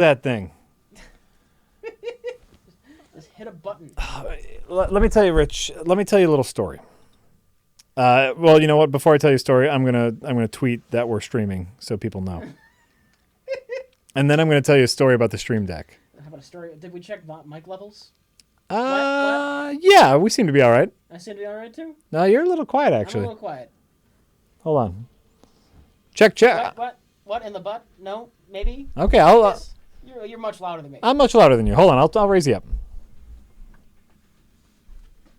that thing. Just hit a button. Let me tell you, Rich. Let me tell you a little story. Well, you know what? Before I tell you a story, I'm gonna tweet that we're streaming so people know. And then I'm gonna tell you a story about the Stream Deck. How about a story? Did we check mic levels? Yeah, we seem to be all right. I seem to be all right too. No, you're a little quiet I'm actually. a little quiet. Hold on. Check. What in the butt? No, maybe. Okay, I'll. Yes. You're much louder than me. I'm much louder than you. Hold on, I'll raise you up.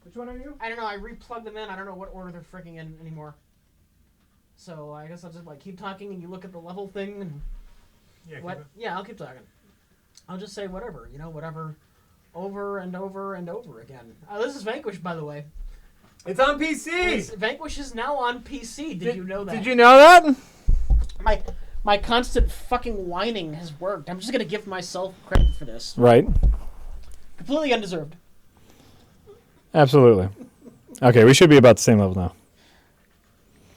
Which one are you? I don't know. I replugged them in. I don't know what order they're freaking in anymore. So I guess I'll just keep talking and you look at the level thing and what? Yeah, I'll keep talking. I'll just say whatever. Whatever. Over and over and over again. This is Vanquish, by the way. It's on PC. Vanquish is now on PC. Did you know that? Did you know that? My constant fucking whining has worked. I'm just gonna give myself credit for this. Right. Completely undeserved. Absolutely. Okay, we should be about the same level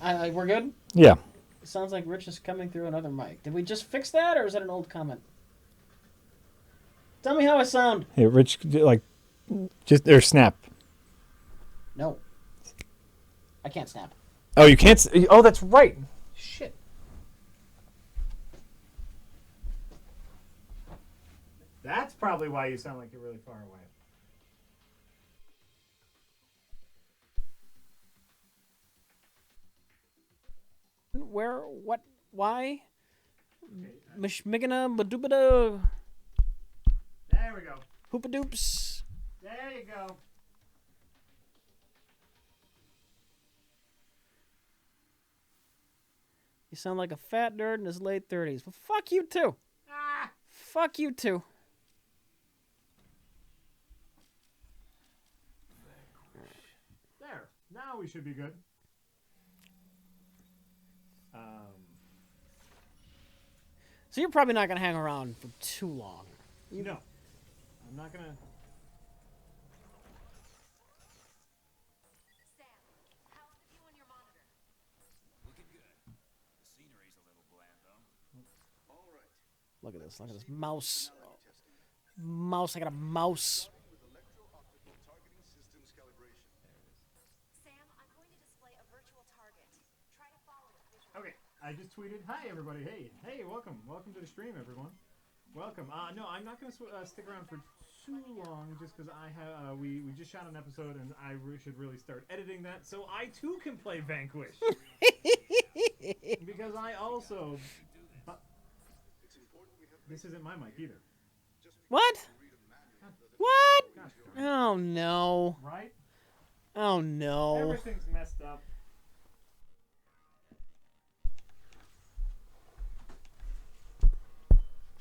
now. We're good? Yeah. It sounds like Rich is coming through another mic. Did we just fix that, or is that an old comment? Tell me how I sound. Hey, Rich, or snap. No. I can't snap. Oh, you can't. Oh, that's right. Shit. That's probably why you sound like you're really far away. Where? What? Why? Mishmigana badubada. There we go. Hoopadoops. There you go. You sound like a fat nerd in his late 30s. Well, fuck you too. Fuck you too. There. Now we should be good. So you're probably not going to hang around for too long. No. I'm not going to... Sam, how's the view on your monitor? Looking good. The scenery's a little bland, though. All right. Look at this. Look at this. Mouse. Mouse. I got a mouse. Sam, I'm going to display a virtual target. Try to follow it visually. Okay, I just tweeted, hi everybody, hey, welcome to the stream, everyone. Welcome. No, I'm not going to stick around for too long, just because we just shot an episode, and I should really start editing that, so I too can play Vanquish. Because I also... this isn't my mic either. What? What? Gosh, Oh, no. right? Oh, no. Everything's messed up.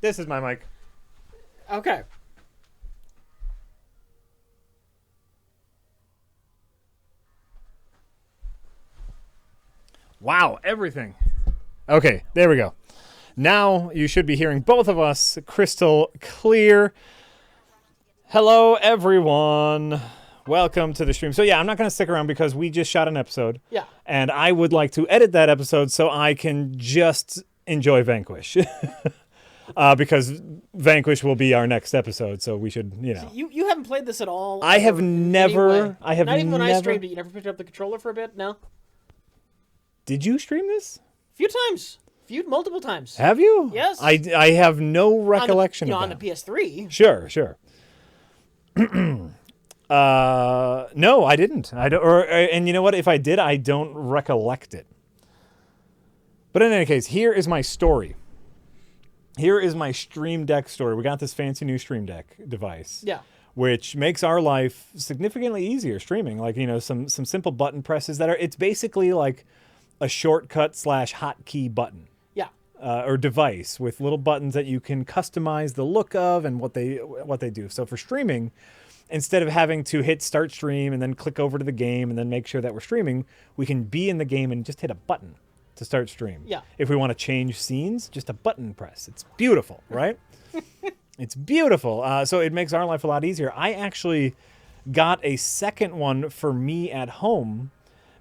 This is my mic. Okay. Wow, everything. Okay, there we go. Now you should be hearing both of us crystal clear. Hello, everyone. Welcome to the stream. So yeah, I'm not going to stick around because we just shot an episode. Yeah. And I would like to edit that episode so I can just enjoy Vanquish. Because Vanquish will be our next episode, so we should, So you haven't played this at all? I have never... Not even when I streamed it. You never picked up the controller for a bit? No? Did you stream this? A few times. Multiple times. Have you? Yes. I have no recollection of on that. the PS3. Sure. No, I didn't. And you know what? If I did, I don't recollect it. But in any case, here is my story. Here is my Stream Deck story. We got this fancy new Stream Deck device. Yeah. Which makes our life significantly easier streaming. Like, some simple button presses it's basically like a shortcut / hotkey button. Yeah. Or device with little buttons that you can customize the look of and what they do. So for streaming, instead of having to hit start stream and then click over to the game and then make sure that we're streaming, we can be in the game and just hit a button to start stream. Yeah. If we want to change scenes, just a button press. It's beautiful, right? It's beautiful. So it makes our life a lot easier. I actually got a second one for me at home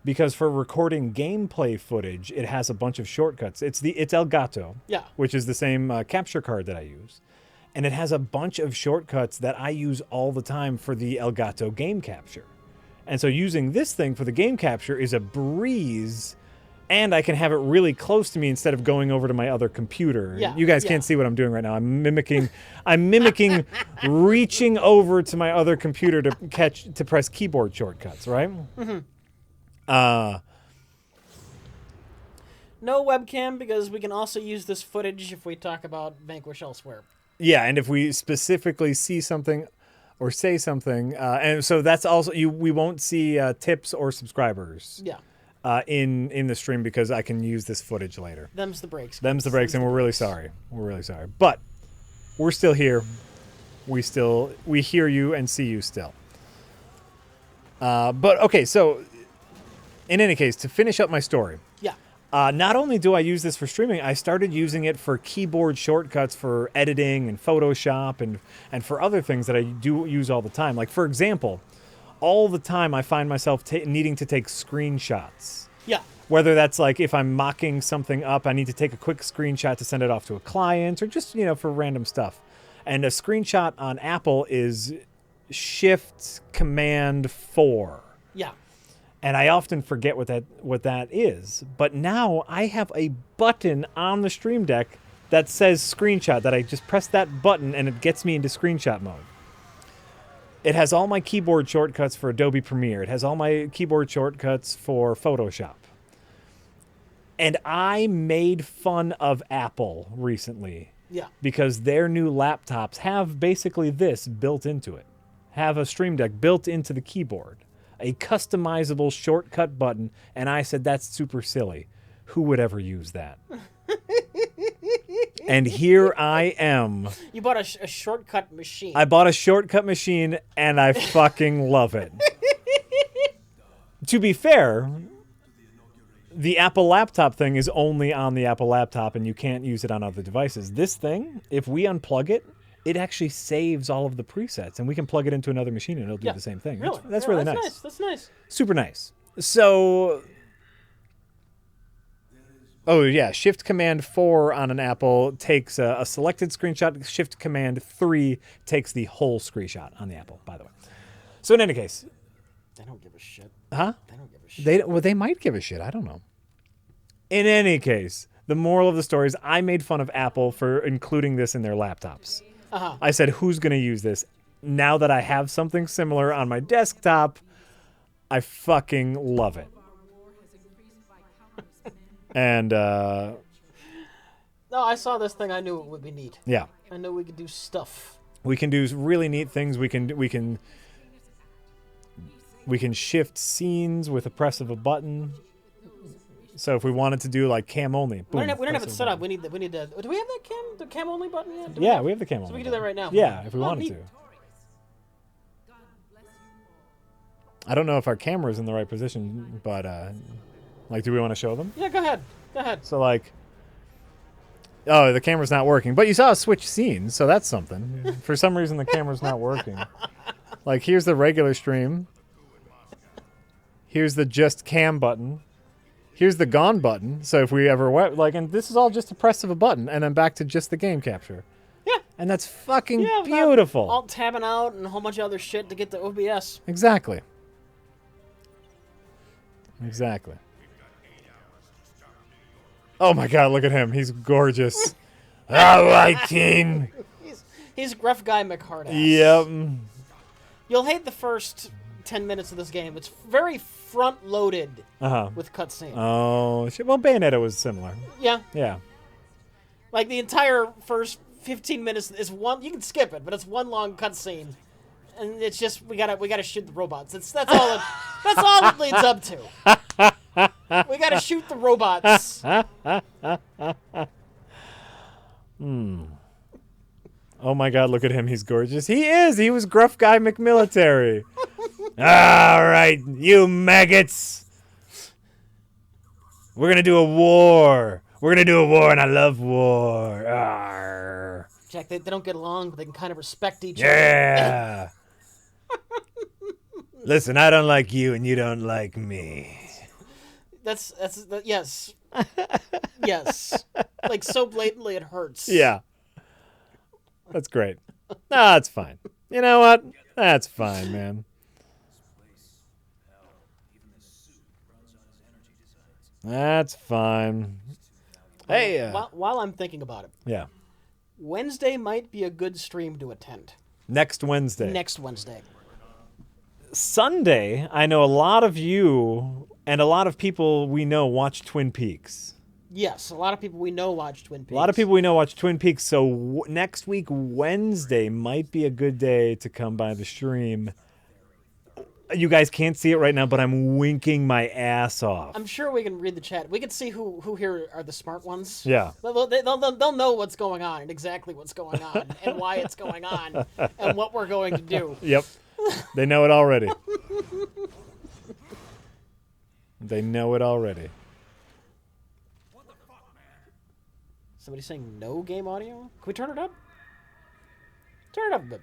because for recording gameplay footage, it has a bunch of shortcuts. It's Elgato, Yeah. which is the same capture card that I use. and it has a bunch of shortcuts that I use all the time for the Elgato game capture. And so using this thing for the game capture is a breeze, and I can have it really close to me instead of going over to my other computer. Yeah, You guys yeah. can't see what I'm doing right now. I'm mimicking reaching over to my other computer to press keyboard shortcuts, right? No webcam, because we can also use this footage if we talk about Vanquish elsewhere. Yeah, and if we specifically see something or say something, and so that's also we won't see tips or subscribers. Yeah. In the stream, because I can use this footage later. Them's the breaks. Them's the breaks, and we're really sorry. We're really sorry. But we're still here. We hear you and see you still. But okay, so in any case, to finish up my story, Yeah. not only do I use this for streaming, I started using it for keyboard shortcuts for editing and Photoshop and for other things that I do use all the time. Like, for example, all the time I find myself needing to take screenshots. Yeah. Whether that's like if I'm mocking something up, I need to take a quick screenshot to send it off to a client, or just, for random stuff. And a screenshot on Apple is Shift Command 4. Yeah. And I often forget what that is. But now I have a button on the Stream Deck that says screenshot, that I just press that button and it gets me into screenshot mode. It has all my keyboard shortcuts for Adobe Premiere. It has all my keyboard shortcuts for Photoshop. And I made fun of Apple recently. Yeah. Because their new laptops have basically this built into it. Have a Stream Deck built into the keyboard. A customizable shortcut button. And I said, that's super silly. Who would ever use that? And here I am. You bought a shortcut machine. I bought a shortcut machine, and I fucking love it. To be fair, the Apple laptop thing is only on the Apple laptop, and you can't use it on other devices. This thing, if we unplug it, it actually saves all of the presets, and we can plug it into another machine, and it'll do the same thing. Really? That's Yeah, really that's nice. That's nice. Super nice. So... Oh, yeah. Shift Command 4 on an Apple takes a selected screenshot. Shift Command 3 takes the whole screenshot on the Apple, by the way. So in any case... They don't give a shit. Huh? They don't give a shit. They might give a shit. I don't know. In any case, the moral of the story is I made fun of Apple for including this in their laptops. Uh-huh. I said, who's going to use this? Now that I have something similar on my desktop, I fucking love it. And, No, I saw this thing. I knew it would be neat. yeah. I knew we could do stuff. We can do really neat things. We can shift scenes with a press of a button. So if we wanted to do like cam only, boom, We don't have press it of a set up. button. We need to. Do we have the cam only button yet? Yeah, we have the cam only. So we can do button. that right now. Yeah, if we Oh, wanted neat. to. I don't know if our camera's in the right position, but like, do we want to show them? Yeah, go ahead. Go ahead. So like, oh, the camera's not working. But you saw us switch scenes, so that's something. For some reason, the camera's not working. Like, here's the regular stream. Here's the just cam button. Here's the gone button. So if we ever went, like, and this is all just a press of a button, and then back to just the game capture. Yeah. And that's fucking Yeah, beautiful. Alt tabbing out and a whole bunch of other shit to get to OBS. Exactly. Exactly. Oh my God, look at him. He's gorgeous. All right, King. He's gruff guy McHardass. Yep. You'll hate the first 10 minutes of this game. It's very front-loaded Uh-huh. with cutscenes. Oh, shit. Well, Bayonetta was similar. Yeah. Yeah. Like, the entire first 15 minutes is one... You can skip it, but it's one long cutscene. And it's just, we gotta shoot the robots. That's all it leads up to. We gotta shoot the robots. Oh my God, look at him. He's gorgeous. He is. He was gruff guy McMilitary. All right, you maggots. We're going to do a war. We're going to do a war, and I love war. Arr. Jack, they don't get along, but they can kind of respect each Yeah. Listen, I don't like you, and you don't like me. Yes. Yes. Like, so blatantly it hurts. Yeah. That's great. No, that's fine. You know what? That's fine, man. That's fine. Hey, While I'm thinking about it, yeah. Wednesday might be a good stream to attend. Next Wednesday. Next Wednesday. Sunday, I know a lot of you and a lot of people we know watch Twin Peaks. Yes, a lot of people we know watch Twin Peaks. A lot of people we know watch Twin Peaks, so next week, Wednesday, might be a good day to come by the stream. You guys can't see it right now, but I'm winking my ass off. I'm sure we can read the chat. We can see who here are the smart ones. Yeah. They'll know what's going on and exactly what's going on and why it's going on and what we're going to do. Yep. They know it already. They know it already. Somebody saying no game audio? Can we turn it up? Turn it up a bit.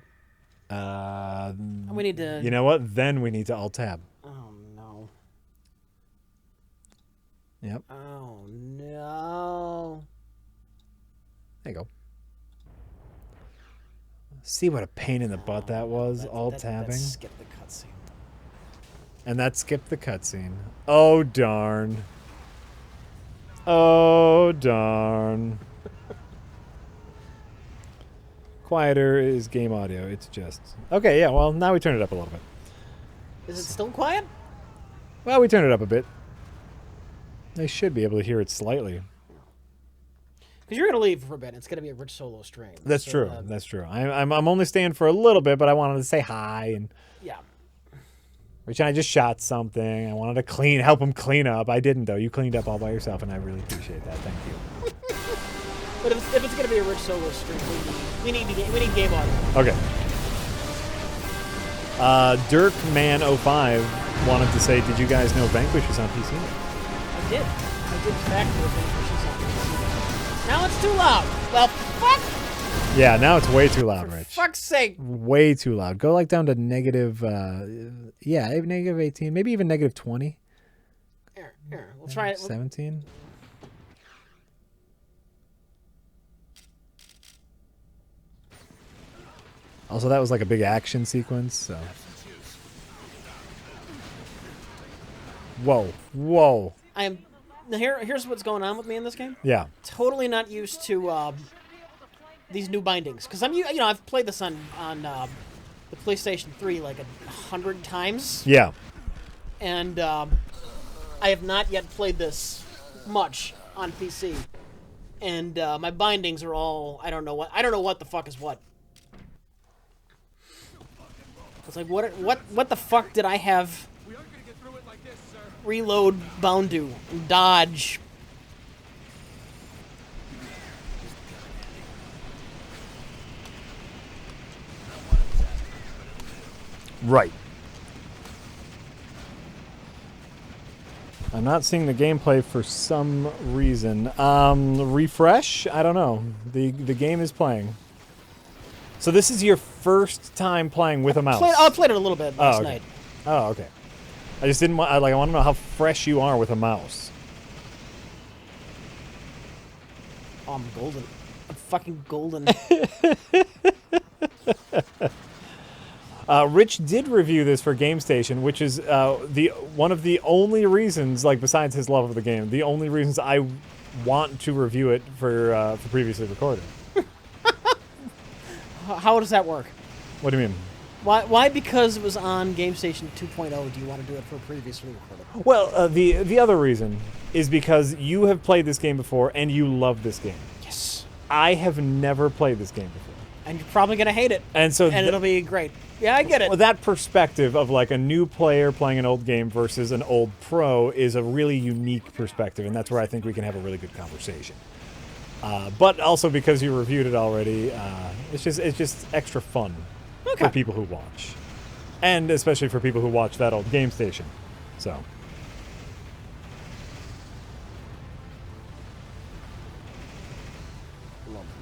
We need to... You know what? Then we need to alt-tab. Oh, no. Yep. Oh, no. There you go. See what a pain in the butt that was, alt-tabbing? Skip the cutscene. And that skipped the cutscene. Oh, darn. Oh, darn. Quieter is game audio. It's just... Okay, yeah, well, now we turn it up a little bit. Is it still quiet? Well, we turn it up a bit. They should be able to hear it slightly. Because you're going to leave for a bit. It's going to be a rich solo stream. That's true. That's true. I'm only staying for a little bit, but I wanted to say hi. And yeah. Rich and I just shot something. I wanted to help him clean up. I didn't, though. You cleaned up all by yourself, and I really appreciate that. Thank you. But if it's going to be a rich solo stream, we need game audio. Okay. Dirkman05 wanted to say, did you guys know Vanquish is on PC? I did. I did fact know Vanquish is on PC. Now it's too loud. Well, fuck! Yeah, now it's way too loud, For Rich. fuck's sake. Way too loud. Go like down to negative, negative 18, maybe even negative 20. Here, we'll try it. 17. Also, that was like a big action sequence, so. Whoa. Whoa. Here's what's going on with me in this game. Yeah. Totally not used to these new bindings. Because I've played this on the PlayStation 3 like 100 times. Yeah. And I have not yet played this much on PC. And my bindings are all I don't know what the fuck is what. It's like what the fuck did I have? Reload, bound to, dodge. Right. I'm not seeing the gameplay for some reason. Refresh? I don't know. The game is playing. So this is your first time playing with a mouse? I played it a little bit last night. Oh, okay. I just didn't want... I want to know how fresh you are with a mouse. Oh, I'm golden. I'm fucking golden. Rich did review this for GameStation, which is one of the only reasons, like besides his love of the game, the only reasons I want to review it for previously recorded. How does that work? What do you mean? Why? Because it was on GameStation 2.0. Do you want to do it for previously recorded? Well, the other reason is because you have played this game before and you love this game. Yes. I have never played this game before. And you're probably gonna hate it. And so it'll be great. Yeah, I get it. Well, that perspective of like a new player playing an old game versus an old pro is a really unique perspective, and that's where I think we can have a really good conversation. But also because you reviewed it already, it's just extra fun for people who watch, and especially for people who watch that old Game Station. So.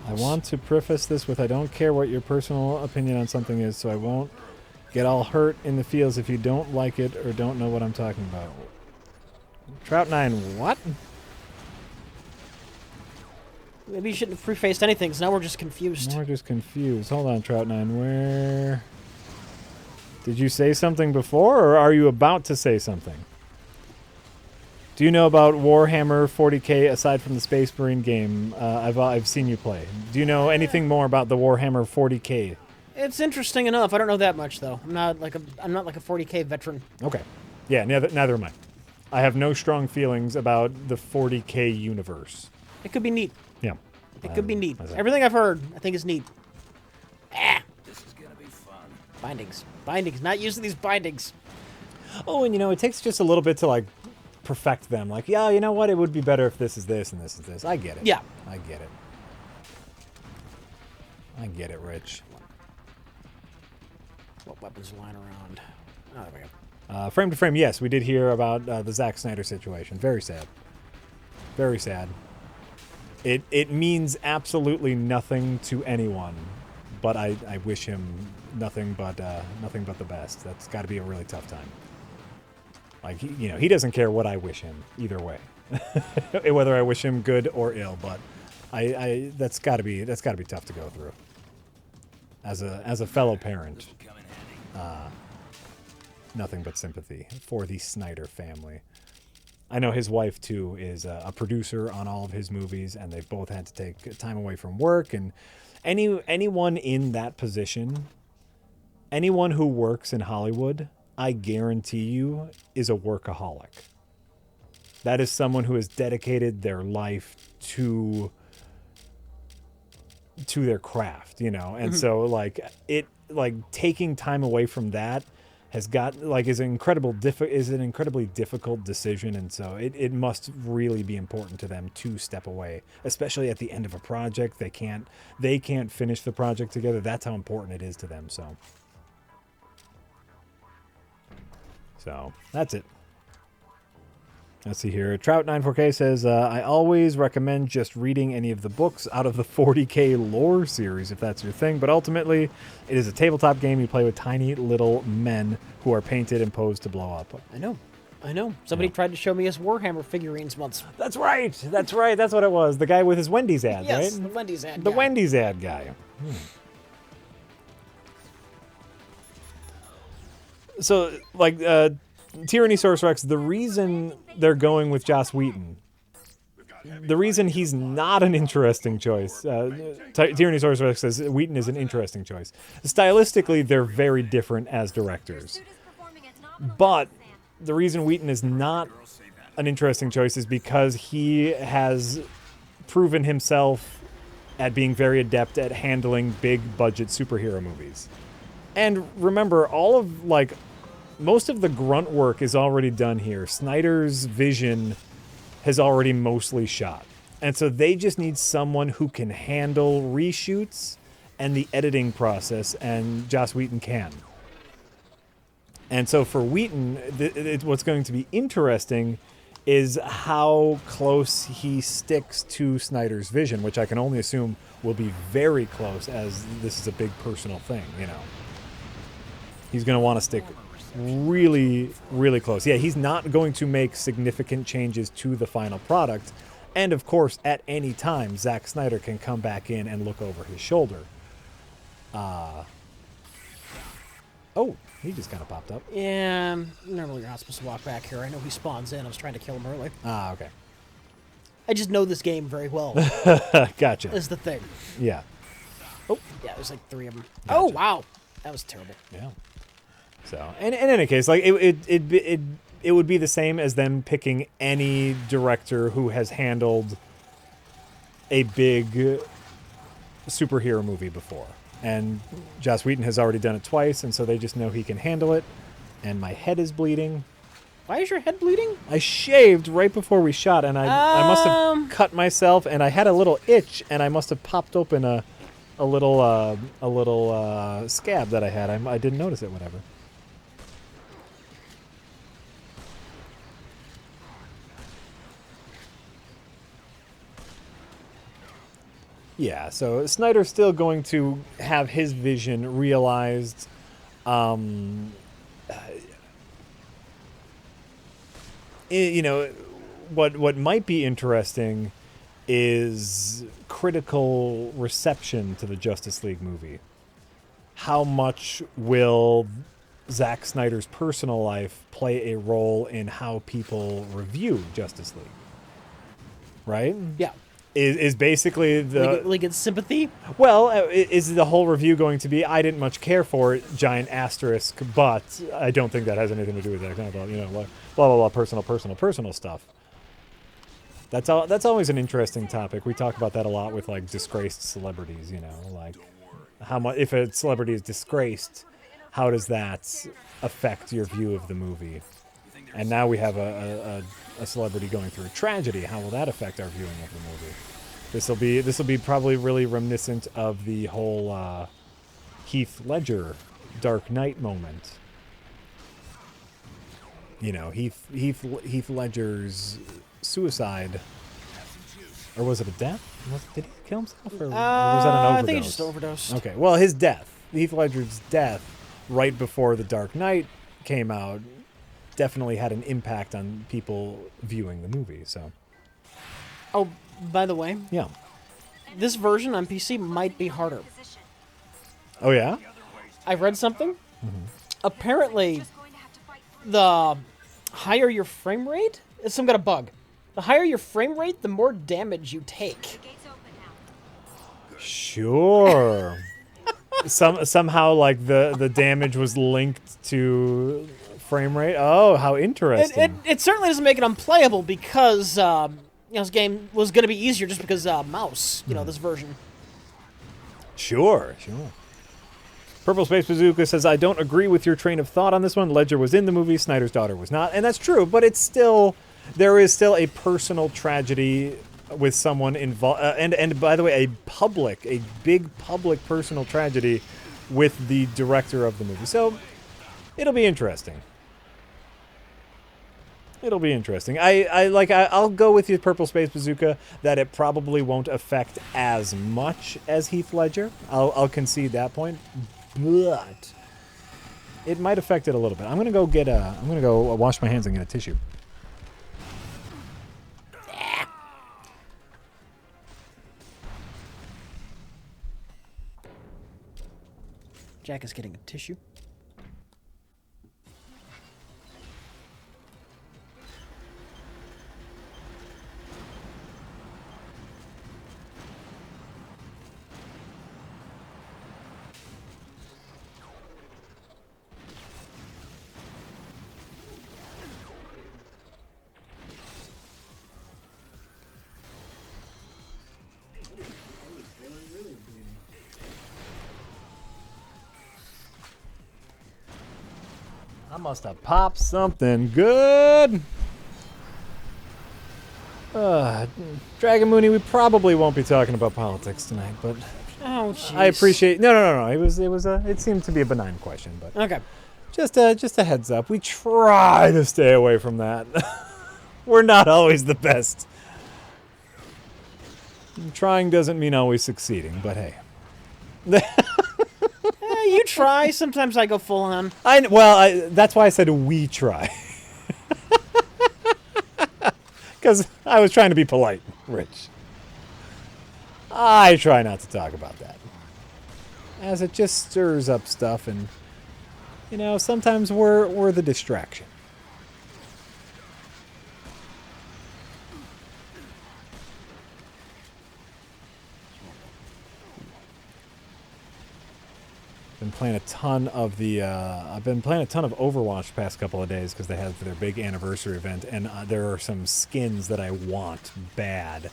I want to preface this with I don't care what your personal opinion on something is, so I won't get all hurt in the feels if you don't like it or don't know what I'm talking about. Trout9, what? Maybe you shouldn't have prefaced anything, because now we're just confused. Now we're just confused. Hold on, Trout9. Where... Did you say something before, or are you about to say something? Do you know about Warhammer 40k aside from the Space Marine game? I've seen you play. Do you know anything more about the Warhammer 40k? It's interesting enough. I don't know that much though. I'm not like a 40k veteran. Okay. Yeah, neither am I. I have no strong feelings about the 40k universe. It could be neat. Yeah. It could be neat. Everything I've heard, I think is neat. Ah! This is gonna be fun. Bindings. Bindings. Not using these bindings. Oh, and it takes just a little bit to, like, perfect them. Like, yeah, you know what? It would be better if this is this and this is this. I get it. Yeah. I get it. I get it, Rich. What weapons are lying around? Oh, there we go. Frame to frame, yes, we did hear about the Zack Snyder situation. Very sad. Very sad. It means absolutely nothing to anyone, but I wish him nothing but the best. That's got to be a really tough time. Like, he doesn't care what I wish him either way, whether I wish him good or ill. But that's got to be tough to go through. As a fellow parent, nothing but sympathy for the Snyder family. I know his wife, too, is a producer on all of his movies, and they've both had to take time away from work. And anyone in that position, anyone who works in Hollywood, I guarantee you, is a workaholic. That is someone who has dedicated their life to their craft, And so, like, taking time away from that is an incredibly difficult decision, and so it must really be important to them to step away, especially at the end of a project. They can't finish the project together. That's how important it is to them. So that's it. Let's see here. Trout94K says, I always recommend just reading any of the books out of the 40k lore series if that's your thing, but ultimately it is a tabletop game. You play with tiny little men who are painted and posed to blow up. I know. Somebody tried to show me his Warhammer figurines once. That's right. That's what it was. The guy with his Wendy's ad, yes, right? the Wendy's ad The guy. Wendy's ad guy. So, like, Tyranny Source Rex, the reason they're going with Joss Whedon, the reason he's not an interesting choice, Tyranny Source Rex says Whedon is an interesting choice. Stylistically, they're very different as directors. But the reason Whedon is not an interesting choice is because he has proven himself at being very adept at handling big budget superhero movies. And remember, most of the grunt work is already done here. Snyder's vision has already mostly shot. And so they just need someone who can handle reshoots and the editing process, and Joss Whedon can. And so for Whedon, what's going to be interesting is how close he sticks to Snyder's vision, which I can only assume will be very close, as this is a big personal thing, He's going to want to stick really, really close. Yeah, he's not going to make significant changes to the final product. And, of course, at any time, Zack Snyder can come back in and look over his shoulder. Oh, he just kind of popped up. Yeah, normally you're not supposed to walk back here. I know he spawns in. I was trying to kill him early. Ah, okay. I just know this game very well. Gotcha. Is the thing. Yeah. Oh, yeah, there's like 3 of them. Gotcha. Oh, wow. That was terrible. Yeah. So, and in any case, like it would be the same as them picking any director who has handled a big superhero movie before. And Joss Whedon has already done it twice, and so they just know he can handle it. And my head is bleeding. Why is your head bleeding? I shaved right before we shot, and I must have cut myself, and I had a little itch, and I must have popped open a little scab that I had. I didn't notice it, whatever. Yeah, so Snyder's still going to have his vision realized. What might be interesting is critical reception to the Justice League movie. How much will Zack Snyder's personal life play a role in how people review Justice League? Right? Yeah. Is basically the... Like it's sympathy? Well, is the whole review going to be, I didn't much care for it, giant asterisk, but I don't think that has anything to do with that kind of, blah, blah, blah, personal stuff. That's all. That's always an interesting topic. We talk about that a lot with, like, disgraced celebrities, like how much, if a celebrity is disgraced, how does that affect your view of the movie? And now we have a celebrity going through a tragedy. How will that affect our viewing of the movie? This will be probably really reminiscent of the whole Heath Ledger Dark Knight moment. Heath Ledger's suicide, or was it a death? Did he kill himself, or was that an overdose? I think he just overdosed. Okay, well, his death, Heath Ledger's death, right before The Dark Knight came out, definitely had an impact on people viewing the movie. So, oh, by the way, yeah, this version on PC might be harder. Oh yeah, I read something. Mm-hmm. Apparently, the higher your frame rate, it's some kind of bug. The higher your frame rate, the more damage you take. Sure. Somehow, like the damage was linked to frame rate. Oh, how interesting! It certainly doesn't make it unplayable because this game was going to be easier just because mouse. This version. Sure. Purple Space Bazooka says, I don't agree with your train of thought on this one. Ledger was in the movie, Snyder's daughter was not, and that's true. But there is still a personal tragedy with someone involved, and by the way, a big public personal tragedy with the director of the movie. So it'll be interesting. I'll go with you, Purple Space Bazooka, that it probably won't affect as much as Heath Ledger. I'll concede that point, but it might affect it a little bit. I'm gonna go wash my hands and get a tissue. Jack is getting a tissue. I must have popped something good. Dragon Mooney, we probably won't be talking about politics tonight, but Oh, jeez. I appreciate. No. It seemed to be a benign question, but Okay. just a heads up. We try to stay away from that. We're not always the best. Trying doesn't mean always succeeding, but hey. You try. Sometimes I go full on. That's why I said we try. Because I was trying to be polite, Rich. I try not to talk about that, as it just stirs up stuff, and sometimes we're the distraction. I've been playing a ton of Overwatch the past couple of days because they had their big anniversary event, and there are some skins that I want bad.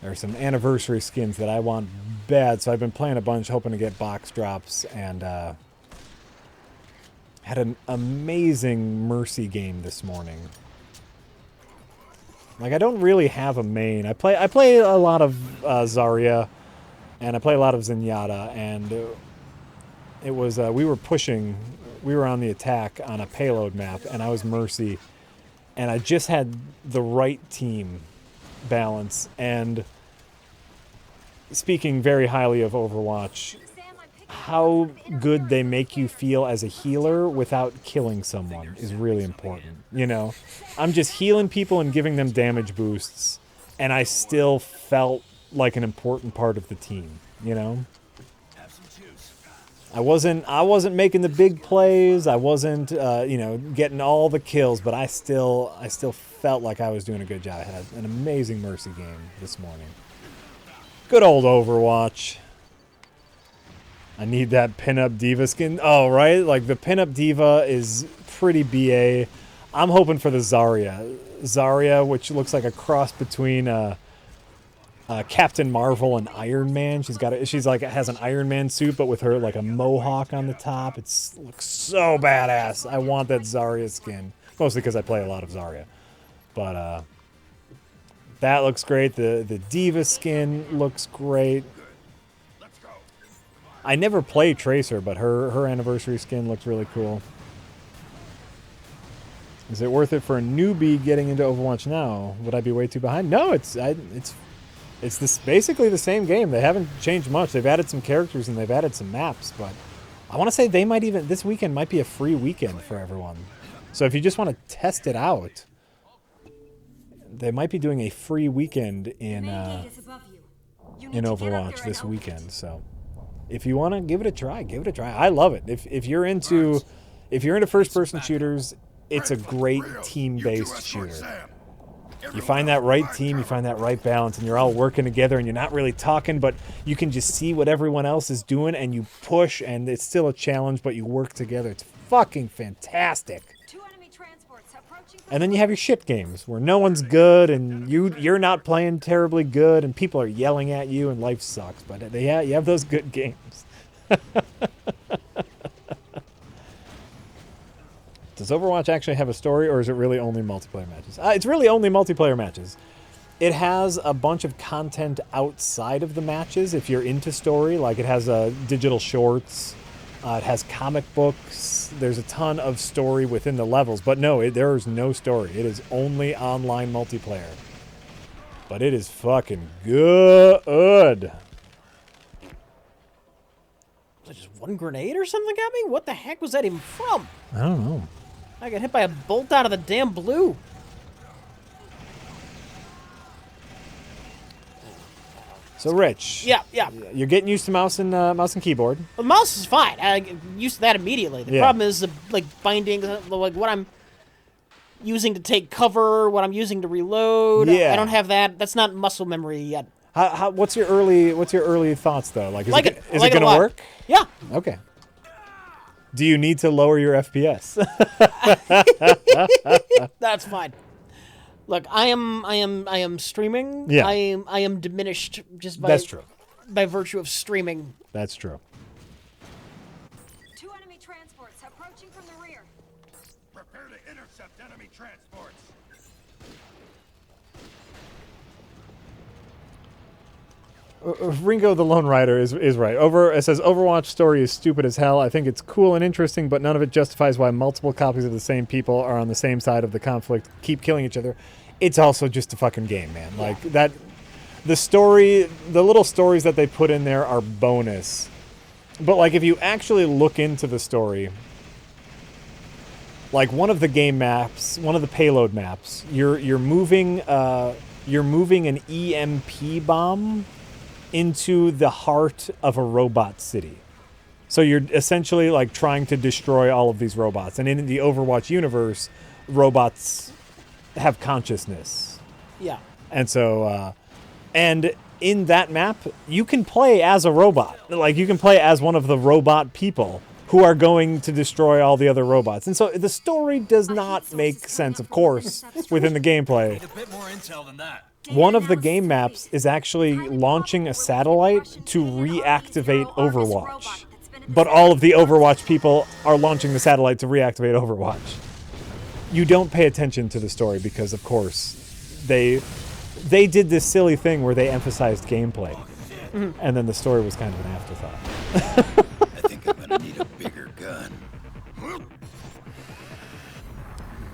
There are some anniversary skins that I want bad, so I've been playing a bunch, hoping to get box drops, and had an amazing Mercy game this morning. Like, I don't really have a main. I play a lot of Zarya, and I play a lot of Zenyatta, and it was we were on the attack on a payload map, and I was Mercy, and I just had the right team balance. And speaking very highly of Overwatch, how good they make you feel as a healer without killing someone is really important. I'm just healing people and giving them damage boosts, and I still felt like an important part of the team, you know? Have some juice. I wasn't making the big plays. I wasn't, getting all the kills, but I still felt like I was doing a good job. I had an amazing Mercy game this morning. Good old Overwatch. I need that pinup diva skin. Oh, right? Like, the pinup diva is pretty BA. I'm hoping for the Zarya. Zarya, which looks like a cross between Captain Marvel and Iron Man. She's like has an Iron Man suit, but with her like a mohawk on the top. Looks so badass. I want that Zarya skin, mostly because I play a lot of Zarya. But that looks great. The diva skin looks great. I never played Tracer, but her anniversary skin looks really cool. Is it worth it for a newbie getting into Overwatch now? Would I be way too behind? No, it's basically the same game. They haven't changed much. They've added some characters and they've added some maps, but I want to say this weekend might be a free weekend for everyone. So if you just want to test it out, they might be doing a free weekend in Overwatch this weekend. So if you want to give it a try, give it a try. I love it. If you're into first-person shooters, it's a great team-based shooter. You find that right team, you find that right balance, and you're all working together, and you're not really talking, but you can just see what everyone else is doing, and you push, and it's still a challenge, but you work together. It's fucking fantastic. And then you have your shit games where no one's good, and you're not playing terribly good, and people are yelling at you, and life sucks. But you have those good games. Does Overwatch actually have a story, or is it really only multiplayer matches? It's really only multiplayer matches. It has a bunch of content outside of the matches if you're into story. Like, it has digital shorts. It has comic books. There's a ton of story within the levels. But no, there is no story. It is only online multiplayer. But it is fucking good. Was it just one grenade or something at me? What the heck was that even from? I don't know. I got hit by a bolt out of the damn blue. So, Rich. Yeah. You're getting used to mouse and keyboard. Well, the mouse is fine. I get used to that immediately. The problem is like binding, like what I'm using to take cover, what I'm using to reload. Yeah. I don't have that. That's not muscle memory yet. What's your early thoughts though? Like, is it gonna work? Yeah. Okay. Do you need to lower your FPS? That's fine. Look, I am streaming. Yeah. I am diminished just by That's true. by virtue of streaming. That's true. 2 enemy transports approaching from the rear. Prepare to intercept enemy transports. Ringo the Lone Rider is right. It says Overwatch story is stupid as hell. I think it's cool and interesting, but none of it justifies why multiple copies of the same people are on the same side of the conflict, keep killing each other. It's also just a fucking game, man. Like that, the little stories that they put in there are bonus. But like if you actually look into the story, like one of the game maps, one of the payload maps, you're moving an EMP bomb into the heart of a robot city. So you're essentially like trying to destroy all of these robots. And in the Overwatch universe, robots have consciousness. Yeah. And so, and in that map, you can play as a robot. Like you can play as one of the robot people who are going to destroy all the other robots. And so the story does not make sense, of course, within the gameplay. Need a bit more intel than that. One of the game maps is actually launching a satellite to reactivate Overwatch. But all of the Overwatch people are launching the satellite to reactivate Overwatch. You don't pay attention to the story because, of course, they did this silly thing where they emphasized gameplay. And then the story was kind of an afterthought. I think I'm gonna need a bigger gun.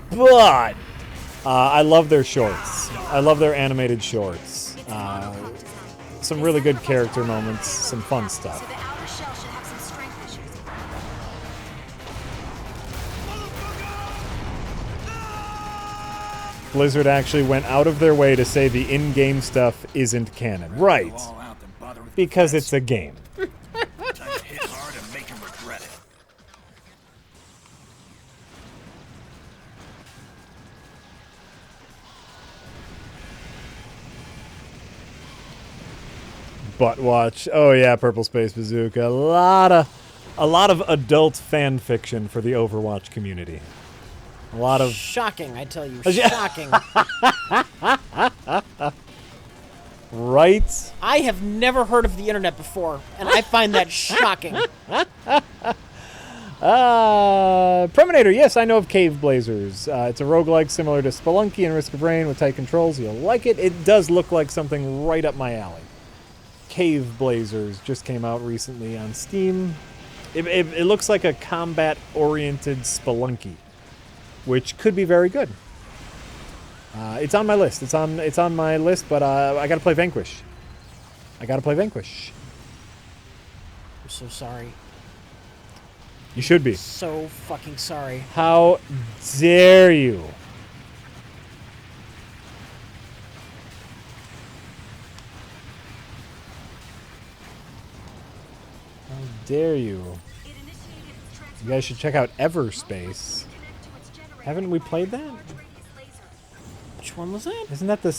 But I love their shorts. I love their animated shorts. Some really good character moments, some fun So stuff. the outer shell should have some strength issues. Blizzard actually went out of their way to say the in-game stuff isn't canon. Right. Go all out than bother with Because the it's a game. Time to hit hard and make him regret it. Butt watch. Oh yeah, Purple Space Bazooka. A lot of adult fan fiction for the Overwatch community. A lot of Shocking, I tell you. Shocking. right. I have never heard of the internet before, and I find that shocking. Prominator, yes, I know of Cave Blazers. It's a roguelike similar to Spelunky and Risk of Rain with tight controls. You'll like it. It does look like something right up my alley. Cave Blazers just came out recently on Steam. It looks like a combat-oriented Spelunky, which could be very good. It's on my list. It's on my list, but I gotta play Vanquish. I'm so sorry. You should be. So fucking sorry. How dare you? How dare you? It initiated its transfer. You guys should check out Everspace. Connect to its generator. Haven't we played that? Large radius laser. Which one was that? Isn't that the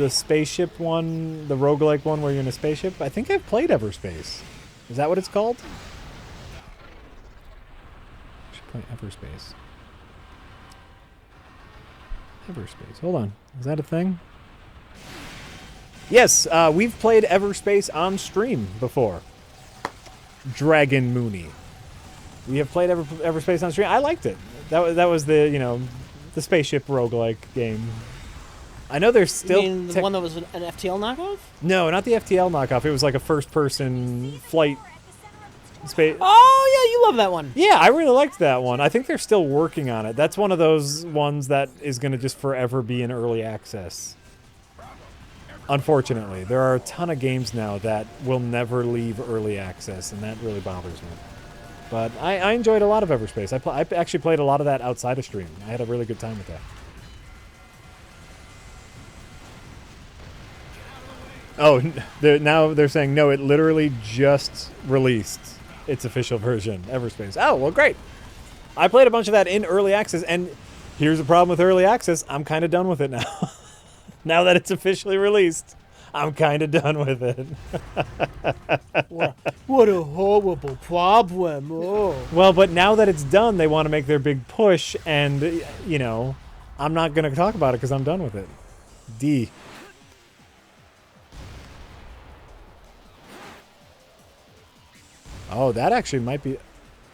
spaceship one, the roguelike one where you're in a spaceship? I think I've played Everspace. Is that what it's called? I should play Everspace. Everspace. Hold on. Is that a thing? Yes, we've played Everspace on stream before. Dragon Mooney. We have played Everspace on stream. I liked it. That was the the spaceship roguelike game. I know there's still You mean the one that was an FTL knockoff? no, not the FTL knockoff. It was like a first-person flight space. Oh yeah, you love that one. Yeah, I really liked that one. I think they're still working on it. That's one of those ones that is going to just forever be in early access. Unfortunately, there are a ton of games now that will never leave early access, and that really bothers me. But I enjoyed a lot of Everspace. I actually played a lot of that outside of stream. I had a really good time with that. Oh, now they're saying, no, it literally just released its official version, Everspace. Oh, well, great. I played a bunch of that in early access, and here's the problem with early access. I'm kind of done with it now. Now that it's officially released, I'm kind of done with it. What a horrible problem. Oh. Well, but now that it's done, they want to make their big push, and, I'm not going to talk about it because I'm done with it. D. Oh, that actually might be...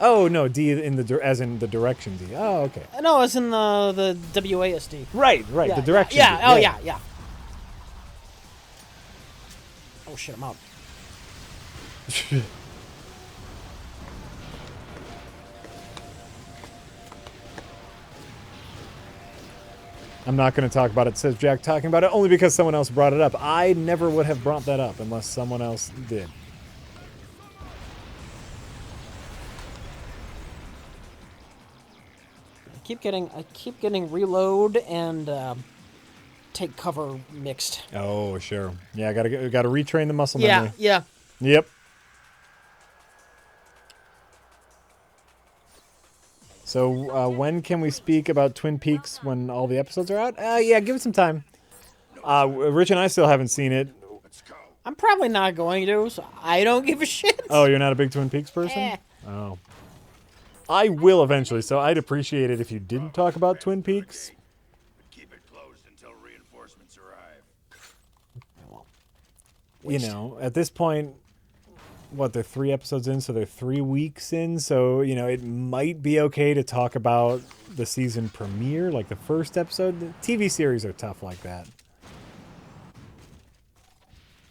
Oh, no, D as in the direction D. Oh, okay. No, it's in the WASD. Right, Yeah, the direction Yeah, D. oh yeah. Oh shit, I'm out. I'm not going to talk about it, says Jack, talking about it only because someone else brought it up. I never would have brought that up unless someone else did. I keep getting reload and take cover mixed. Oh, sure. Yeah, got to retrain the muscle Yeah, memory. yeah. Yep. So when can we speak about Twin Peaks when all the episodes are out? Yeah, give it some time. Rich and I still haven't seen it. I'm probably not going to, so I don't give a shit. Oh, you're not a big Twin Peaks person? Eh. Oh. I will eventually, so I'd appreciate it if you didn't talk about Twin Peaks. Keep it closed until reinforcements arrive. At this point, they're 3 episodes in, so they're 3 weeks in, so, it might be okay to talk about the season premiere, like the first episode. The TV series are tough like that.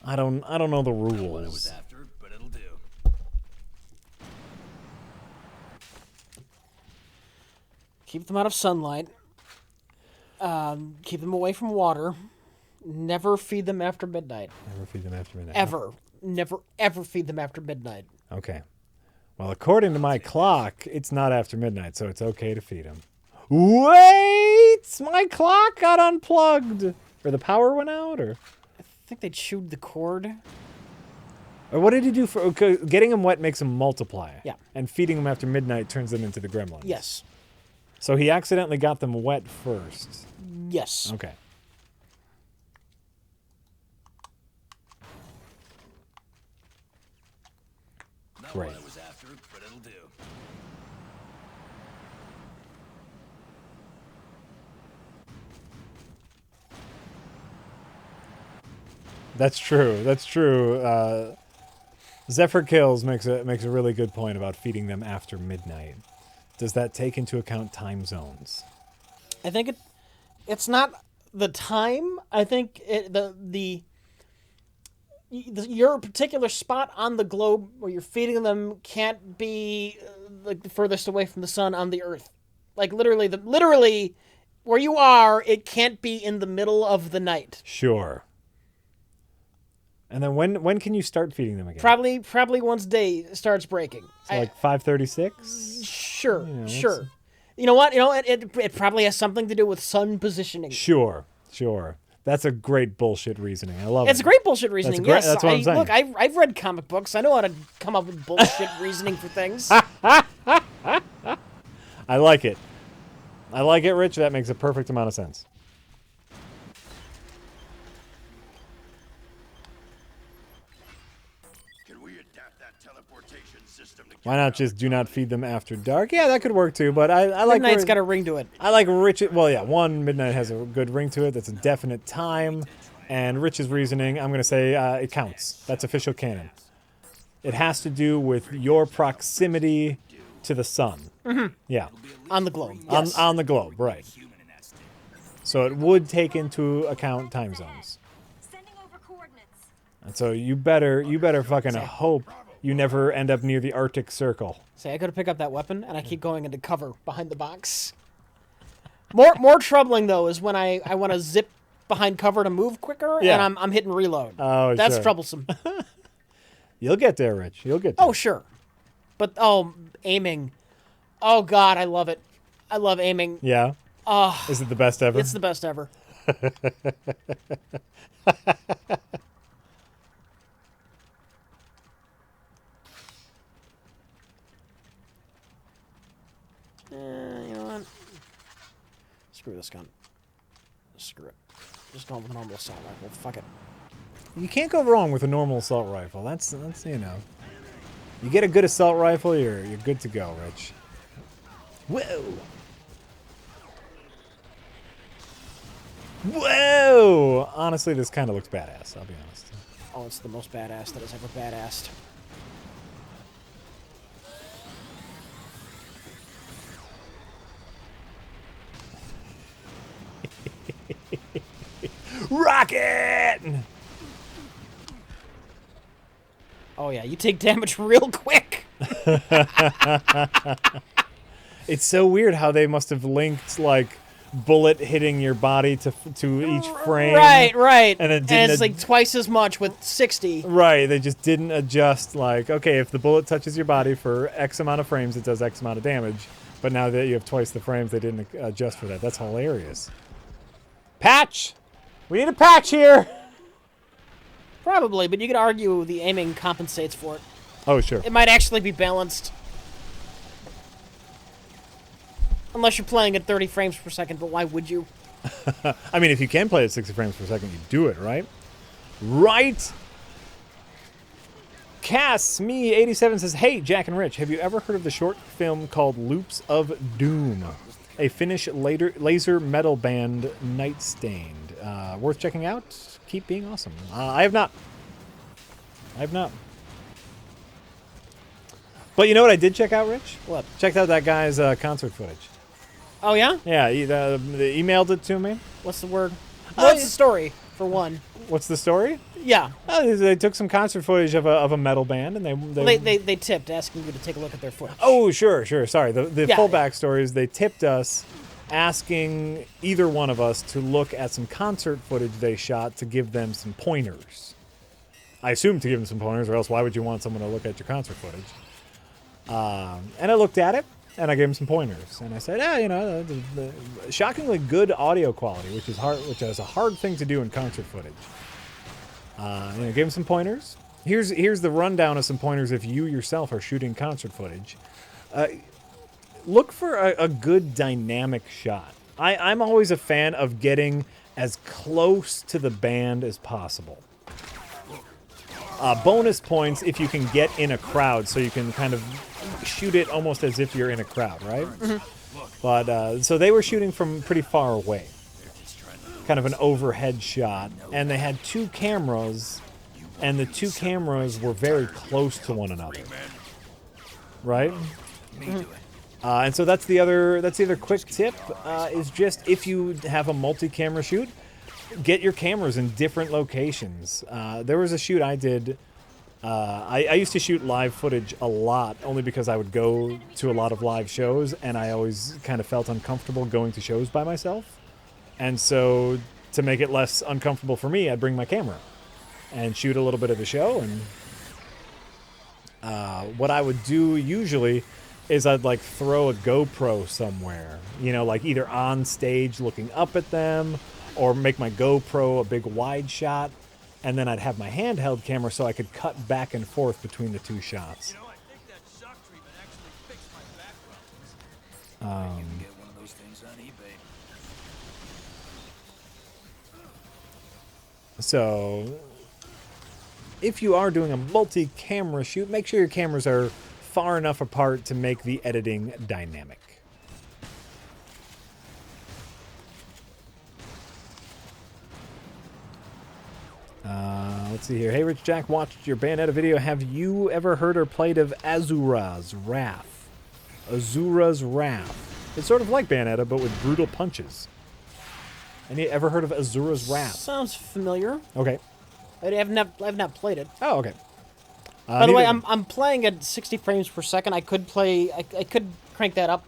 I don't know the rules. What I was after, but it'll do. Keep them out of sunlight. Keep them away from water. Never feed them after midnight. Never feed them after midnight. Ever. Never, ever feed them after midnight. Okay. Well, according to my clock, it's not after midnight, so it's okay to feed them. Wait My clock got unplugged. Or the power went out, or... I think they chewed the cord. Or what did he do for... Okay, getting them wet makes them multiply. Yeah. And feeding them after midnight turns them into the gremlins. Yes. So he accidentally got them wet first. Yes. Okay. Not Great. what I was after, but it'll do. That's true. That's true. Zephyr Kills makes a really good point about feeding them after midnight. Does that take into account time zones? I think it's not the time. I think your particular spot on the globe where you're feeding them can't be like the furthest away from the sun on the Earth. Like literally where you are, it can't be in the middle of the night. Sure. And then when can you start feeding them again? Probably once day starts breaking. So like 5:36? Sure, You know, sure. You know what? You know it probably has something to do with sun positioning. Sure. That's a great bullshit reasoning. I love it. It's a great bullshit reasoning. Great, Yes, that's what I'm saying. Look, I've read comic books. I know how to come up with bullshit reasoning for things. I like it. I like it, Rich. That makes a perfect amount of sense. Can we adapt that teleportation system to Why not just do not feed them after dark? Yeah, that could work too, but I like... Midnight's got a ring to it. I like Rich... Well, yeah, midnight has a good ring to it. That's a definite time. And Rich's reasoning, I'm going to say it counts. That's official canon. It has to do with your proximity to the sun. Mm-hmm. Yeah. On the globe. Yes. On the globe, right. So it would take into account time zones. Sending over coordinates. And so you better fucking hope you never end up near the Arctic Circle. Say, I go to pick up that weapon, and I keep going into cover behind the box. More troubling, though, is when I want to zip behind cover to move quicker, Yeah. and I'm hitting reload. Oh, That's sure. troublesome. You'll get there, Rich. You'll get there. Oh, sure. But, aiming. Oh, God, I love it. I love aiming. Yeah? Oh, Is it the best ever? it's the best ever. You know what? Screw this gun. Screw it. Just going with a normal assault rifle. Fuck it. You can't go wrong with a normal assault rifle. That's you know. You get a good assault rifle, you're good to go, Rich. Whoa! Whoa! Honestly, this kind of looks badass, I'll be honest. Oh, it's the most badass that is ever badassed. Rocket! Oh, yeah, you take damage real quick. It's so weird how they must have linked, like, bullet hitting your body to each frame. Right. And it And didn't it's like twice as much with 60. Right, they just didn't adjust, like, okay, if the bullet touches your body for X amount of frames, it does X amount of damage. But now that you have twice the frames, they didn't adjust for that. That's hilarious. Patch! We need a patch here! Probably, but you could argue the aiming compensates for it. Oh, sure. It might actually be balanced. Unless you're playing at 30 frames per second, but why would you? I mean, if you can play at 60 frames per second, you do it, right? Right? Me87 says, hey, Jack and Rich, have you ever heard of the short film called Loops of Doom? A Finnish laser metal band, Night Stained. Worth checking out. Keep being awesome. I have not. But you know what I did check out, Rich? What? Checked out that guy's concert footage. Oh, yeah? Yeah, they emailed it to me. What's the word? What's the story, for one? What's the story? Yeah. They took some concert footage of a metal band, and They tipped, asking you to take a look at their footage. Oh, sure. Sorry. The Yeah. full backstory is they tipped us, asking either one of us to look at some concert footage they shot to give them some pointers. I assume to give them some pointers, or else why would you want someone to look at your concert footage? And I looked at it, and I gave him some pointers. And I said, yeah, you know, the shockingly good audio quality, which is a hard thing to do in concert footage. And I gave him some pointers. Here's the rundown of some pointers if you yourself are shooting concert footage. Look for a good dynamic shot. I'm always a fan of getting as close to the band as possible. Bonus points if you can get in a crowd, so you can kind of shoot it almost as if you're in a crowd, right? But so they were shooting from pretty far away, kind of an overhead shot, and they had two cameras, and the two cameras were very close to one another, right? And so that's the other quick tip, is just if you have a multi-camera shoot, get your cameras in different locations. There was a shoot I did. I used to shoot live footage a lot, only because I would go to a lot of live shows, and I always kind of felt uncomfortable going to shows by myself. And so to make it less uncomfortable for me, I'd bring my camera and shoot a little bit of the show. And what I would do usually is I'd like throw a GoPro somewhere, you know, like either on stage looking up at them, or make my GoPro a big wide shot, and then I'd have my handheld camera so I could cut back and forth between the two shots. You know, I think that shock treatment actually fixed my back problems. You can get one of those things on eBay. So if you are doing a multi-camera shoot, make sure your cameras are far enough apart to make the editing dynamic. Let's see here. Hey, Rich Jack, watched your Bayonetta video. Have you ever heard or played of Azura's Wrath? Azura's Wrath. It's sort of like Bayonetta, but with brutal punches. Any ever heard of Azura's Wrath? Sounds familiar. Okay. I've not played it. Oh, okay. By the way, I'm playing at 60 frames per second. I could crank that up.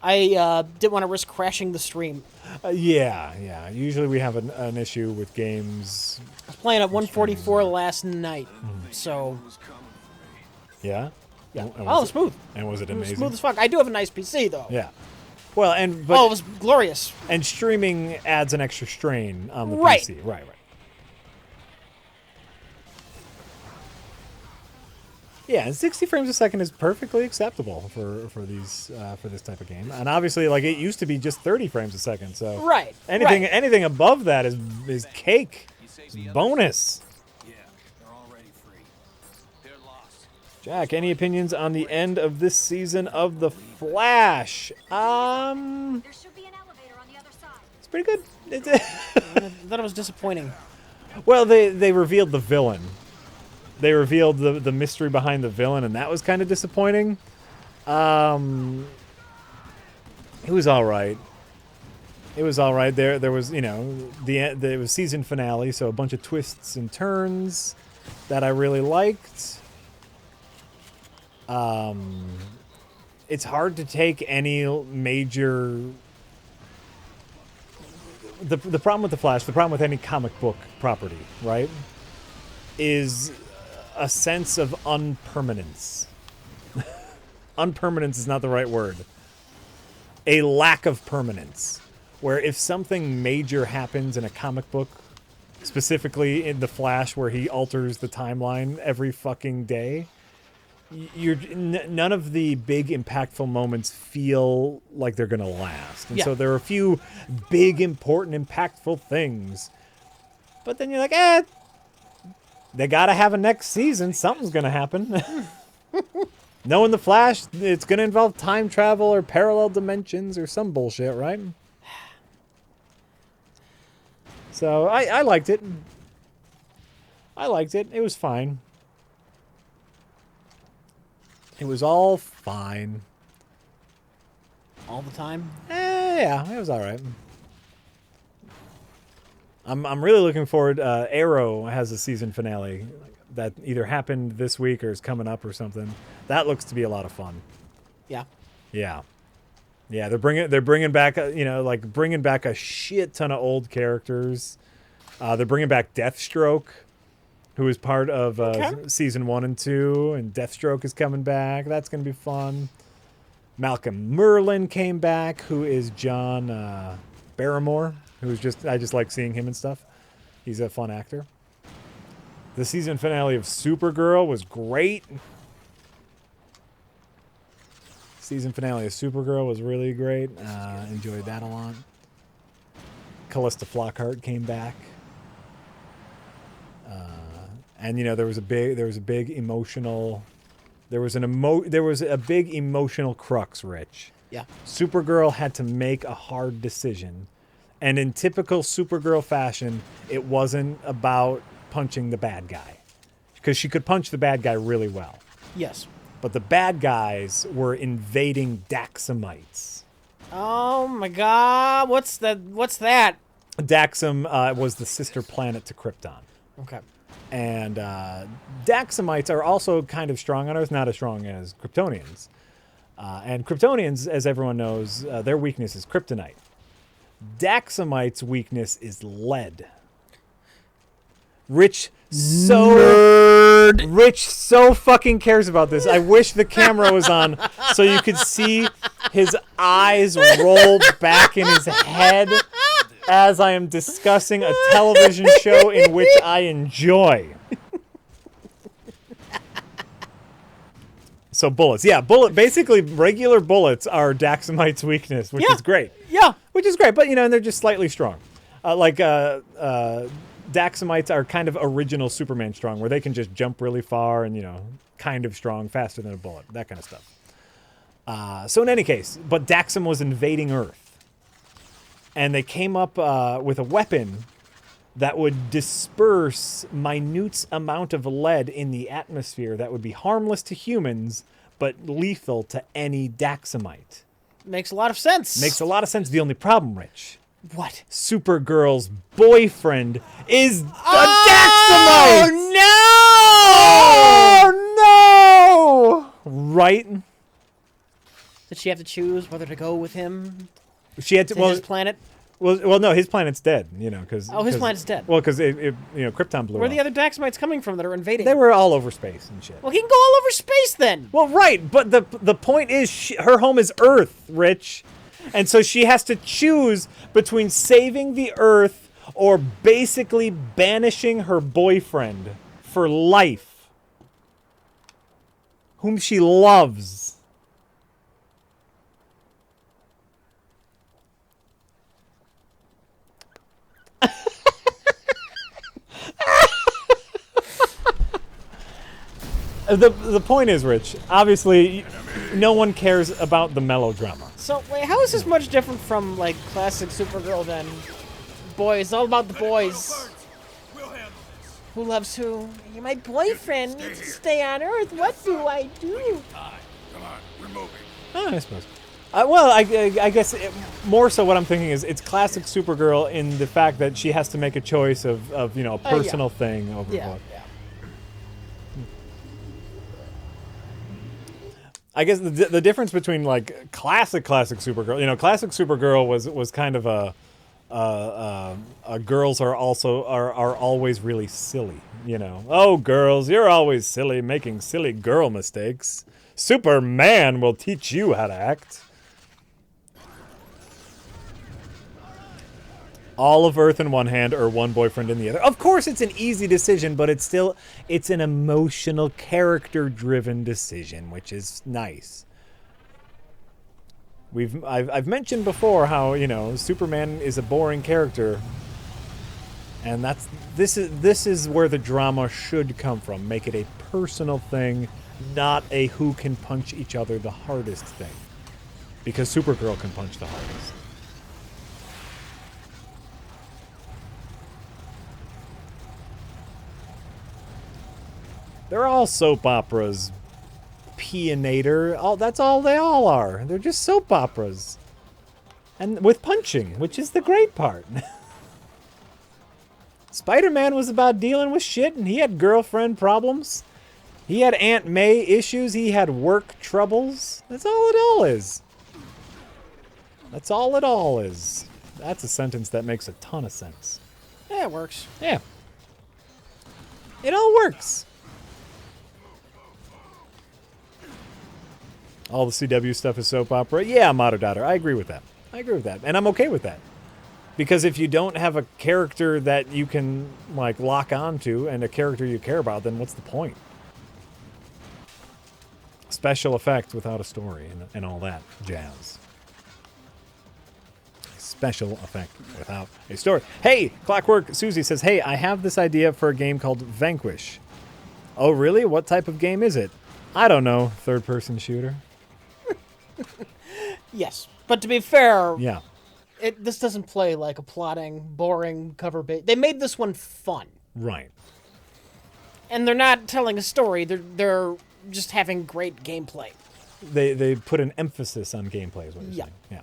I didn't want to risk crashing the stream. Yeah. Usually we have an issue with games. I was playing at 144 last night, so Yeah? yeah. And Oh, was smooth. And was it amazing? Smooth as fuck. I do have a nice PC though. Yeah. Well, and Oh, it was glorious. and streaming adds an extra strain on the Right. PC. Right. Yeah, and 60 frames a second is perfectly acceptable for this type of game. And obviously, like, it used to be just 30 frames a second. So Right. anything above that is cake. Bonus. Yeah, they're already free. They're lost. Jack, any opinions on the end of this season of The Flash? There should be an elevator on the other side. It's pretty good. I thought it was disappointing. Well, they revealed the villain. They revealed the mystery behind the villain, and that was kind of disappointing. It was all right. It was all right. There was, you know, it was season finale, so a bunch of twists and turns that I really liked. It's hard to take any major. The problem with the Flash, the problem with any comic book property, right, is a sense of unpermanence. Unpermanence is not the right word. A lack of permanence. Where if something major happens in a comic book, specifically in The Flash, where he alters the timeline every fucking day, none of the big impactful moments feel like they're gonna last. And so there are a few big, important, impactful things, but then you're like, they gotta have a next season. Something's gonna happen. Knowing The Flash, it's gonna involve time travel or parallel dimensions or some bullshit, right? So I liked it. I liked it. It was fine. It was all fine. All the time? Yeah, it was all right. I'm really looking forward. Arrow has a season finale that either happened this week or is coming up or something. That looks to be a lot of fun. Yeah. Yeah. Yeah, they're bringing back, bringing back a shit ton of old characters. They're bringing back Deathstroke, who is part of season 1 and 2, and Deathstroke is coming back. That's going to be fun. Malcolm Merlin came back, who is John Barrymore, who's I just like seeing him and stuff. He's a fun actor. The season finale of Supergirl was great. Season finale of Supergirl was really great. Enjoyed that a lot. Callista Flockhart came back. And there was a big emotional crux, Rich. Yeah. Supergirl had to make a hard decision. And in typical Supergirl fashion, it wasn't about punching the bad guy. Because she could punch the bad guy really well. Yes. But the bad guys were invading Daxamites. Oh my god, what's that? Daxam was the sister planet to Krypton. Okay. And Daxamites are also kind of strong on Earth, not as strong as Kryptonians. And Kryptonians, as everyone knows, their weakness is kryptonite. Daxamites' weakness is lead. Rich so fucking cares about this. I wish the camera was on so you could see his eyes roll back in his head as I am discussing a television show in which I enjoy. So bullets. Yeah, basically regular bullets are Daxamite's weakness, which is great. Yeah. Which is great, but and they're just slightly strong. Daxamites are kind of original Superman strong, where they can just jump really far and, kind of strong, faster than a bullet, that kind of stuff. So in any case, but Daxam was invading Earth. And they came up with a weapon that would disperse minute amount of lead in the atmosphere that would be harmless to humans, but lethal to any Daxamite. Makes a lot of sense. Makes a lot of sense. The only problem, Rich. What? Supergirl's boyfriend is a Daxamite! Oh, no! Right? Did she have to choose whether to go with him She had to. to his planet? Well, no, his planet's dead. Because his planet's dead. Well, because Krypton blew Where are up. the other Daxamites coming from that are invading? They were all over space and shit. Well, he can go all over space then. Well, right, but the point is, her home is Earth, Rich, and so she has to choose between saving the Earth or basically banishing her boyfriend for life, whom she loves. The point is, Rich, obviously, no one cares about the melodrama. So, wait, how is this much different from, classic Supergirl then? Boys, all about the boys. We'll handle this. Who loves who? My boyfriend needs to stay on Earth. What do I do? Come on, we're moving. Oh, I suppose. I guess more so what I'm thinking is it's classic Supergirl in the fact that she has to make a choice of a personal thing over what. Yeah. I guess the difference between classic Supergirl, classic Supergirl was kind of a girls are always really silly, Oh, girls, you're always silly, making silly girl mistakes. Superman will teach you how to act. All of Earth in one hand or one boyfriend in the other. Of course, it's an easy decision, but it's an emotional, character-driven decision, which is nice. I've mentioned before how Superman is a boring character, and this is where the drama should come from. Make it a personal thing, not a who can punch each other the hardest thing, because Supergirl can punch the hardest. They're all soap operas, Peonator. That's all they all are. They're just soap operas. And with punching, which is the great part. Spider-Man was about dealing with shit, and he had girlfriend problems. He had Aunt May issues. He had work troubles. That's all it all is. That's all it all is. That's a sentence that makes a ton of sense. Yeah, it works. Yeah. It all works. All the CW stuff is soap opera. Yeah, Mater Daughter. I agree with that. And I'm okay with that. Because if you don't have a character that you can, like, lock onto and a character you care about, then what's the point? Special effect without a story and all that jazz. Special effect without a story. Hey, Clockwork Susie says, hey, I have this idea for a game called Vanquish. Oh, really? What type of game is it? I don't know. Third-person shooter. Yes, but to be fair, Yeah. this doesn't play like a plotting, boring cover bait. They made this one fun, Right. and they're not telling a story. They're just having great gameplay. They put an emphasis on gameplay is what you're Yeah. saying. Yeah.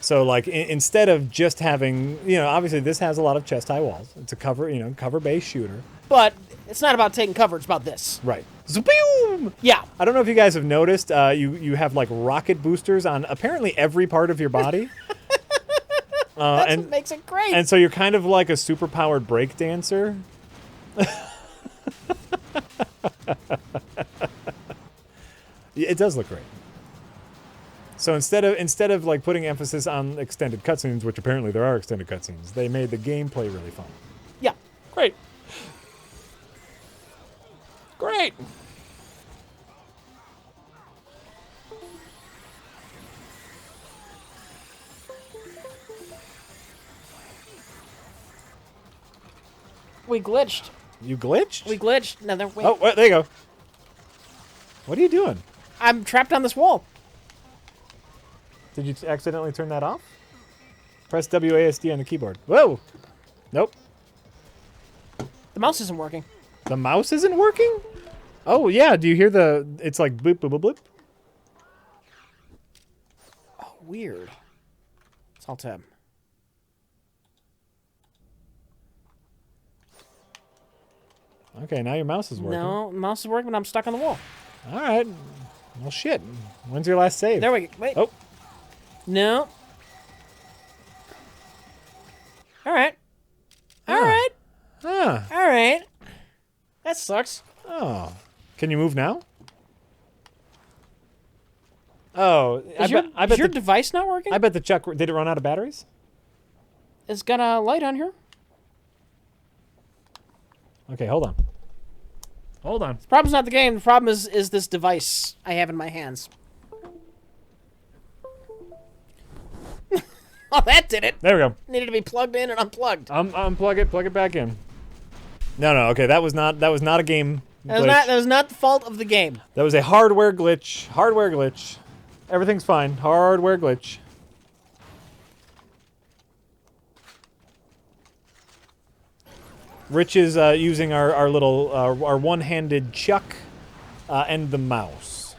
So, like, instead of just having, obviously this has a lot of chest-high walls. It's a cover-based shooter. But it's not about taking cover. It's about this. Right. Zoom! Yeah. I don't know if you guys have noticed, you have, like, rocket boosters on apparently every part of your body. That's what makes it great. And so you're kind of like a super-powered break dancer. It does look great. So instead of like putting emphasis on extended cutscenes, which apparently there are extended cutscenes, they made the gameplay really fun. Yeah. Great. Great. We glitched. You glitched? We glitched. No, wait. Oh, there you go. What are you doing? I'm trapped on this wall. Did you accidentally turn that off? Press WASD on the keyboard. Whoa! Nope. The mouse isn't working. The mouse isn't working? Oh, yeah. Do you hear the... It's like bloop, bloop, bloop, bloop. Oh, weird. It's Alt Tab. Okay, now your mouse is working. No, mouse is working, but I'm stuck on the wall. All right. Well, shit. When's your last save? There we go. Wait. Oh. No. All right. All right. Huh. All right. That sucks. Oh. Can you move now? Oh, Is your device not working? I bet the Chuck... Did it run out of batteries? It's got a light on here. Okay, hold on. Hold on. The problem's not the game. The problem is this device I have in my hands. Oh, that did it. There we go. Needed to be plugged in and unplugged. Unplug it, plug it back in. No, okay, that was not a game glitch. That was not the fault of the game. That was a hardware glitch. Hardware glitch. Everything's fine. Hardware glitch. Rich is using our little our one-handed chuck and the mouse,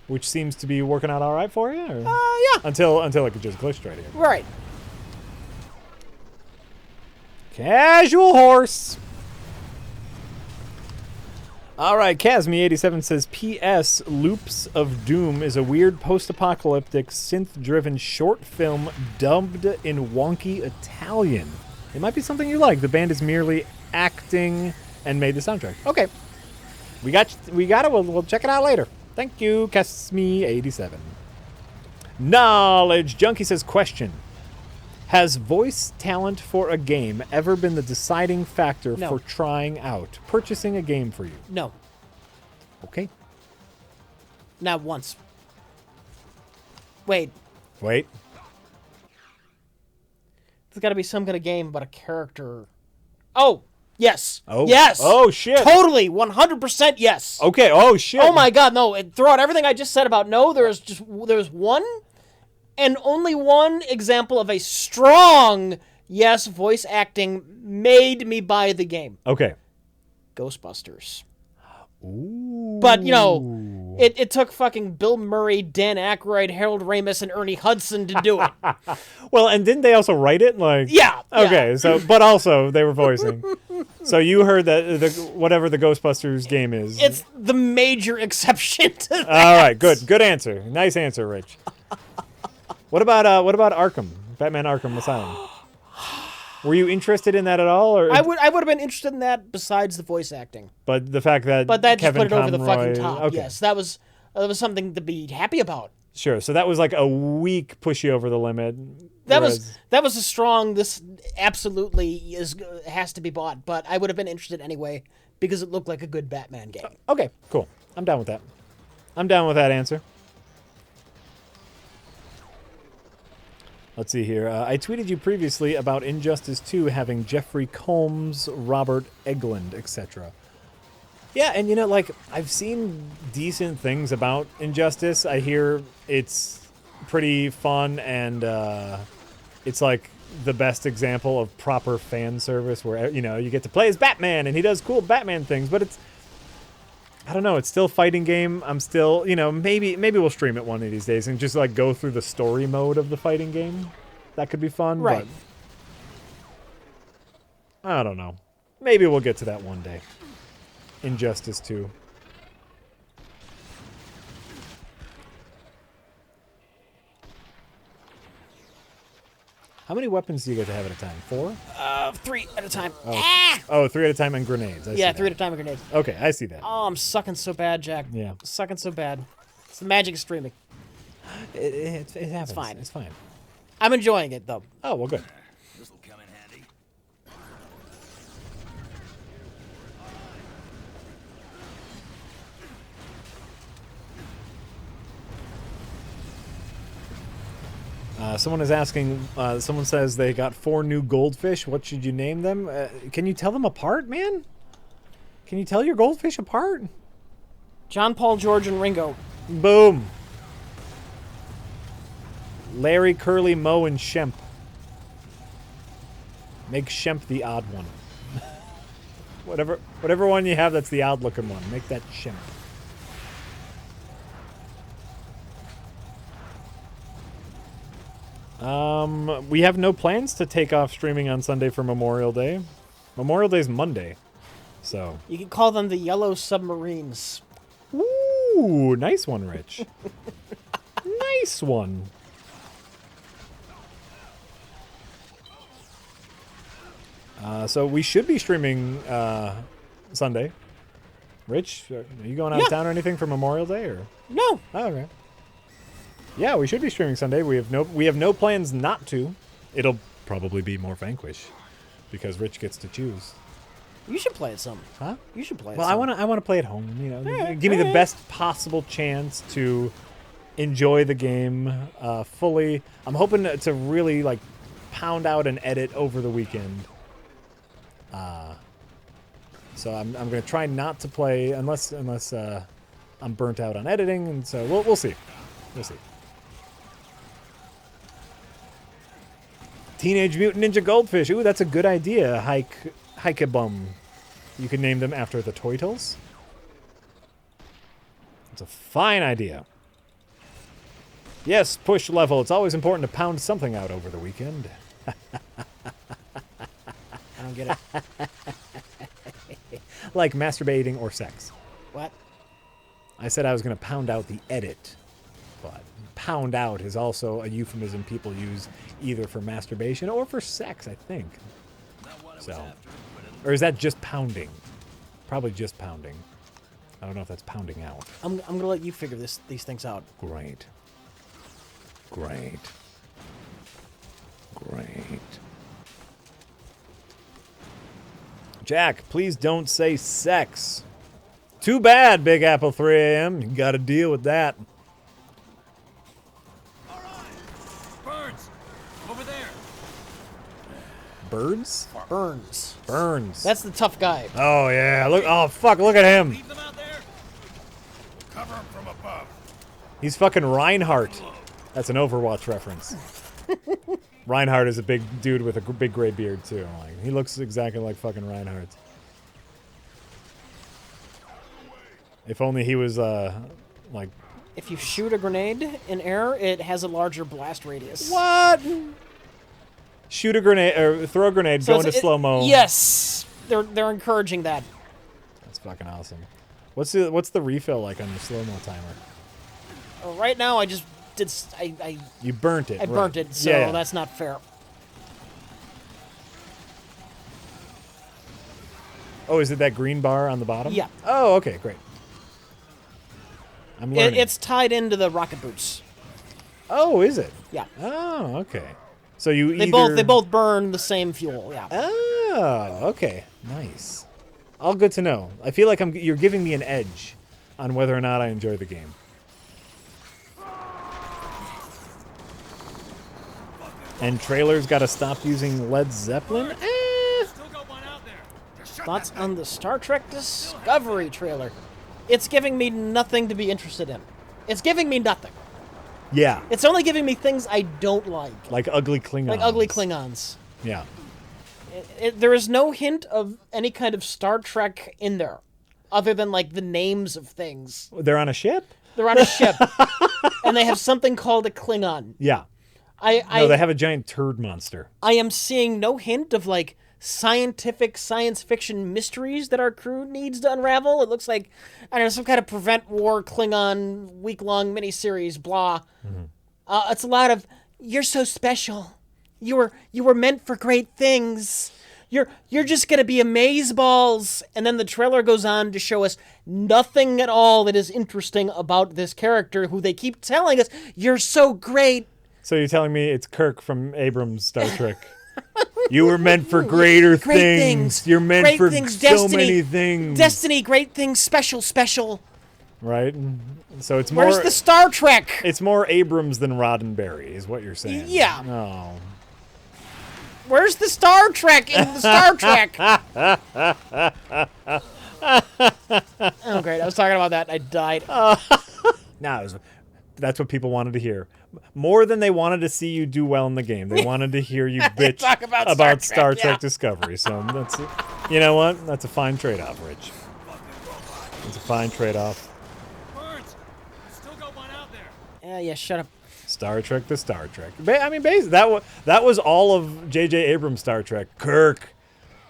which seems to be working out all right for you. Or? Yeah. Until it just glitched right here. Right. Casual horse. All right, Casmi87 says, P.S. Loops of Doom is a weird post-apocalyptic synth-driven short film dubbed in wonky Italian. It might be something you like. The band is merely acting and made the soundtrack. Okay. We got it. We'll check it out later. Thank you, Casmi87. Knowledge Junkie says, question. Has voice talent for a game ever been the deciding factor No. for trying out, purchasing a game for you? No. Okay. Not once. Wait. Wait. There's got to be some kind of game about a character. Oh, yes. Oh. Yes. Oh, shit. Totally. 100% yes. Okay. Oh, shit. Oh, my God. No. Throughout everything I just said about no, there's one and only one example of a strong yes voice acting made me buy the game. Okay. Ghostbusters. Ooh. But, it took fucking Bill Murray, Dan Aykroyd, Harold Ramis, and Ernie Hudson to do it. Well, and didn't they also write it? Like, Yeah. Okay, yeah. so but also they were voicing. So you heard that whatever the Ghostbusters game is. It's the major exception to that. All right, good answer. Nice answer, Rich. What about Arkham? Batman Arkham Asylum. Were you interested in that at all, or I would have been interested in that besides the voice acting. But the fact that But that Kevin just put it over the Conroy- fucking top. Okay. Yes, that was That was something to be happy about. Sure. So that was like a week push you over the limit. That was a strong. This absolutely has to be bought, but I would have been interested anyway because it looked like a good Batman game. Okay, cool. I'm down with that. I'm down with that answer. Let's see here. I tweeted you previously about Injustice 2 having Jeffrey Combs, Robert Englund, etc. Yeah, and you know, like, I've seen decent things about Injustice. I hear it's pretty fun, and it's like the best example of proper fan service where, you know, you get to play as Batman and he does cool Batman things, but it's, I don't know, it's still a fighting game. I'm still, you know, maybe we'll stream it one of these days and just like go through the story mode of the fighting game. That could be fun, Right. But I don't know. Maybe we'll get to that one day. Injustice 2. How many weapons do you get to have at a time? 4? 3 at a time. Oh, 3 at a time and grenades. I see Yeah, that. 3 at a time with grenades. Okay, I see that. Oh, I'm sucking so bad, Jack. Yeah. Sucking so bad. It's the magic of streaming. It happens. It's fine. It's fine. I'm enjoying it, though. Oh, well, good. This'll come in handy. Someone is asking, someone says they got 4 new goldfish. What should you name them? Can you tell them apart, man? Can you tell your goldfish apart? John, Paul, George, and Ringo. Boom. Larry, Curly, Moe, and Shemp. Make Shemp the odd one. whatever one you have that's the odd looking one. Make that Shemp. We have no plans to take off streaming on Sunday for Memorial Day. Memorial Day's Monday. So. You can call them the Yellow Submarines. Ooh, nice one, Rich. Nice one. So we should be streaming Sunday. Rich, are you going out of town or anything for Memorial Day, or? No. Oh, okay. Yeah, we should be streaming Sunday. We have no plans not to. It'll probably be more Vanquish because Rich gets to choose. You should play it some. Huh? You should play it Well, some. I want to play at home. You know, give me the best possible chance to enjoy the game fully. I'm hoping to really like pound out and edit over the weekend. So I'm going to try not to play unless I'm burnt out on editing, and so we'll see. We'll see. Teenage Mutant Ninja Goldfish. Ooh, that's a good idea. Hike-a-bum. You can name them after the Turtles. It's a fine idea. Yes, push level. It's always important to pound something out over the weekend. I don't get it. Like masturbating or sex. What? I said I was going to pound out the edit, but pound out is also a euphemism people use either for masturbation or for sex, I think. So, or is that just pounding? Probably just pounding. I don't know if that's pounding out. I'm gonna let you figure these things out. Great. Great. Great. Jack, please don't say sex. Too bad, Big Apple 3 AM. You gotta deal with that. All right. Burns, over there. Birds? Burns. Burns. That's the tough guy. Oh, yeah. Look. Oh, fuck. Look at him. Leave them out there. Cover him from above. He's fucking Reinhardt. That's an Overwatch reference. Reinhardt is a big dude with a big gray beard, too. Like, he looks exactly like fucking Reinhardt. If only he was, like... If you shoot a grenade in air, it has a larger blast radius. What? Shoot a grenade, or throw a grenade, go into slow-mo. Yes! They're encouraging that. That's fucking awesome. What's the refill like on the slow-mo timer? Right now, I just did... You burnt it. I burnt it, so yeah. that's not fair. Oh, is it that green bar on the bottom? Yeah. Oh, okay, great. I'm learning. It's tied into the rocket boots. Oh, is it? Yeah. Oh, okay. So you They both burn the same fuel. Yeah. Oh, okay. Nice. All good to know. I feel like you're giving me an edge on whether or not I enjoy the game. And trailers got to stop using Led Zeppelin? Still got one out there. Thoughts on the Star Trek Discovery trailer? It's giving me nothing to be interested in. It's giving me nothing. Yeah. It's only giving me things I don't like. Like ugly Klingons. Like ugly Klingons. Yeah. There is no hint of any kind of Star Trek in there, other than like the names of things. They're on a ship? They're on a ship, and they have something called a Klingon. Yeah. No, they have a giant turd monster. I am seeing no hint of like science fiction mysteries that our crew needs to unravel. It looks like, I don't know, some kind of Prevent War Klingon week-long miniseries, blah. Mm-hmm. It's a lot of, you're so special. You were meant for great things. You're just gonna be amazeballs. And then the trailer goes on to show us nothing at all that is interesting about this character who they keep telling us, you're so great. So you're telling me it's Kirk from Abrams' Star Trek. You were meant for greater things. You're meant great for things, so destiny, many things. Destiny, great things, special. Right? So it's more... Where's the Star Trek? It's more Abrams than Roddenberry, is what you're saying. Yeah. Oh. Where's the Star Trek in the Star Trek? Oh, great. I was talking about that and I died. That's what people wanted to hear. More than they wanted to see you do well in the game. They wanted to hear you bitch Talk about Star Trek yeah. Discovery. So that's, you know what? That's a fine trade-off, Rich. It's a fine trade-off. Burns, still got one out there. Yeah, shut up. Star Trek the Star Trek. I mean, basically, that was all of J.J. Abrams' Star Trek. Kirk,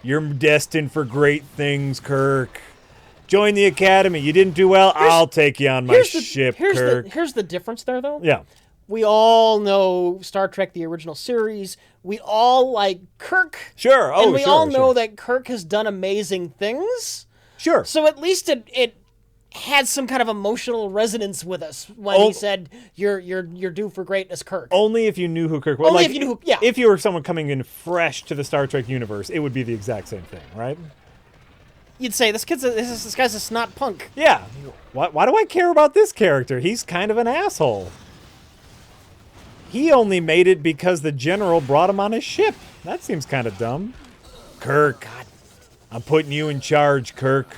you're destined for great things, Kirk. Join the Academy. You didn't do well? I'll take you on my ship, Kirk. Here's the difference there, though. Yeah. We all know Star Trek, the original series. We all like Kirk. Sure. Oh, and we sure, all know sure. that Kirk has done amazing things. Sure. So at least it had some kind of emotional resonance with us when he said, "You're due for greatness, Kirk." Only if you knew who Kirk was. Only if you knew who. Yeah. If you were someone coming in fresh to the Star Trek universe, it would be the exact same thing, right? You'd say this guy's a snot punk. Yeah. Why do I care about this character? He's kind of an asshole. He only made it because the general brought him on his ship. That seems kind of dumb. Kirk, God, I'm putting you in charge, Kirk.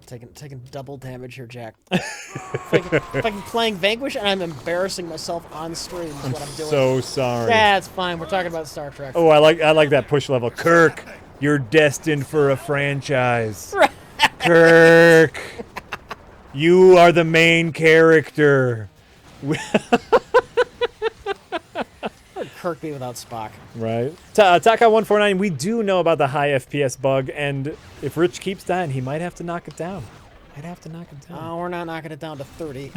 Taking double damage here, Jack. If I'm playing Vanquish and I'm embarrassing myself on stream is what I'm doing. So sorry. Yeah, it's fine. We're talking about Star Trek. Oh, I like that push level. Kirk, you're destined for a franchise. Kirk, you are the main character. Kirk be without Spock. Right. Taka149, we do know about the high FPS bug, and if Rich keeps dying, he might have to knock it down. Oh, we're not knocking it down to 30.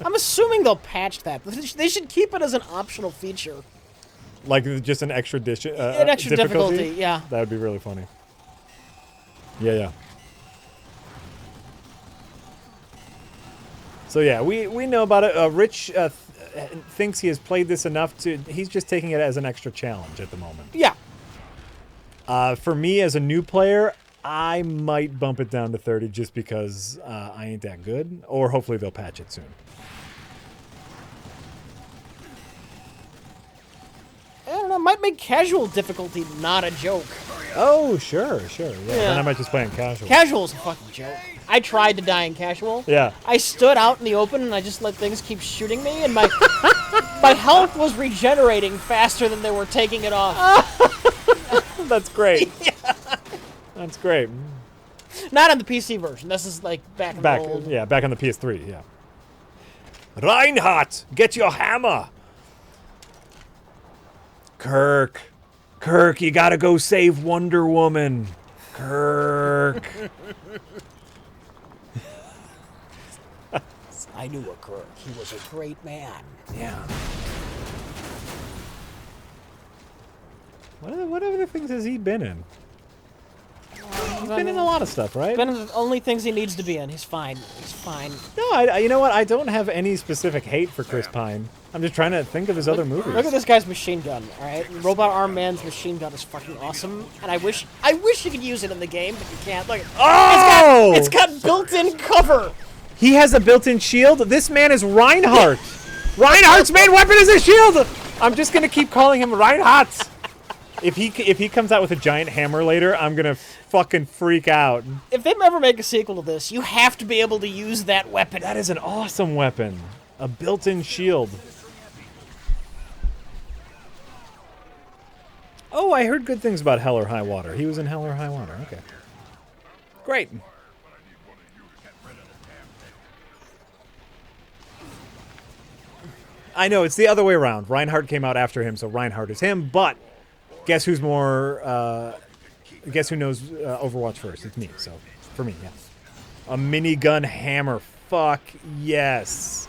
I'm assuming they'll patch that. They should keep it as an optional feature. Like just an extra An extra difficulty, yeah. That would be really funny. Yeah. So yeah, we know about it. Rich thinks he has played this enough to... He's just taking it as an extra challenge at the moment. Yeah. For me, as a new player, I might bump it down to 30 just because I ain't that good. Or hopefully they'll patch it soon. I don't know. Might make casual difficulty not a joke. Oh, sure. Yeah. Then I might just play on casual. Casual's a fucking joke. I tried to die in casual. Yeah. I stood out in the open and I just let things keep shooting me, and my health was regenerating faster than they were taking it off. That's great. Yeah. That's great. Not on the PC version. This is like back in the old. Yeah, back on the PS3. Yeah. Reinhardt, get your hammer. Kirk, you gotta go save Wonder Woman. Kirk. I knew a Kirk. He was a great man. Yeah. What other things has he been in? been in a lot of stuff, right? Been in the only things he needs to be in. He's fine. He's fine. No, you know what? I don't have any specific hate for Chris Pine. I'm just trying to think of his other movies. Look at this guy's machine gun, all right? Robot Arm Man's machine gun is fucking awesome, and I wish you could use it in the game, but you can't. Look, Oh! it's got built-in cover. He has a built-in shield. This man is Reinhardt. Reinhardt's main weapon is a shield. I'm just gonna keep calling him Reinhardt. If he comes out with a giant hammer later, I'm gonna fucking freak out. If they ever make a sequel to this, you have to be able to use that weapon. That is an awesome weapon. A built-in shield. Oh, I heard good things about Hell or High Water. He was in Hell or High Water. Okay. Great. I know, it's the other way around. Reinhardt came out after him, so Reinhardt is him, but guess who's more, guess who knows Overwatch first? It's me, so, for me, yeah. A minigun hammer. Fuck yes.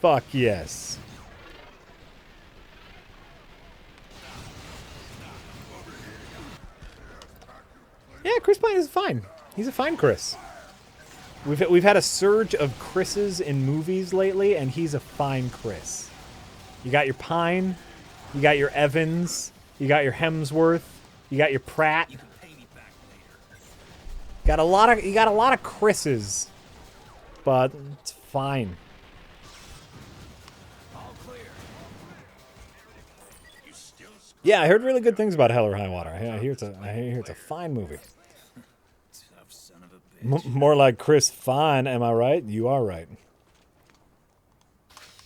Fuck yes. Yeah, Chris Pine is fine. He's a fine Chris. We've had a surge of Chris's in movies lately, and he's a fine Chris. You got your Pine, you got your Evans, you got your Hemsworth, you got your Pratt. You can pay me back later. You got a lot of Chris's, but it's fine. All clear. Yeah, I heard really good things about Hell or High Water. I hear it's a fine movie. Tough son of a bitch. More like Chris Fine, am I right? You are right.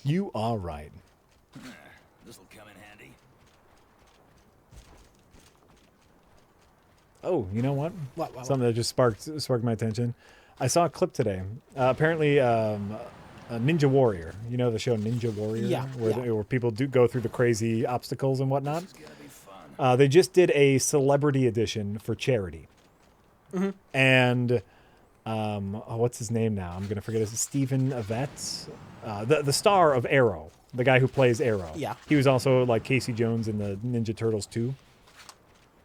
You are right. This'll come in handy. Oh, you know what? What? Something that just sparked my attention. I saw a clip today. Apparently, a Ninja Warrior. You know the show Ninja Warrior? Yeah, Where people do go through the crazy obstacles and whatnot. It's gonna be fun. They just did a celebrity edition for charity. Mm-hmm. And what's his name now? I'm gonna forget. Is it Stephen Avett? The star of Arrow, the guy who plays Arrow. Yeah. He was also like Casey Jones in the Ninja Turtles 2.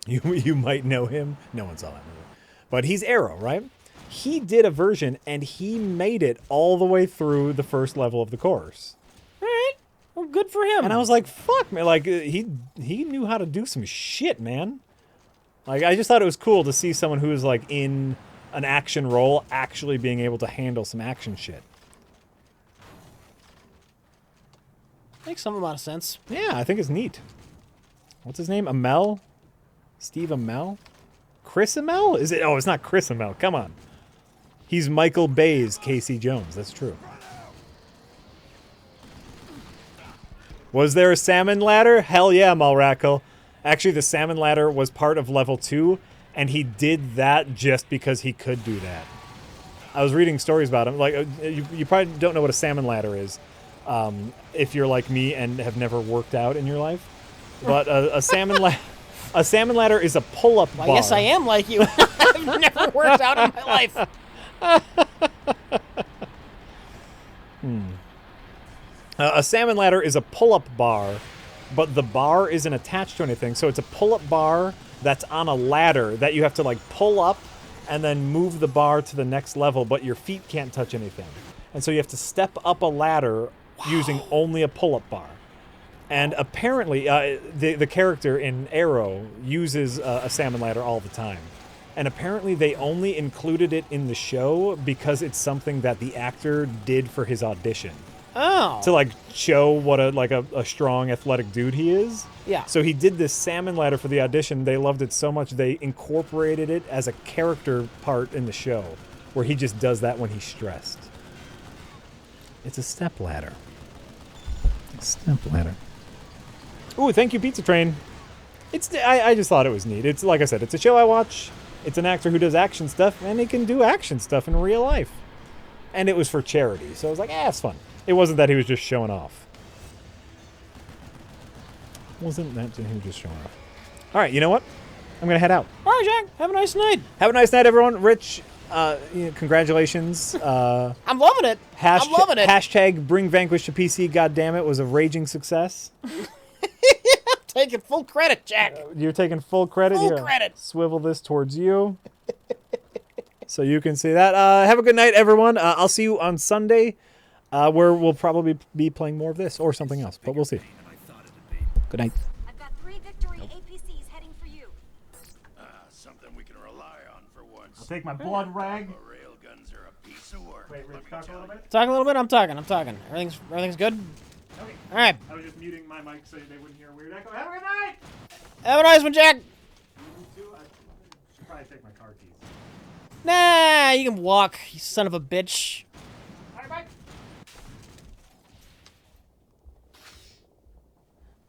You might know him. No one saw that movie, but he's Arrow, right? He did a version, and he made it all the way through the first level of the course. All right. Well, good for him. And I was like, fuck, man. Like, he knew how to do some shit, man. Like, I just thought it was cool to see someone who was, like, in an action role actually being able to handle some action shit. Makes some amount of sense. Yeah, I think it's neat. What's his name? Amell? Steve Amell? Chris Amell? Is it? Oh, it's not Chris Amell. Come on. He's Michael Bay's Casey Jones. That's true. Was there a salmon ladder? Hell yeah, Malrackle. Actually, the salmon ladder was part of level 2, and he did that just because he could do that. I was reading stories about him. Like, you probably don't know what a salmon ladder is, if you're like me and have never worked out in your life. But a salmon ladder is a pull-up bar. Yes, I am like you. I've never worked out in my life. A salmon ladder is a pull-up bar, but the bar isn't attached to anything. So it's a pull-up bar that's on a ladder that you have to like pull up and then move the bar to the next level, but your feet can't touch anything. And so you have to step up a ladder using only a pull-up bar. And apparently, the character in Arrow uses a salmon ladder all the time. And apparently they only included it in the show because it's something that the actor did for his audition. Oh. To like show what a strong athletic dude he is. Yeah. So he did this salmon ladder for the audition. They loved it so much they incorporated it as a character part in the show, where he just does that when he's stressed. It's a step ladder. Step ladder. Ooh, thank you, Pizza Train. I just thought it was neat. It's like I said, it's a show I watch. It's an actor who does action stuff, and he can do action stuff in real life. And it was for charity, so I was like, it's fun. It wasn't that he was just showing off. Wasn't that he was just showing off. All right, you know what? I'm gonna head out. All right, Jack. Have a nice night. Have a nice night, everyone. Rich, congratulations. I'm loving it. I'm loving it. Hashtag bring Vanquish to PC. God damn it, was a raging success. taking full credit, Jack. You're taking full credit Full here. credit. Swivel this towards you. So you can see that. Have a good night, everyone. I'll see you on Sunday, where we'll probably be playing more of this or something else, but we'll see. Good night. I've got 3 victory APCs heading for you. Something we can rely on for once. I'll take my blood rag. Railguns are a piece of work. Wait, Rich, talk a little bit? Talk a little bit. I'm talking. Everything's good. Okay. All right. I was just muting my mic so they wouldn't hear a weird echo. Have a good night! Have a nice one, Jack. You too? I should probably take my car keys. Nah, you can walk, you son of a bitch. Bye, bye.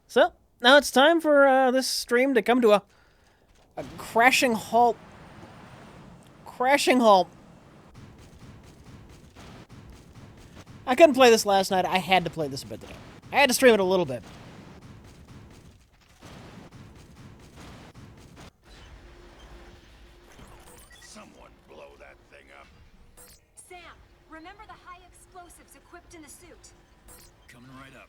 So, now it's time for this stream to come to a crashing halt. Crashing halt. I couldn't play this last night. I had to play this a bit today. I had to stream it a little bit. Someone blow that thing up. Sam, remember the high explosives equipped in the suit? Coming right up.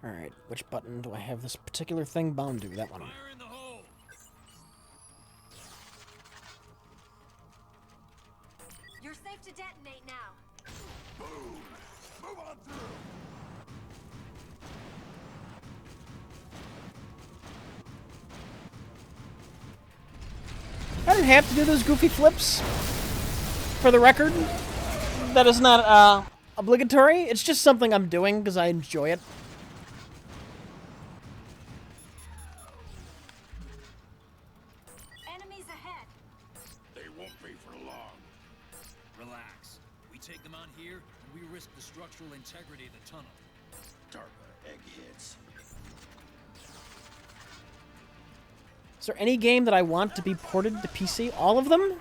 Alright, which button do I have this particular thing bound to? That one. Fire in the hole. You're safe to detonate now. Boom! Move on through! I don't have to do those goofy flips. For the record, that is not obligatory. It's just something I'm doing because I enjoy it. Enemies ahead. They won't be for long. Relax. We take them on here, and we risk the structural integrity of the tunnel. DARPA eggheads. Is there any game that I want to be ported to PC? All of them?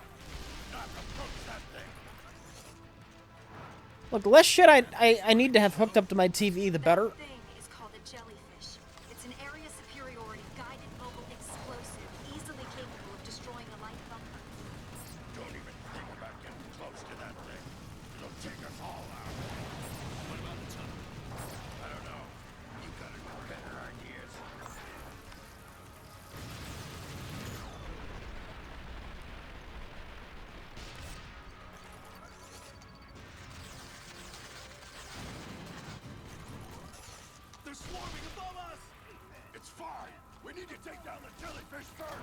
Look, the less shit I need to have hooked up to my TV, the better. That thing is called a jellyfish. It's an area superiority guided mobile explosive, easily capable of destroying a light bunker. Don't even think about getting close to that thing. It'll take us all out. What about the tunnel? I don't know. You gotta know better ideas. They're swarming above us! It's fine. We need to take down the jellyfish first.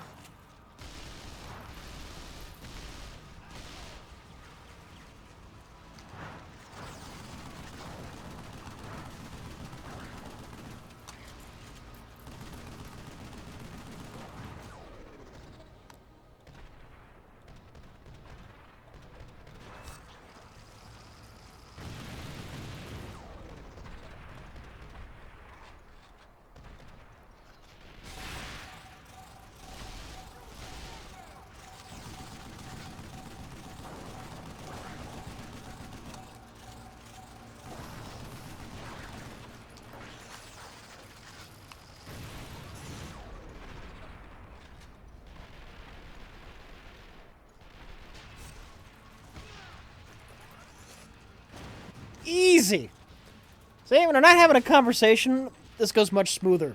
Easy. See, when I'm not having a conversation, this goes much smoother.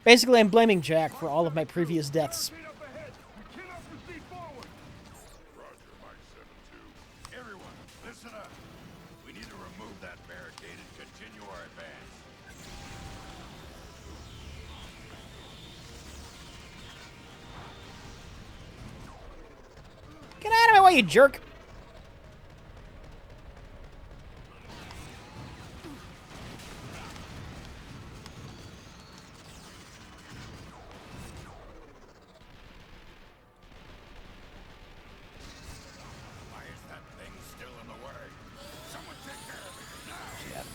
Basically, I'm blaming Jack for all of my previous deaths. Up ahead. We cannot proceed forward. Roger, Mike 7-2. Everyone, listen up. We need to remove that barricade and continue our advance. Get out of my way, you jerk! Why is that thing still in the way? Someone take care of it now. Shit.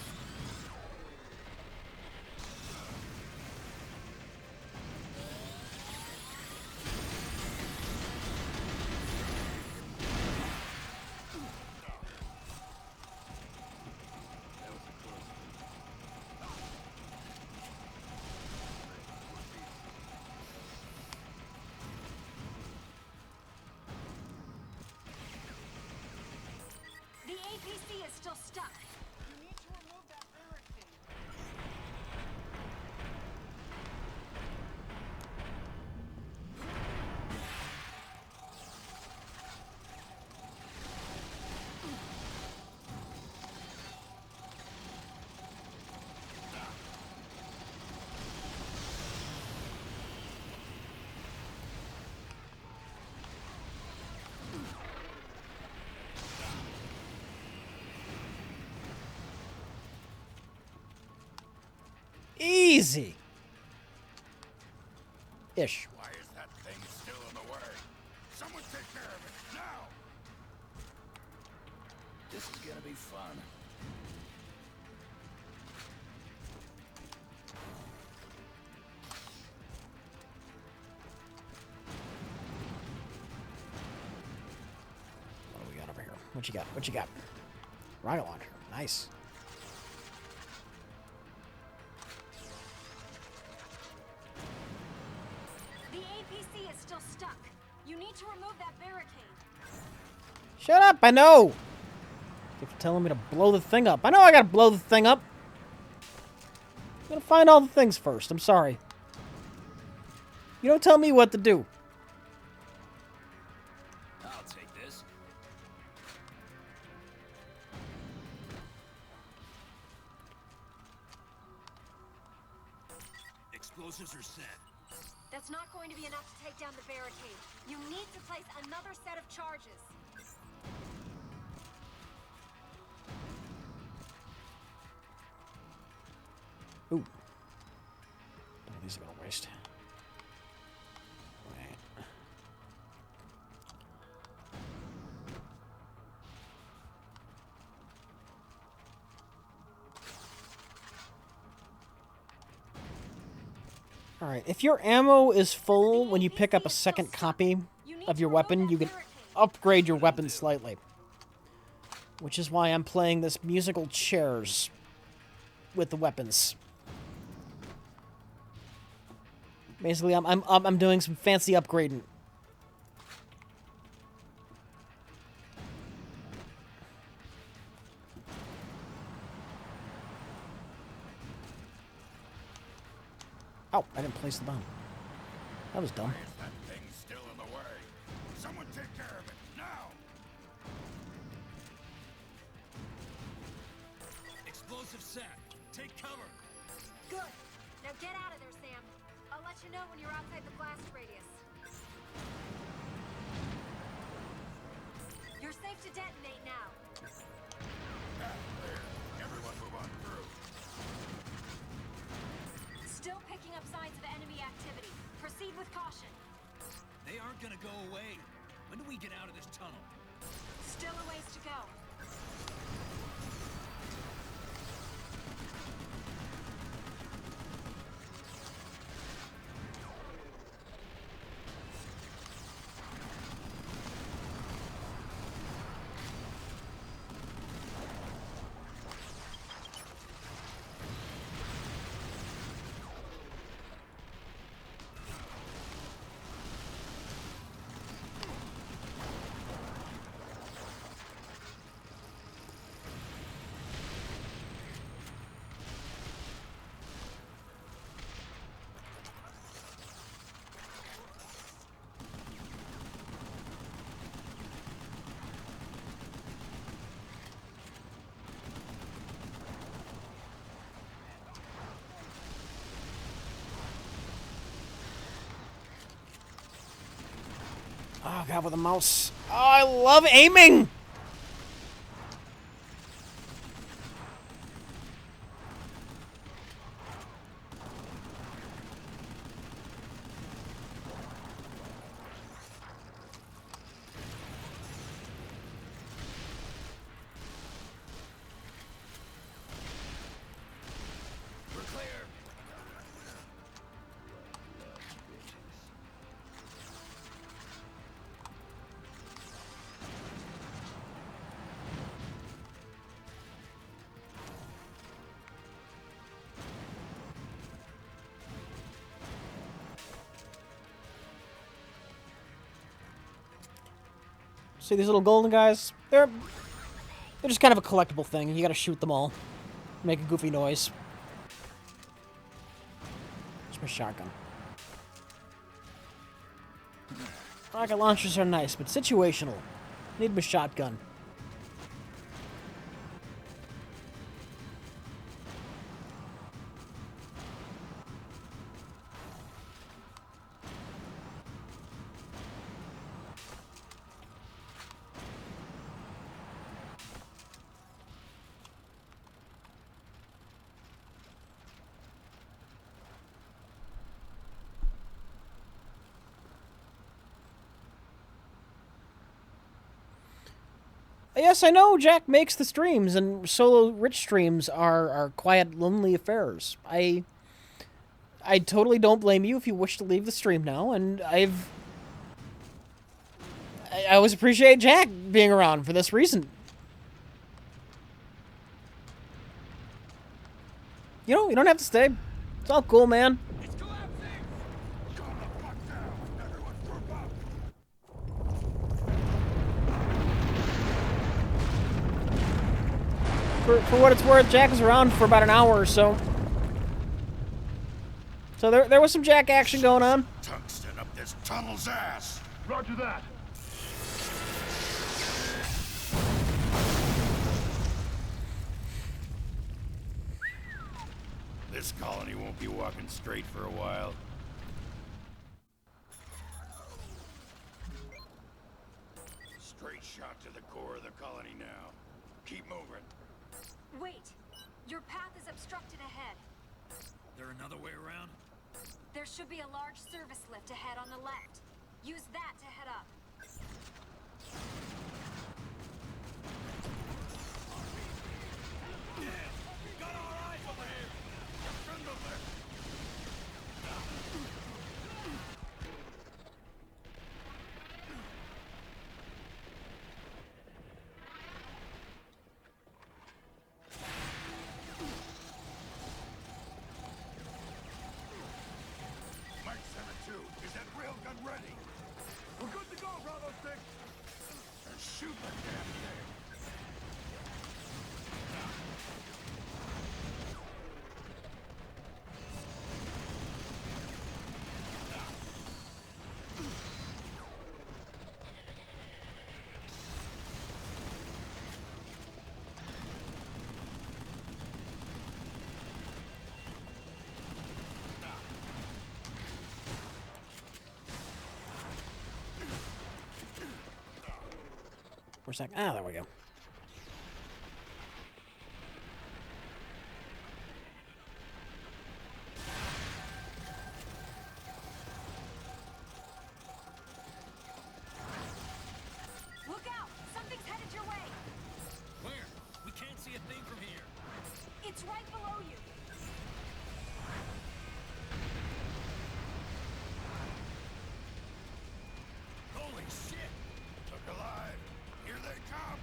still stuck. You need to remove that barricade. Easy. Ish. Why is that thing still in the way? Someone take care of it now! This is gonna be fun. What do we got over here? What you got? What you got? Rocket launcher. Nice. The APC is still stuck. You need to remove that barricade. Shut up, I know! Keep telling me to blow the thing up. I know I gotta blow the thing up. I'm gonna find all the things first. I'm sorry. You don't tell me what to do. I'll take this. Explosives are set. That's not going to be enough to take down the barricade. You need to place another set of charges. Ooh. These are gonna waste. Right. Alright, if your ammo is full when you pick up a second copy of your weapon, you can upgrade your weapon slightly. Which is why I'm playing this musical chairs with the weapons. Basically, I'm doing some fancy upgrading. Oh, I didn't place the bomb. That was dumb. Why is that thing still in the way? Someone take care of it now! Explosive set. Take cover. Good. Now get out of there, Sam. I'll let you know when you're outside the blast radius. You're safe to detonate now. There. Everyone move on through. Still picking up signs of enemy activity. Proceed with caution. They aren't gonna go away. When do we get out of this tunnel? Still a ways to go. Oh, God, with a mouse. Oh, I love aiming! We're clear. See these little golden guys? They're They're just kind of a collectible thing. You gotta shoot them all. Make a goofy noise. Where's my shotgun? Rocket launchers are nice, but situational. Need my shotgun. Yes, I know Jack makes the streams, and solo rich streams are quiet, lonely affairs. I totally don't blame you if you wish to leave the stream now, and I always appreciate Jack being around for this reason. You know, you don't have to stay. It's all cool, man. It's collapsing! Calm the fuck down! Everyone group up! For what it's worth, Jack was around for about an hour or so. So there was some Jack action going on. Tungsten up this tunnel's ass! Roger that. This colony won't be walking straight for a while. Straight shot to the core of the colony now. Keep moving. Wait. Your path is obstructed ahead. There another way around? There should be a large service lift ahead on the left. Use that to head up. Got our eyes over here! Friend over there! Mike 7-2, is that railgun ready? We're good to go, Bravo 6. Then shoot the damn thing. For a sec. Ah, there we go. Look out! Something's headed your way! Where? We can't see a thing from here. It's right below you! Holy shit! Look alive! Here they come!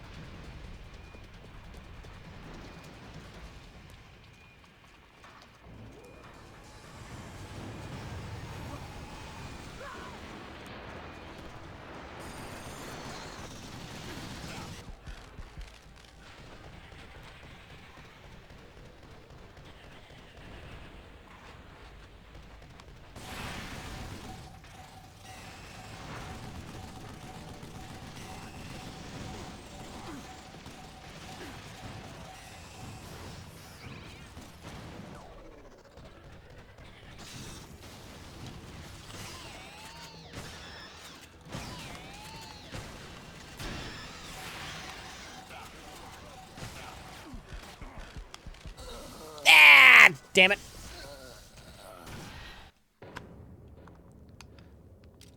Ah, damn it.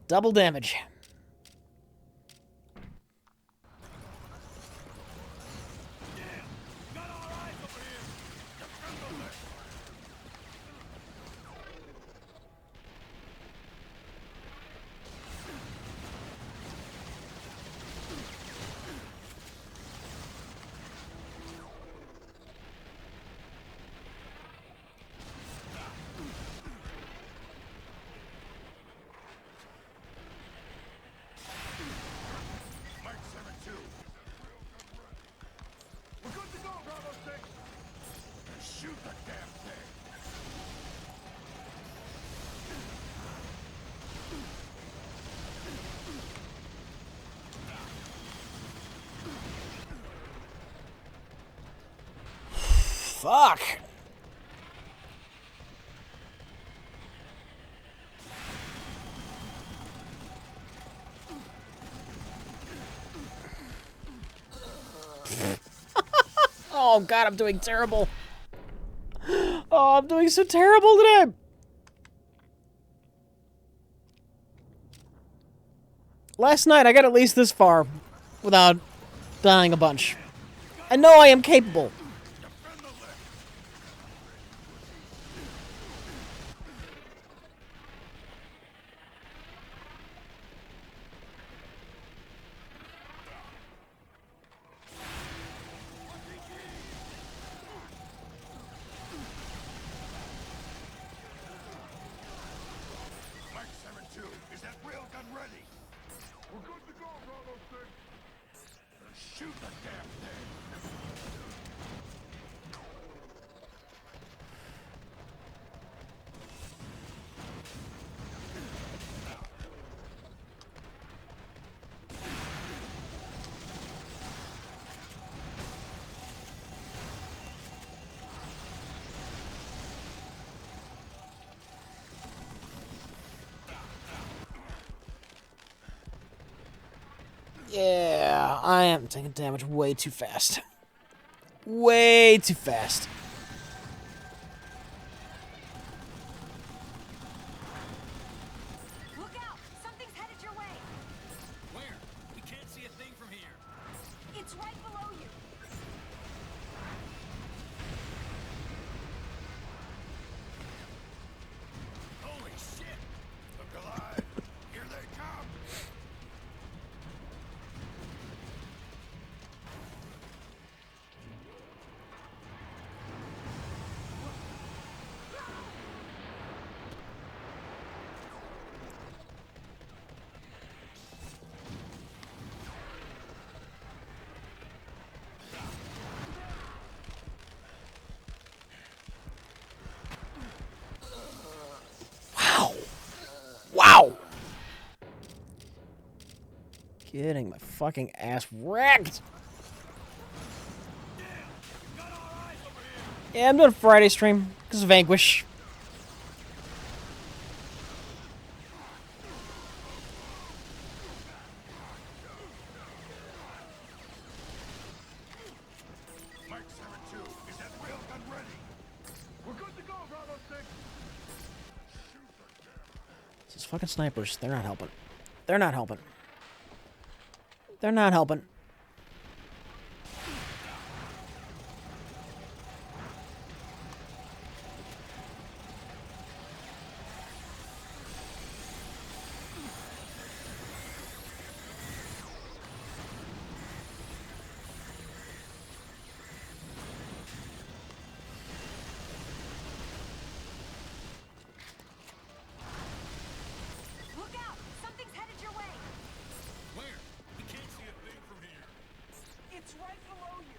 Double damage. Got our eyes over here! Friend over there! Fuck. Oh god, I'm doing terrible. Oh, I'm doing so terrible today. Last night, I got at least this far without dying a bunch. I know I am capable. Mike 7-2, is that railgun ready? We're good to go, Bravo 6. Shoot the damn thing! Yeah, I am taking damage way too fast. Way too fast. Look out! Something's headed your way. Where? We can't see a thing from here. It's right below you. Holy shit! Look alive! Here they come! Wow. Wow. Getting my fucking ass wrecked. Yeah, I'm doing a Friday stream because of Vanquish. Mike 7-2, is that railgun ready? We're good to go, Bravo 6. These fucking snipers, they're not helping. They're not helping. They're not helping. Look out! Something's headed your way. Where? We can't see a thing from here. It's right below you.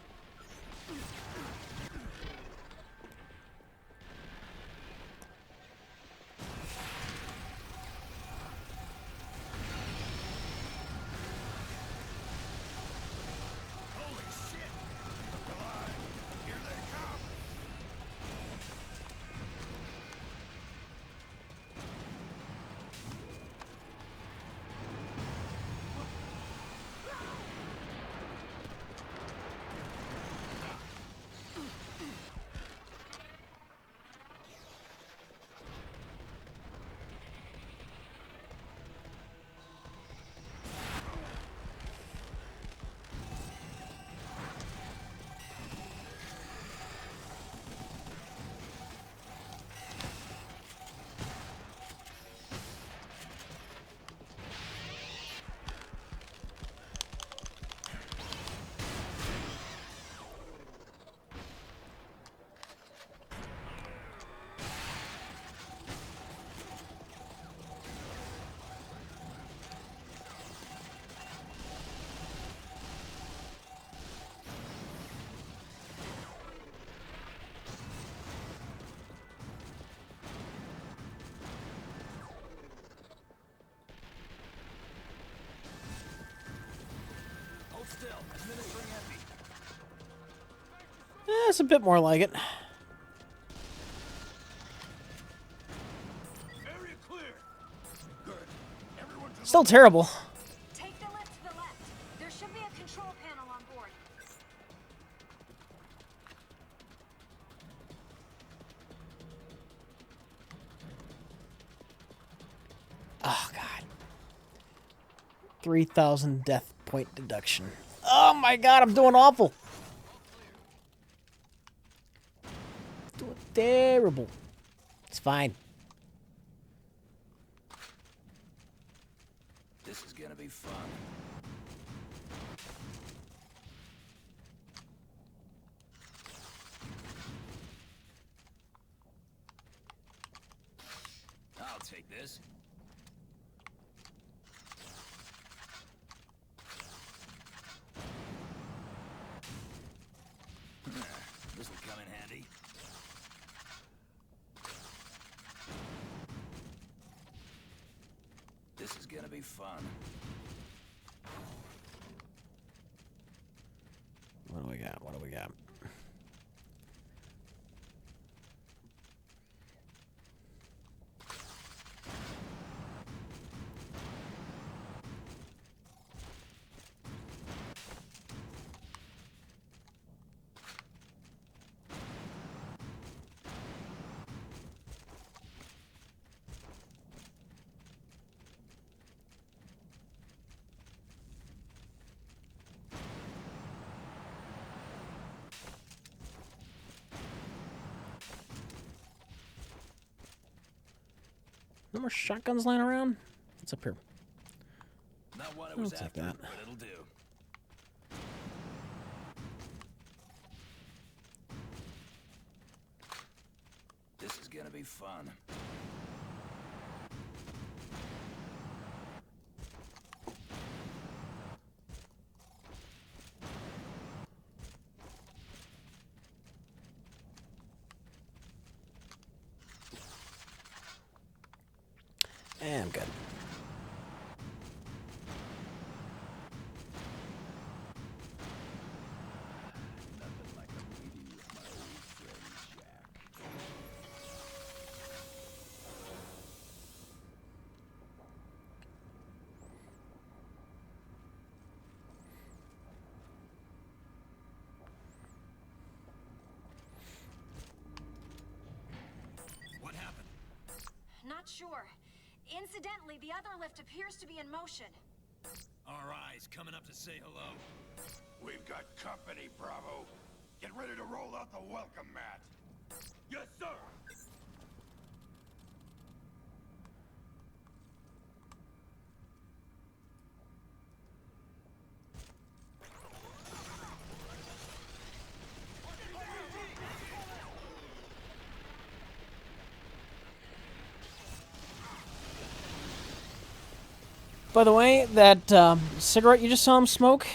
Holy shit! Look alive! Here they come! Hold still. Administering epi. It's a bit more like it. Area clear. Good. Everyone to Still terrible. Take the lift to the left. There should be a control panel on board. Oh, God. 3,000 death point deduction. Oh, my God. I'm doing awful. Doing terrible. It's fine. This is gonna be fun. I'll take this. This will come in handy. This is gonna be fun. What do we got? What do we got? No more shotguns lying around? What's up here? Not what I I'll was take after, that. but it'll do. This is gonna be fun. And I'm good. Nothing like a meeting with my old friend Jack. What happened? Not sure. Incidentally, the other lift appears to be in motion. Our eyes coming up to say hello. We've got company, Bravo. Get ready to roll out the welcome mat. Yes, sir. By the way, that cigarette you just saw him smoke,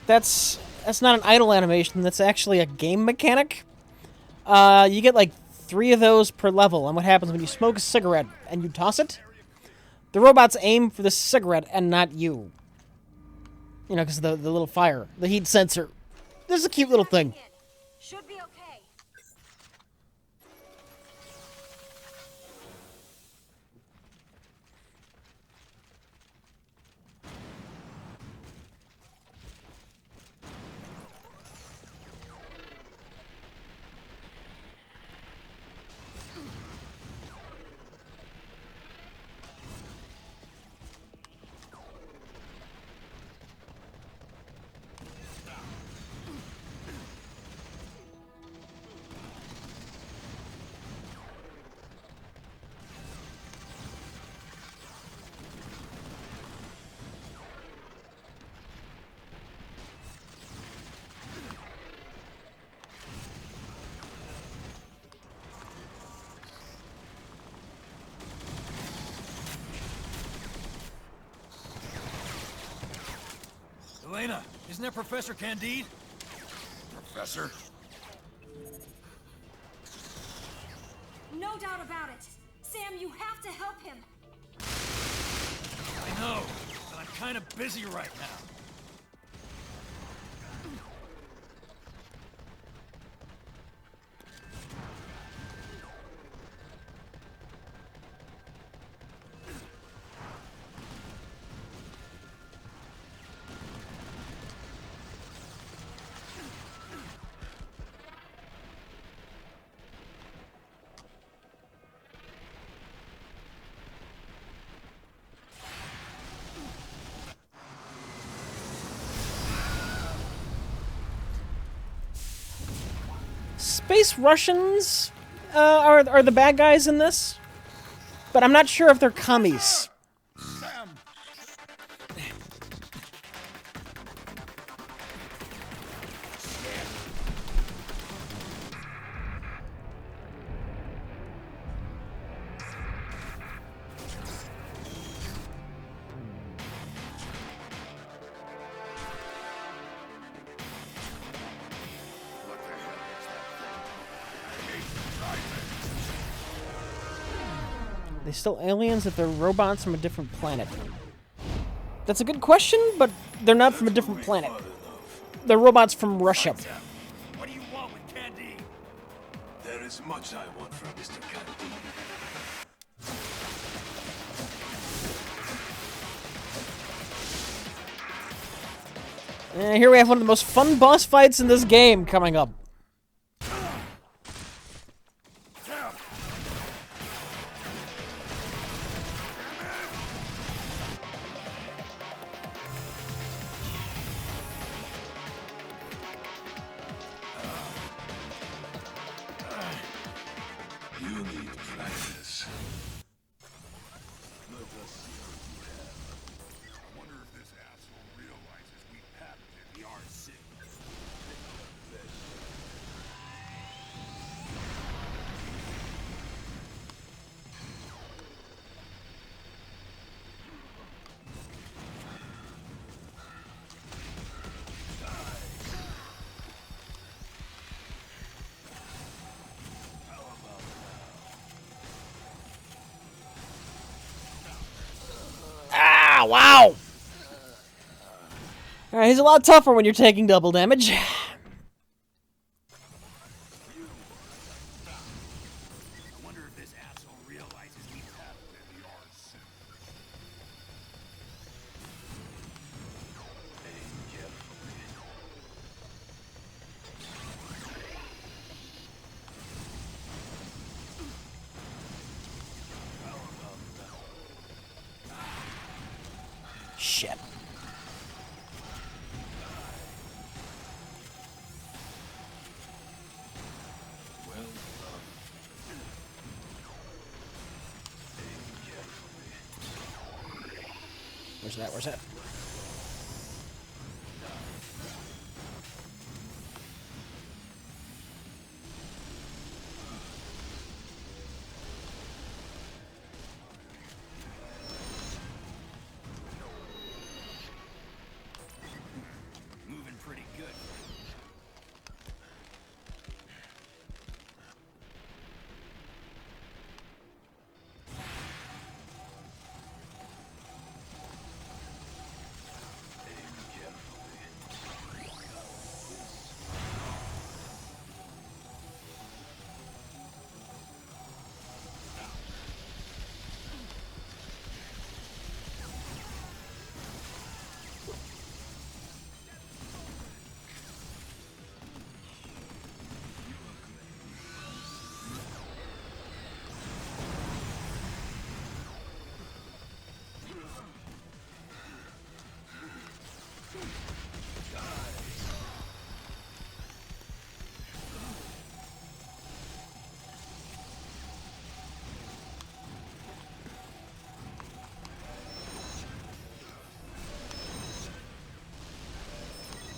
that's not an idle animation. That's actually a game mechanic. You get like 3 of those per level, and what happens when you smoke a cigarette and you toss it? The robots aim for the cigarette and not you. You know, because of the little fire, the heat sensor. This is a cute little thing. Should be okay. Elena, isn't that Professor Candide? Professor? No doubt about it. Sam, you have to help him. I know, but I'm kind of busy right now. Space Russians are the bad guys in this, but I'm not sure if they're commies. They still aliens if they're robots from a different planet? That's a good question, but they're not from a different planet. They're robots from Russia. What do you want with Candy? There is much I want from Mr. Candy. Here we have one of the most fun boss fights in this game coming up. You need practice. Let us see what you have. I wonder if this asshole realizes we patented the R6. Ah, wow! Alright, he's a lot tougher when you're taking double damage. I wonder if this asshole realizes we patented the R6. Aim carefully. Shit. Well done. Aim carefully. Where's that? Where's that? Moving pretty good. Aim carefully.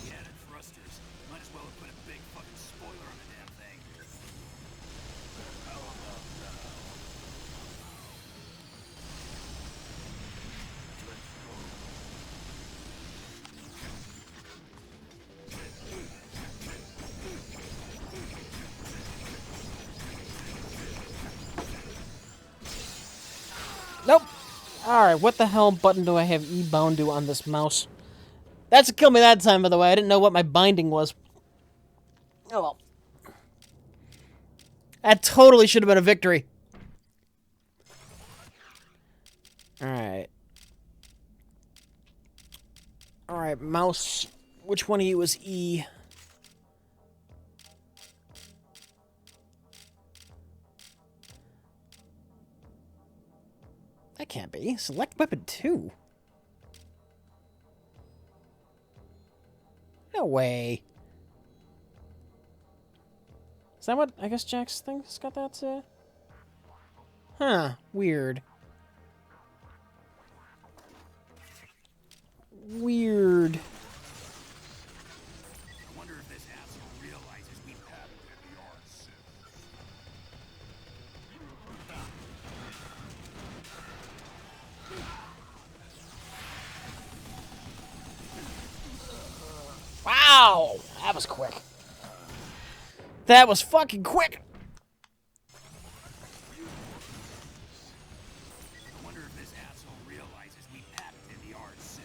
Yeah, the thrusters. Might as well have put a big fucking spoiler on the damn thing. How about now? Let's go. Nope. Alright, what the hell button do I have E-bound to on this mouse? That's a kill me that time, by the way. I didn't know what my binding was. Oh well. That totally should have been a victory. Alright. Alright, mouse. Which one of you is E? That can't be. Select weapon 2. No way. Is that what, I guess Jack's thing's got that too? Huh, weird. Weird. I wonder if this asshole realizes we patented the arson. Wow! That was quick. That was fucking quick! I wonder if this asshole realizes we patented the arson.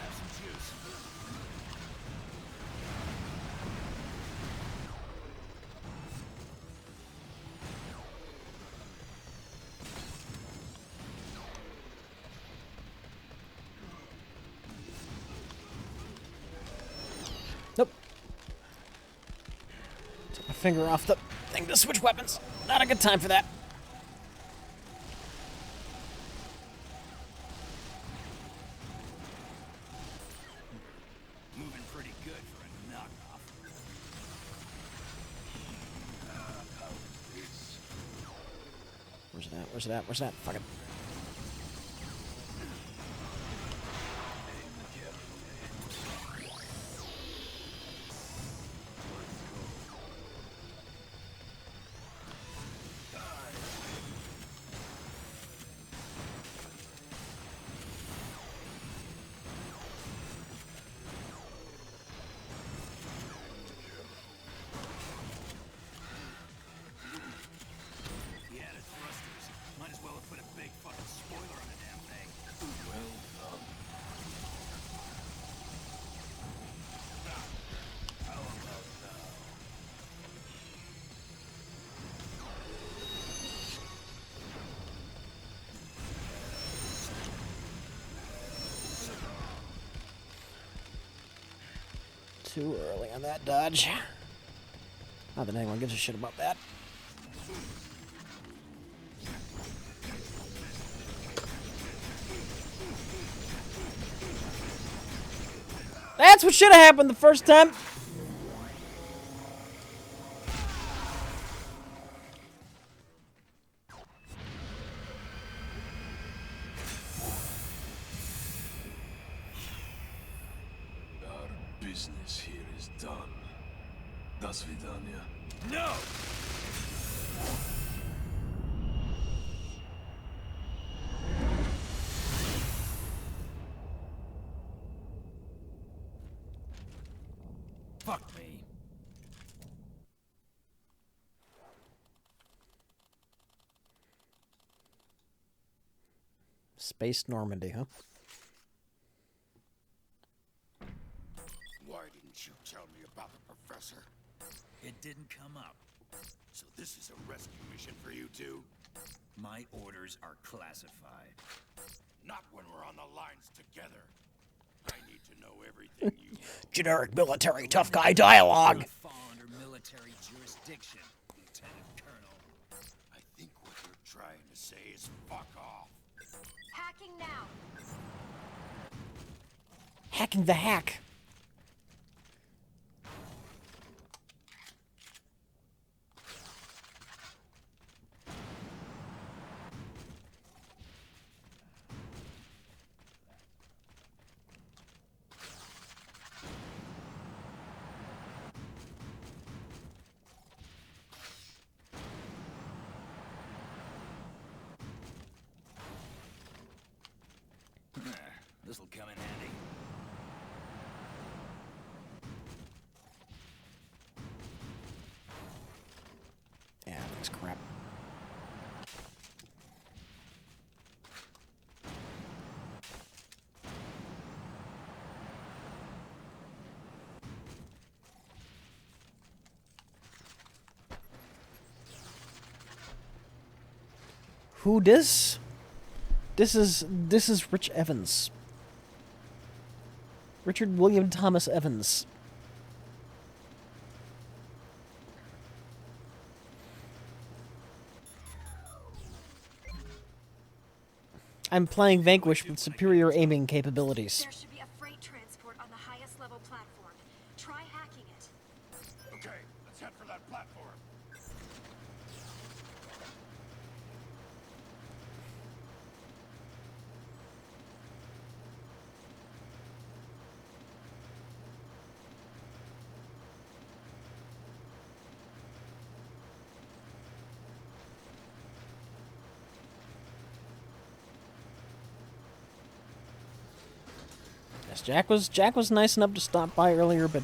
Have some juice. Nope. Took my finger off the thing to switch weapons. Not a good time for that. Moving pretty good for a knockoff. Where's it at? Where's it at? Where's that? Fuck it. He had his thrusters. Might as well have put a big fucking spoiler on the damn thing. Well done. How about now? Too early on that dodge. Not that anyone gives a shit about that. That's what should have happened the first time. Our business here is done. До свидания. No! Fuck me. Space Normandy, huh? Why didn't you tell me about the professor? It didn't come up. So this is a rescue mission for you two? My orders are classified. Not when we're on the lines together. I need to know everything you Generic military tough guy dialogue. You fall under military jurisdiction, Lieutenant Colonel. I think what you're trying to say is fuck off. Hacking now. Hacking the hack. This'll come in handy. Yeah, that's crap. Who dis? This is Rich Evans. Richard William Thomas Evans. I'm playing Vanquish with superior aiming capabilities. There should be a freight transport on the highest level platform. Try hacking it. Okay, let's head for that platform. Yes, Jack was nice enough to stop by earlier, but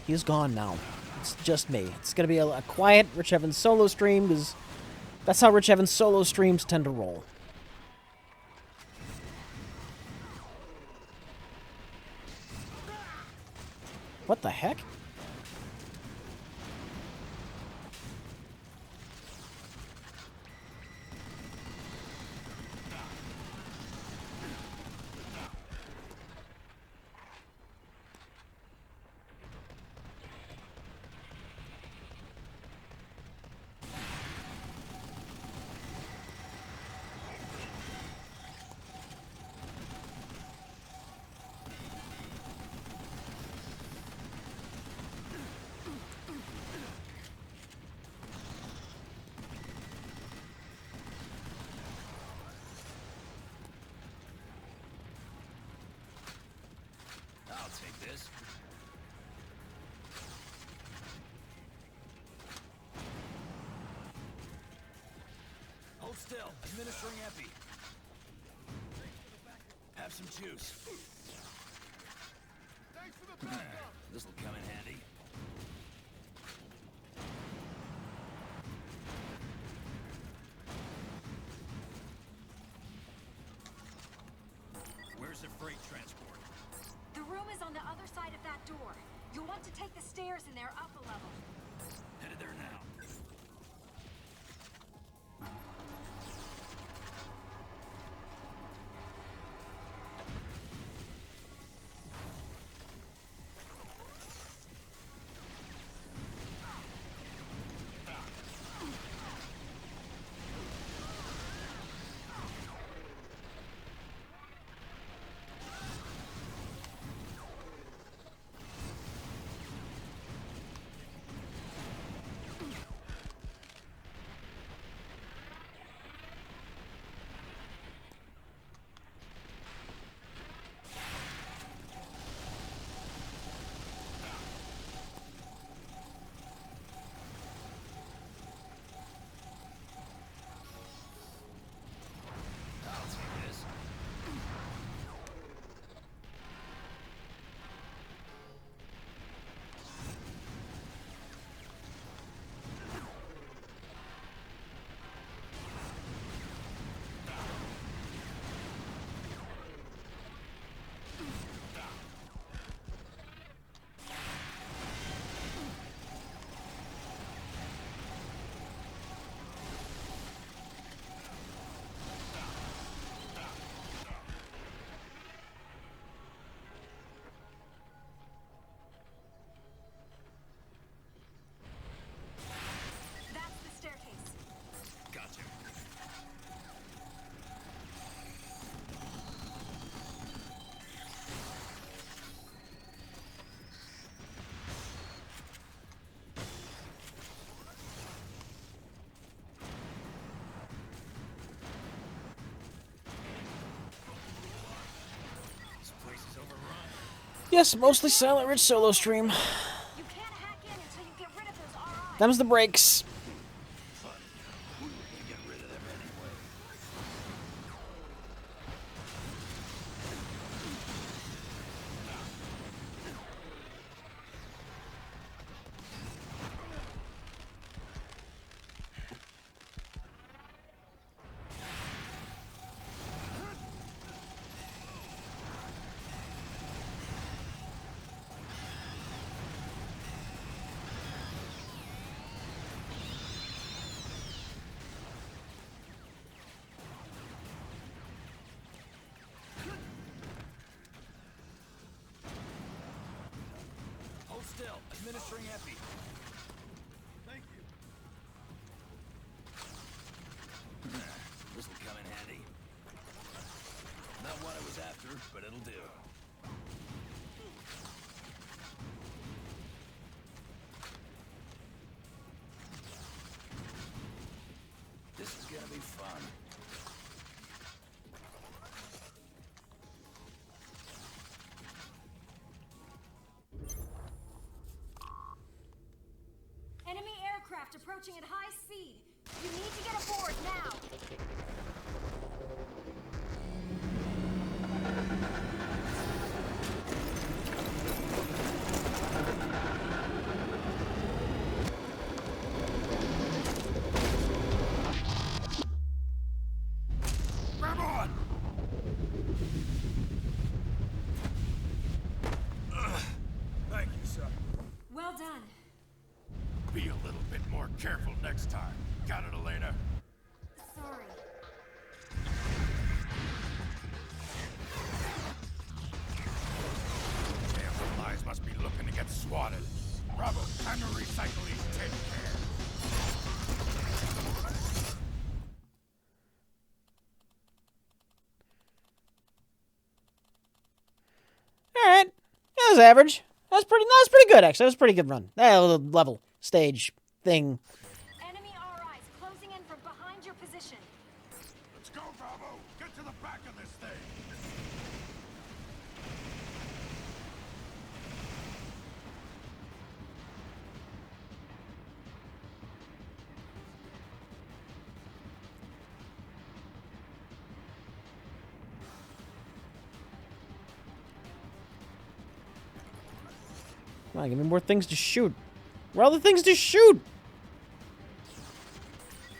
he's gone now. It's just me. It's gonna be a quiet Rich Evans solo stream, because that's how Rich Evans solo streams tend to roll. What the heck? I'll take this. Hold still. Administering epi. Have some juice. Thanks for the backup. This'll come in handy. Where's the freight transport? The room is on the other side of that door. You'll want to take the stairs in there up a level. Headed there now. I'll take this. That's the staircase. Gotcha. This place is overrun. Yes, mostly Silent Rich solo stream. You can't hack in until you get rid of those RIs. Them's the breaks. We can get rid of them anyway. still. Administering epi. Thank you. This'll come in handy. Not what I was after, but it'll do. This is gonna be fun. Enemy aircraft approaching at high speed. You need to get aboard now. Grab on! Thank you, sir. Well done. Be a little bit more careful next time. Got it, Elena? Sorry. Damn flies must be looking to get swatted. Bravo, time to recycle these tin cans. All right. That was average. That was pretty good, actually. That was a pretty good run. That little level, stage, thing. Enemy RIs closing in from behind your position. Let's go, Bravo! Get to the back of this thing! Come on, give me more things to shoot. Where are all the things to shoot?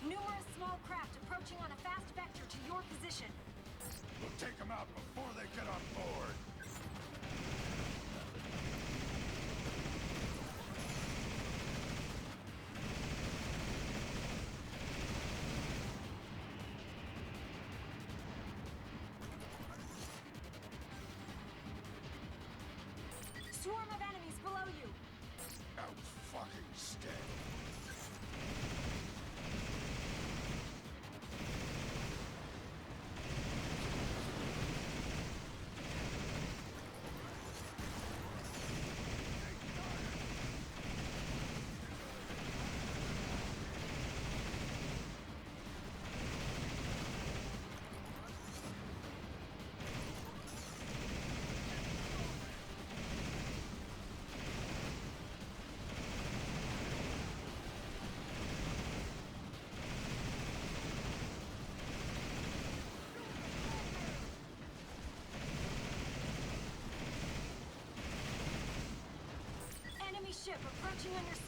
Numerous small craft approaching on a fast vector to your position. We'll take them out before they get on board. Swarm of enemies below you. Out fucking stay. Enemy ship approaching on your 6.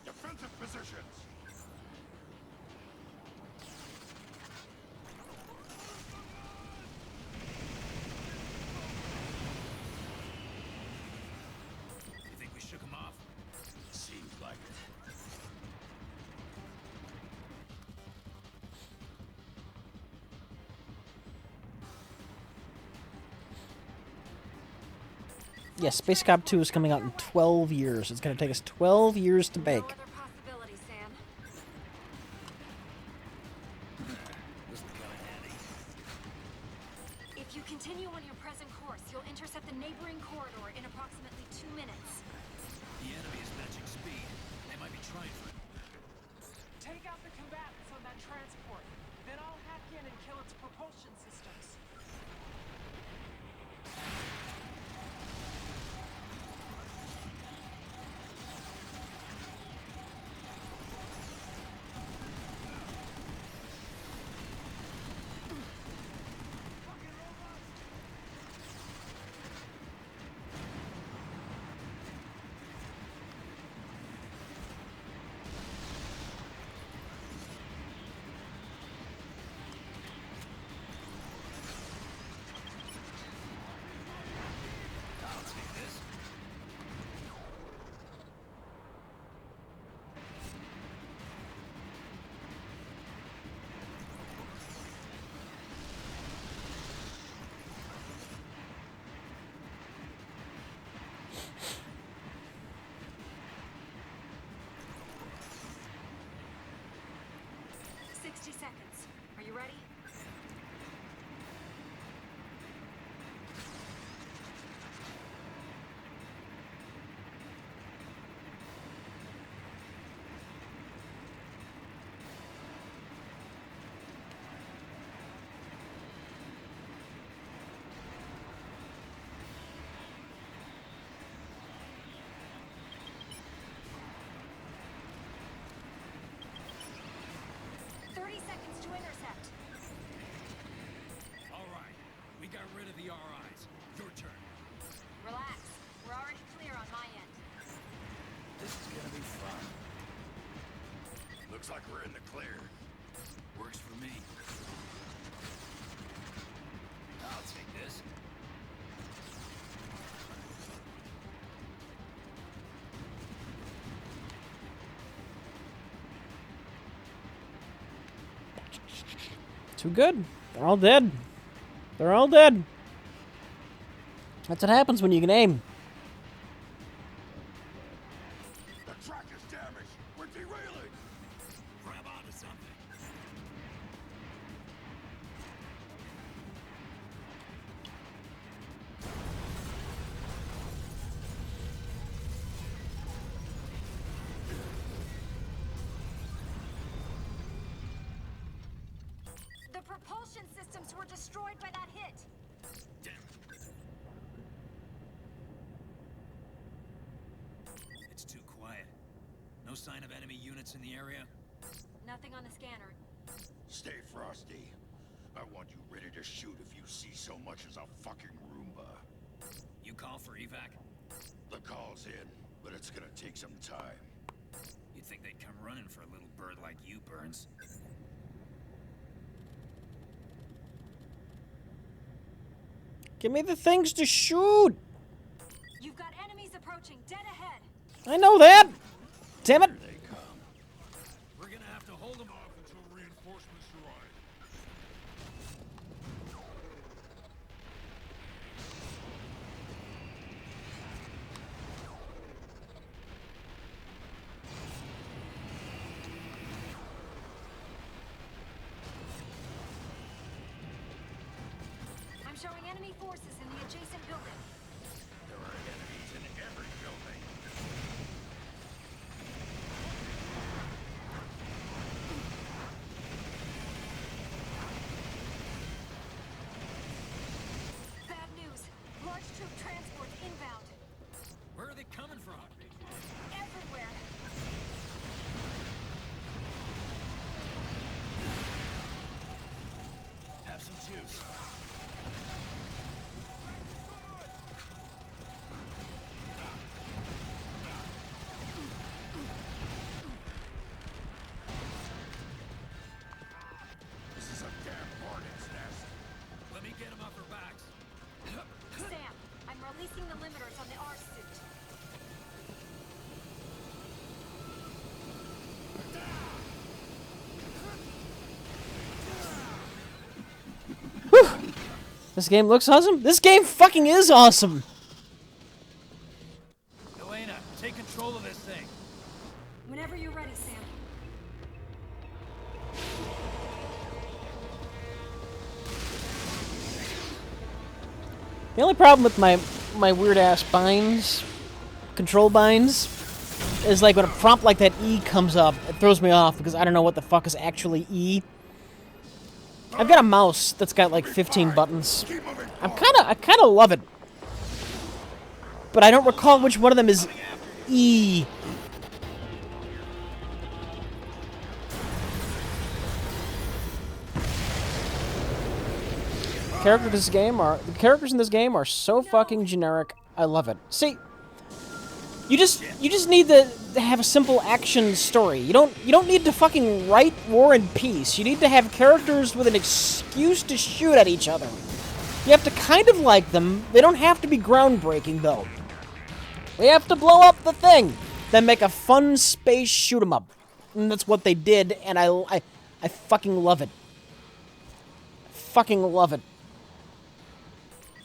Defensive positions. You think we shook him off? Seems like it. Yes, Space Cop 2 is coming out in 12 years. It's going to take us 12 years to No make. other possibility, Sam. This'll come in handy. If you continue on your present course, you'll intercept the neighboring corridor in approximately 2 minutes. The enemy is matching speed. They might be trying for it. Take out the combatants on that transport. Then I'll hack in and kill its propulsion systems. 60 seconds. Are you ready? We got rid of the RIs. Your turn. Relax. We're already clear on my end. This is gonna be fun. Looks like we're in the clear. Works for me. I'll take this. Too good. They're all dead. They're all dead. That's what happens when you can aim. The track is damaged. We're derailing. Grab onto something. The propulsion systems were destroyed by that hit. Damn. It's too quiet. No sign of enemy units in the area? Nothing on the scanner. Stay frosty. I want you ready to shoot if you see so much as a fucking Roomba. You call for evac? The call's in, but it's gonna take some time. You'd think they'd come running for a little bird like you, Burns. Give me the things to shoot. You've got enemies approaching, dead ahead. I know that. Damn it. They come. We're gonna have to hold them Off until reinforcements arrive. I'm showing enemy forces in the adjacent building. There are enemies in every building. Bad news. Large troop transports inbound. Where are they coming from? Everywhere. Have some juice. This is a damn hornet's nest. Let me get them off their backs. Sam, I'm releasing the limiters on the R suit. This game looks awesome. This game fucking is awesome. Elena, take control of this thing. Whenever you're ready, Sam. The only problem with my weird ass binds, control binds, is like when a prompt like that E comes up, it throws me off because I don't know what the fuck is actually E. I've got a mouse that's got like 15 buttons. I kind of love it, but I don't recall which one of them is E. The characters in this game are so fucking generic. I love it. See, you just need to have a simple action story. You don't need to fucking write War and Peace. You need to have characters with an excuse to shoot at each other. You have to kind of like them. They don't have to be groundbreaking though. We have to blow up the thing, then make a fun space shoot 'em up. And that's what they did, and I fucking love it. Fucking love it.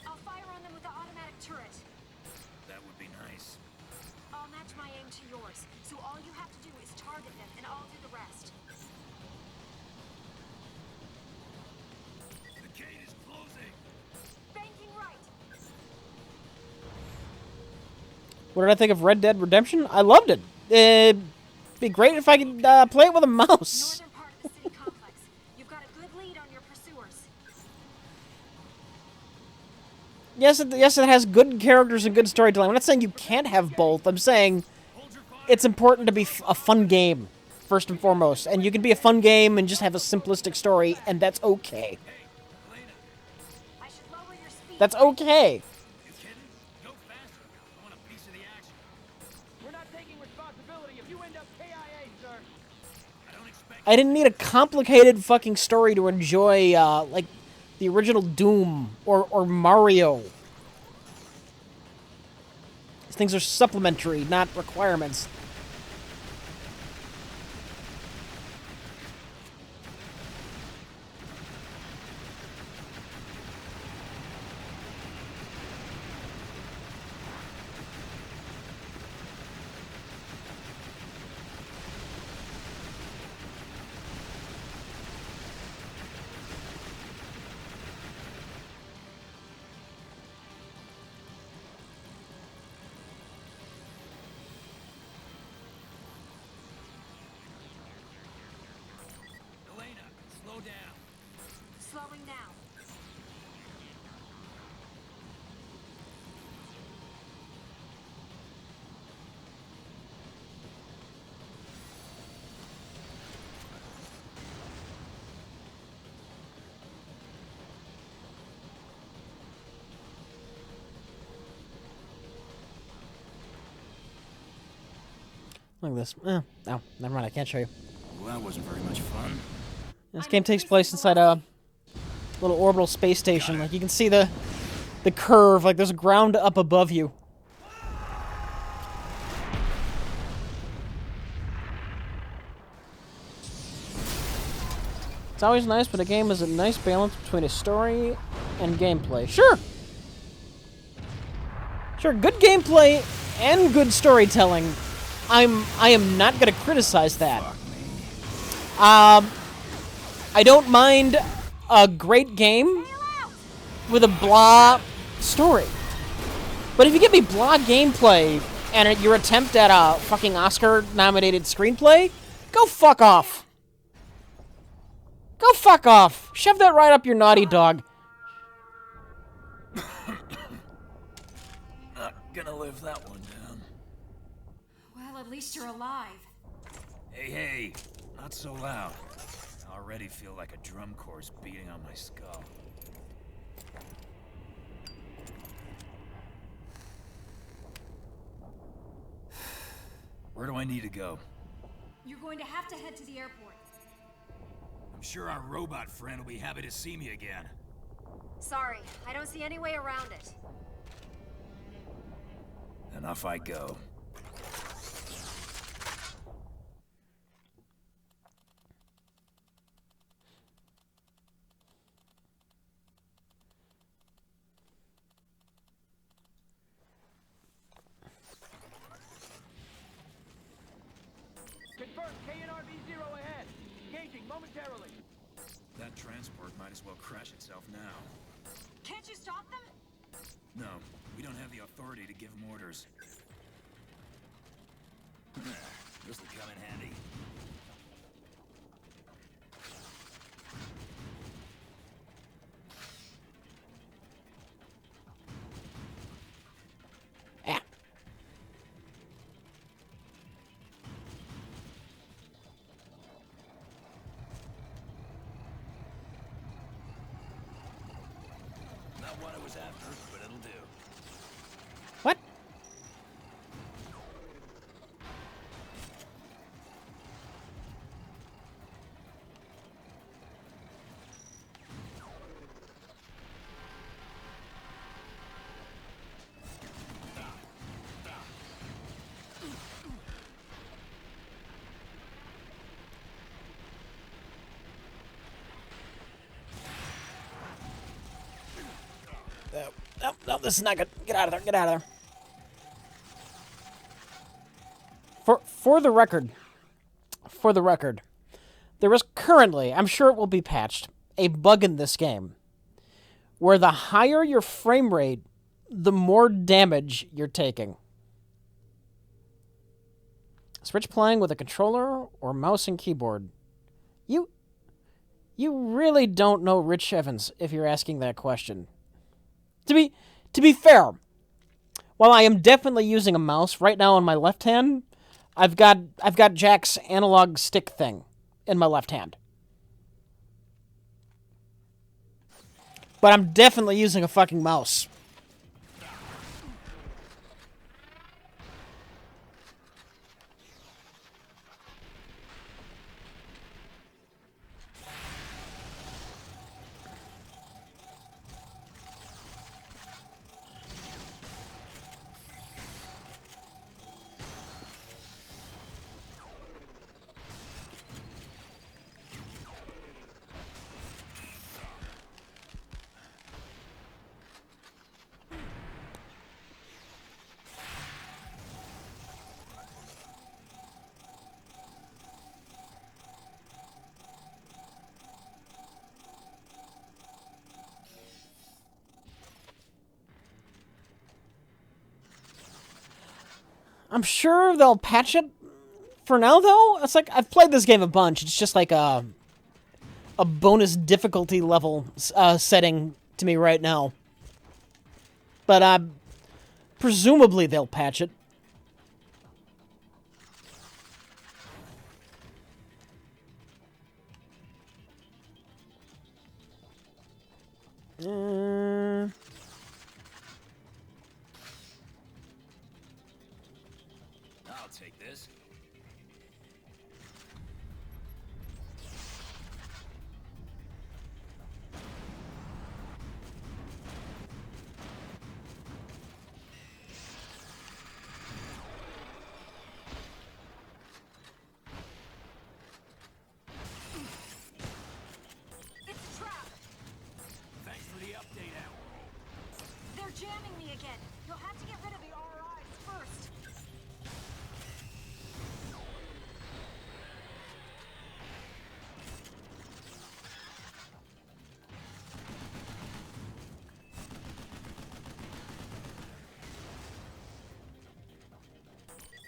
I'll fire on them with the automatic turret. That would be nice. I'll match my aim to yours, so all you have to do is target them, and I'll do the rest. What did I think of Red Dead Redemption? I loved it. It'd be great if I could play it with a mouse. Northern part of the city complex. You've got a good lead on your pursuers. Yes, it has good characters and good storytelling. I'm not saying you can't have both. I'm saying it's important to be a fun game, first and foremost. And you can be a fun game and just have a simplistic story, and that's okay. I should lower your speed. That's okay. You kidding? Go faster. I want a piece of the action. We're not taking responsibility if you end up KIA, sir. I don't expect I didn't need a complicated fucking story to enjoy, like, the original Doom or Mario. These things are supplementary, not requirements. Elena, slow down. Slowing now. Look at this. No, never mind. I can't show you. Well, that wasn't very much fun. This game takes place inside a little orbital space station. Like, you can see the curve. Like, there's a ground up above you. It's always nice, but a game is a nice balance between a story and gameplay. Sure! Sure, good gameplay and good storytelling. I am not gonna criticize that. I don't mind a great game with a blah story. But if you give me blah gameplay and your attempt at a fucking Oscar-nominated screenplay, go fuck off. Go fuck off. Shove that right up your naughty dog. Not gonna live that one down. Well, at least you're alive. Hey, not so loud. I already feel like a drum corps beating on my skull. Where do I need to go? You're going to have to head to the airport. I'm sure our robot friend will be happy to see me again. Sorry, I don't see any way around it. And off I go. Confirm KNRV-0 ahead. Engaging momentarily. That transport might as well crash itself now. Can't you stop them? No, we don't have the authority to give them orders. This'll come in handy. Ah. Not what I was after, but it'll do. What? No, this is not good. Get out of there. Get out of there. For the record, there is currently, I'm sure it will be patched, a bug in this game where the higher your frame rate, the more damage you're taking. Switch playing with a controller or mouse and keyboard. You really don't know Rich Evans if you're asking that question. To be fair, while I am definitely using a mouse right now on my left hand, I've got Jack's analog stick thing in my left hand. But I'm definitely using a fucking mouse. I'm sure they'll patch it for now, though. It's like, I've played this game a bunch. It's just like a bonus difficulty level setting to me right now. But presumably they'll patch it. I'll take this. It's a trap. Thanks for the update, Owl. They're jamming me again. You'll have to get rid of the RIs first.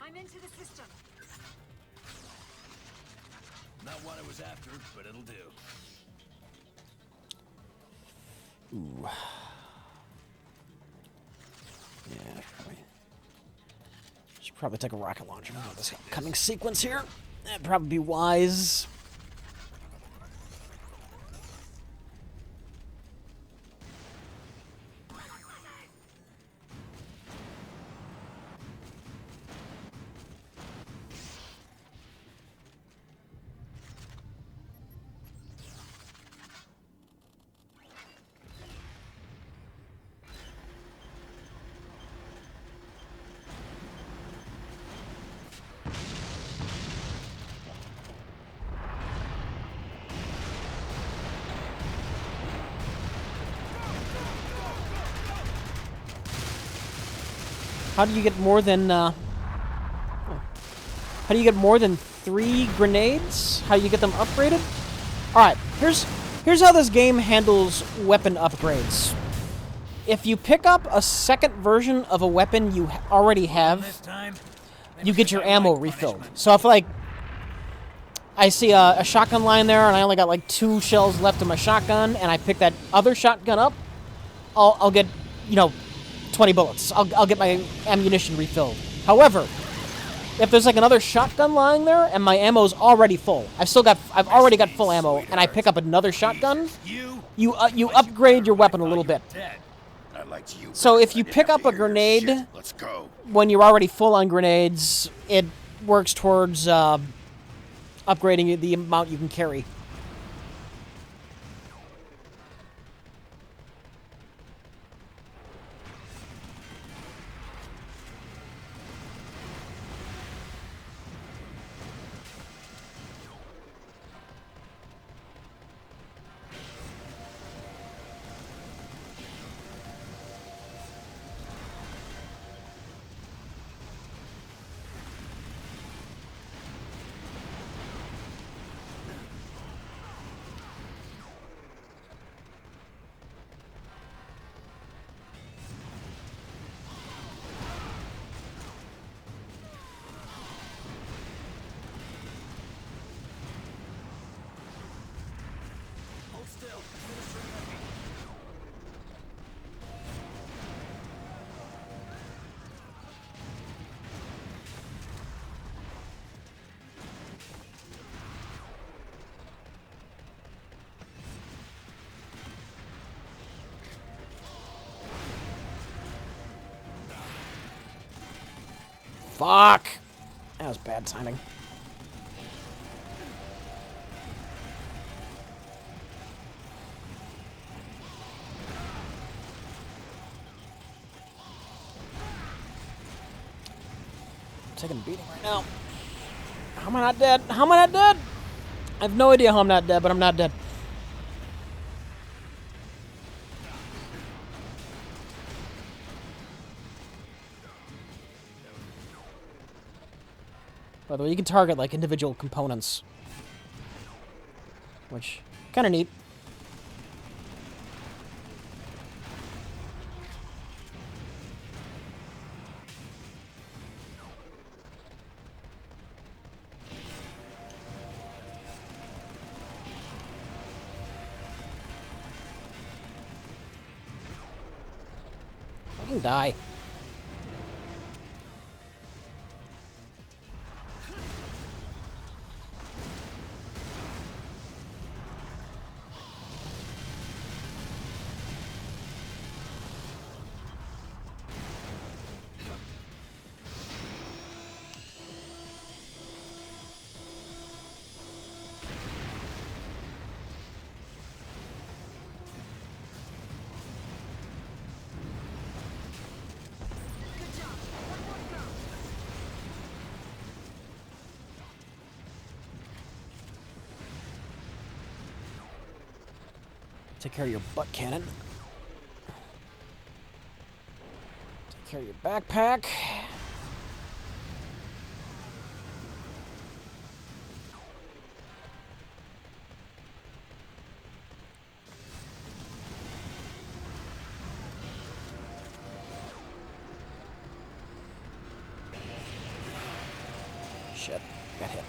I'm into the system. Not what I was after, but it'll do. Ooh. Yeah, should probably take a rocket launcher out of this upcoming sequence here. That'd probably be wise. How do you get more than, how do you get more than 3 grenades? How do you get them upgraded? Alright, here's how this game handles weapon upgrades. If you pick up a second version of a weapon you already have, you get your ammo refilled. So if, like, I see a shotgun lying there and I only got, like, 2 shells left of my shotgun, and I pick that other shotgun up, I'll get, 20 bullets. I'll get my ammunition refilled. However, if there's like another shotgun lying there and my ammo's already full, I've already got full ammo, and I pick up another shotgun, you upgrade your weapon a little bit. So if you pick up a grenade when you're already full on grenades, it works towards upgrading the amount you can carry. Fuck! That was bad timing. I'm taking a beating right now. How am I not dead? How am I not dead? I have no idea how I'm not dead, but I'm not dead. By the way, you can target, like, individual components. Which, kind of neat. I can die. Take care of your butt cannon. Take care of your backpack. Shit, got hit.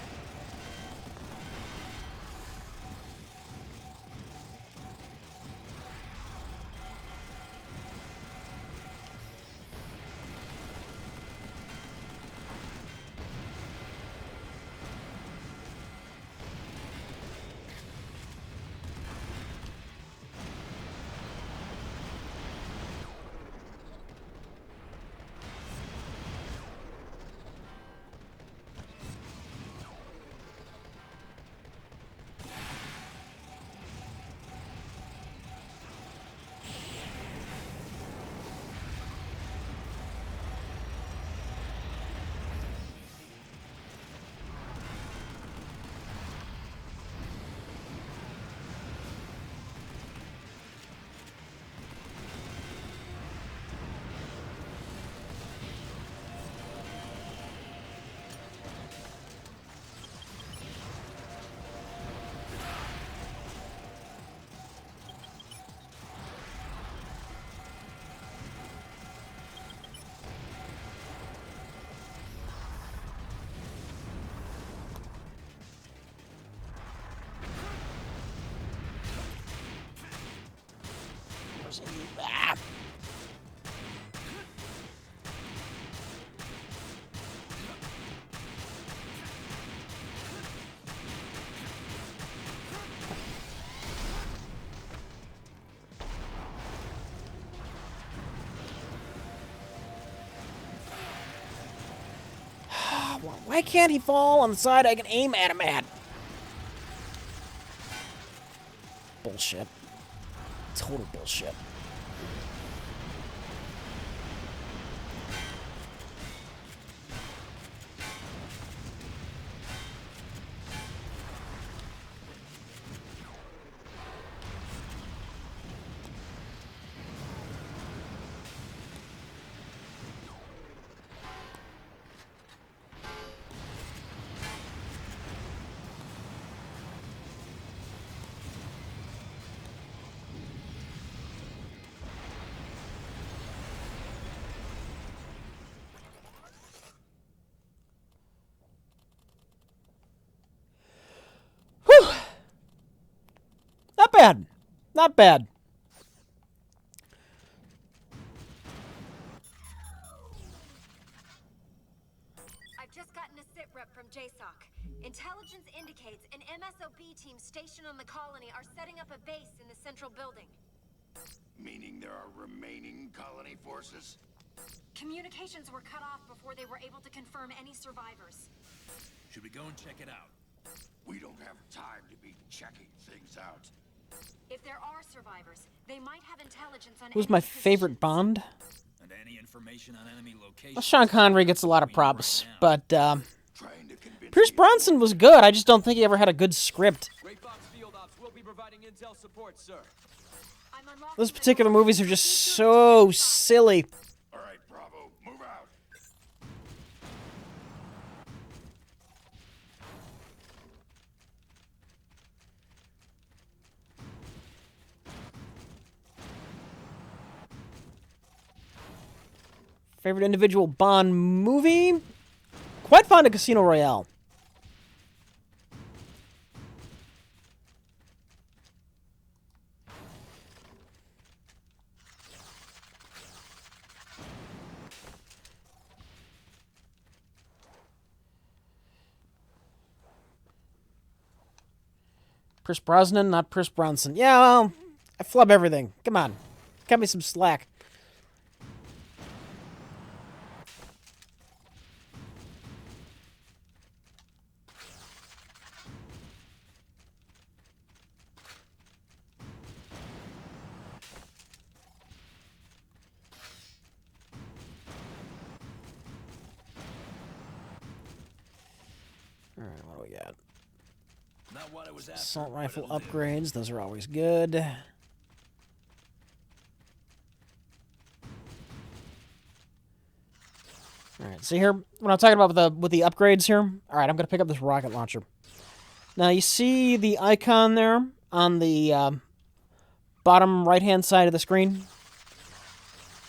Ah. Why can't he fall on the side I can aim at him at? Bullshit. Total bullshit. Not bad. Not bad. I've just gotten a sit rep from JSOC. Intelligence indicates an MSOB team stationed on the colony are setting up a base in the central building. Meaning there are remaining colony forces? Communications were cut off before they were able to confirm any survivors. Should we go and check it out? We don't have time to be checking things out. If there are survivors, they might have intelligence on Who's my enemy favorite positions. Bond? And any information on enemy locations? Well, Sean Connery gets a lot of props, but Trying to convince Pierce me Bronson was good. I just don't think he ever had a good script. Great Fox Field Ops will be providing intel support, sir. I'm unlocking Those the particular door. movies are just so silly. All right, Bravo, move out. Favorite individual Bond movie? Quite fond of Casino Royale. Pierce Brosnan, not Pierce Bronson. Yeah, well, I flub everything. Come on. Cut me some slack. Alright, what do we got? Not what I was after, Assault but rifle it'll do. upgrades, those are always good. Alright, see here, when I'm talking about with the upgrades here, alright, I'm going to pick up this rocket launcher. Now, you see the icon there on the bottom right-hand side of the screen?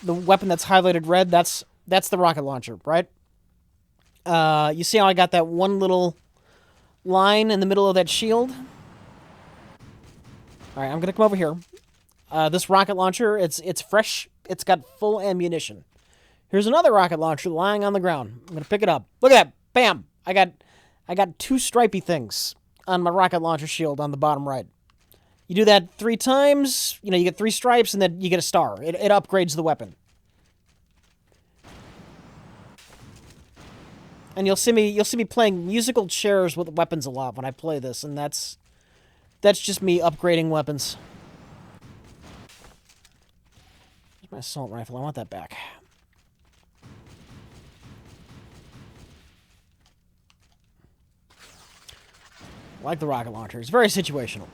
The weapon that's highlighted red, that's the rocket launcher, right? You see how I got that one little line in the middle of that shield? Alright, I'm going to come over here. This rocket launcher, it's fresh. It's got full ammunition. Here's another rocket launcher lying on the ground. I'm going to pick it up. Look at that. Bam! I got two stripey things on my rocket launcher shield on the bottom right. You do that 3 times, you get 3 stripes, and then you get a star. It upgrades the weapon. And you'll see me playing musical chairs with weapons a lot when I play this, and that's just me upgrading weapons. Here's my assault rifle. I want that back. I like the rocket launcher. It's very situational.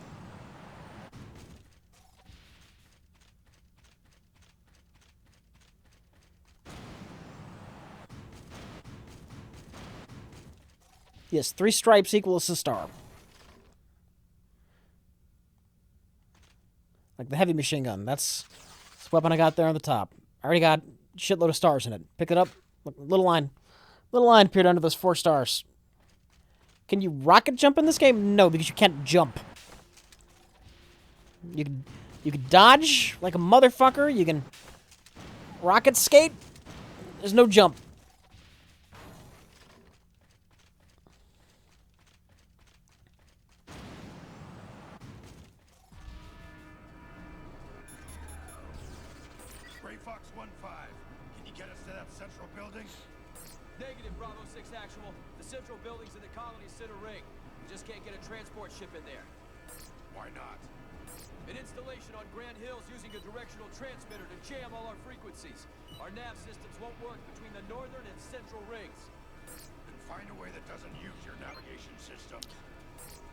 Yes, 3 stripes equals a star. Like the heavy machine gun. That's the weapon I got there on the top. I already got a shitload of stars in it. Pick it up. Look, little line appeared under those 4 stars. Can you rocket jump in this game? No, because you can't jump. You can dodge like a motherfucker. You can rocket skate. There's no jump. Gray Fox 1-5, can you get us to that central building? Negative, Bravo 6 actual. The central buildings in the colony sit a ring. We just can't get a transport ship in there. Why not? An installation on Grand Hills using a directional transmitter to jam all our frequencies. Our nav systems won't work between the northern and central rings. Then find a way that doesn't use your navigation system.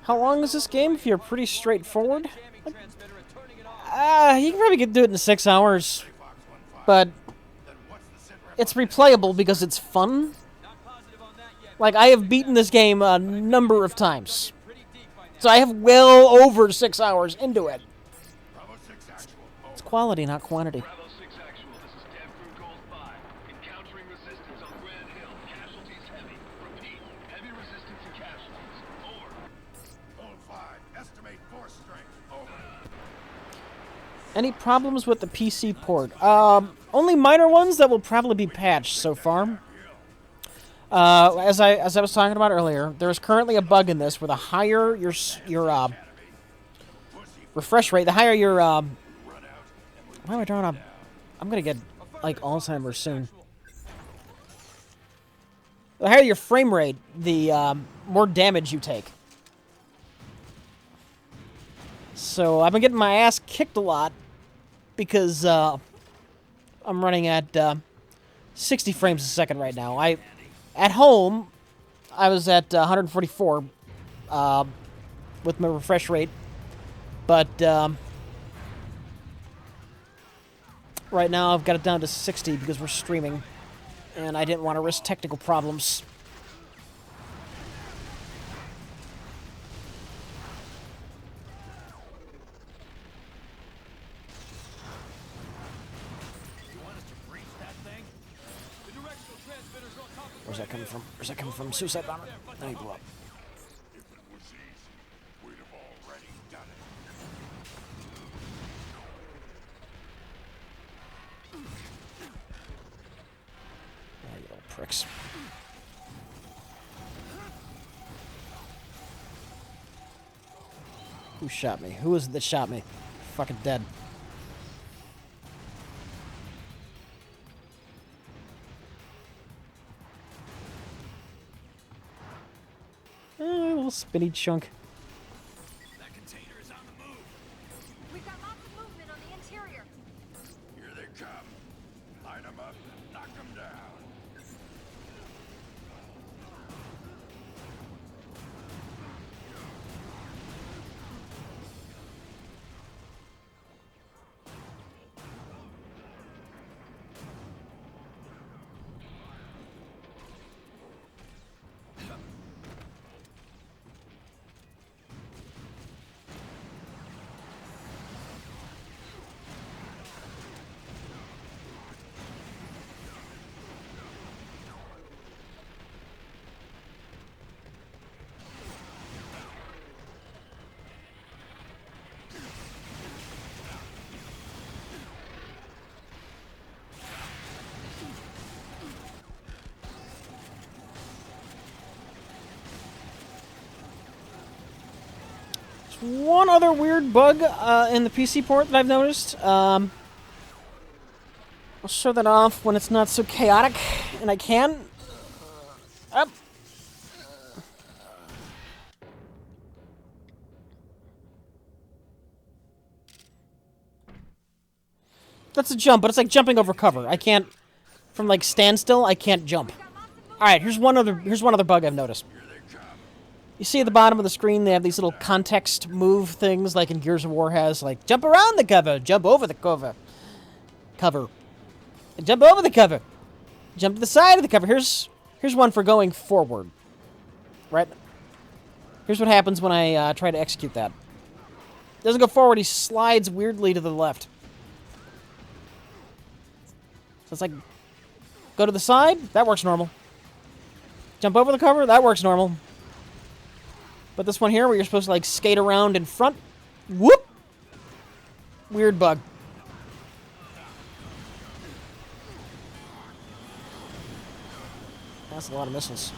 How long is this game if you're pretty straightforward? Jamming transmitter and turning it off. You can probably do it in 6 hours. Gray Fox 1-5, But then what's the sit rep it's on this? replayable because it's fun. Not positive on that yet. Like, I have beaten this game a number of times. Pretty deep by now. So I have well over 6 hours into it. Bravo 6 actual. It's quality, not quantity. Bravo 6 actual, this is Camp Crew Gold 5. Encountering resistance on Grand Hill. Casualties heavy. Repeat, heavy resistance and casualties. Over. Gold 5, estimate force strength. Over. Any problems with the PC port? Only minor ones that will probably be patched so far. As I was talking about earlier, there is currently a bug in this where the higher your refresh rate, the higher your why am I drawing up? I'm gonna get like Alzheimer's soon. The higher your frame rate, the more damage you take. So I've been getting my ass kicked a lot because I'm running at 60 frames a second right now. At home, I was at 144 with my refresh rate, but right now I've got it down to 60 because we're streaming, and I didn't want to risk technical problems. Where's that coming from? Where's that coming from? Suicide bomber? Then he blew up. If it was easy, we'd have already done Ah, you little pricks. Who shot me? Who was it that shot me? Fucking dead. Little spinny chunk. That container is on the move. We've got lots of movement on the interior. it. Here they come. Line them up and knock them down. One other weird bug in the PC port that I've noticed. I'll show that off when it's not so chaotic, and I can. Up. That's a jump, but it's like jumping over cover. I can't, from like standstill, I can't jump. All right, here's one other bug I've noticed. You see at the bottom of the screen, they have these little context move things, like in Gears of War has, like, jump around the cover, jump over the cover. Jump over the cover. Jump to the side of the cover. Here's one for going forward. Right? Here's what happens when I try to execute that. Doesn't go forward, he slides weirdly to the left. So it's like, go to the side, that works normal. Jump over the cover, that works normal. But this one here, where you're supposed to, like, skate around in front, whoop! Weird bug. That's a lot of missiles.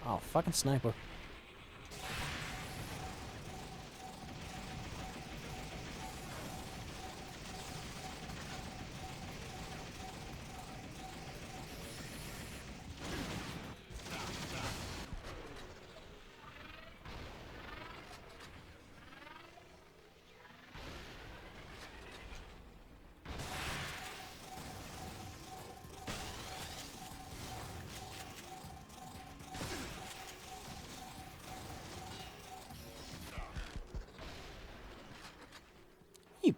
Oh, fucking sniper.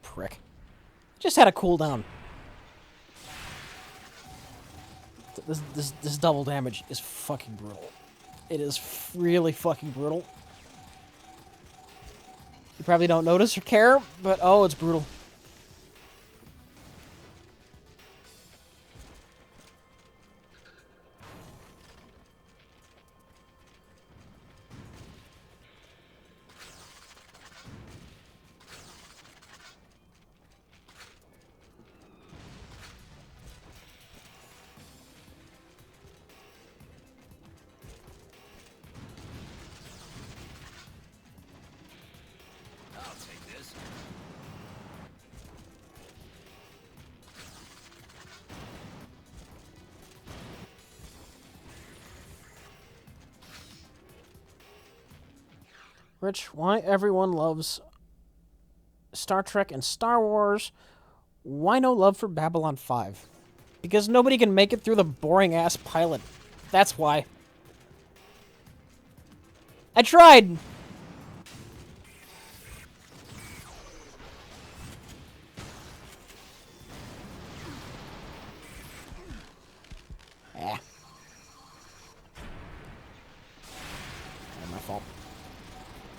prick. Just had a cooldown. This double damage is fucking brutal. It is really fucking brutal. You probably don't notice or care, but oh, it's brutal. I'll take this. Rich, why everyone loves Star Trek and Star Wars? Why no love for Babylon 5? Because nobody can make it through the boring-ass pilot. That's why. I tried! Eh. Not my fault.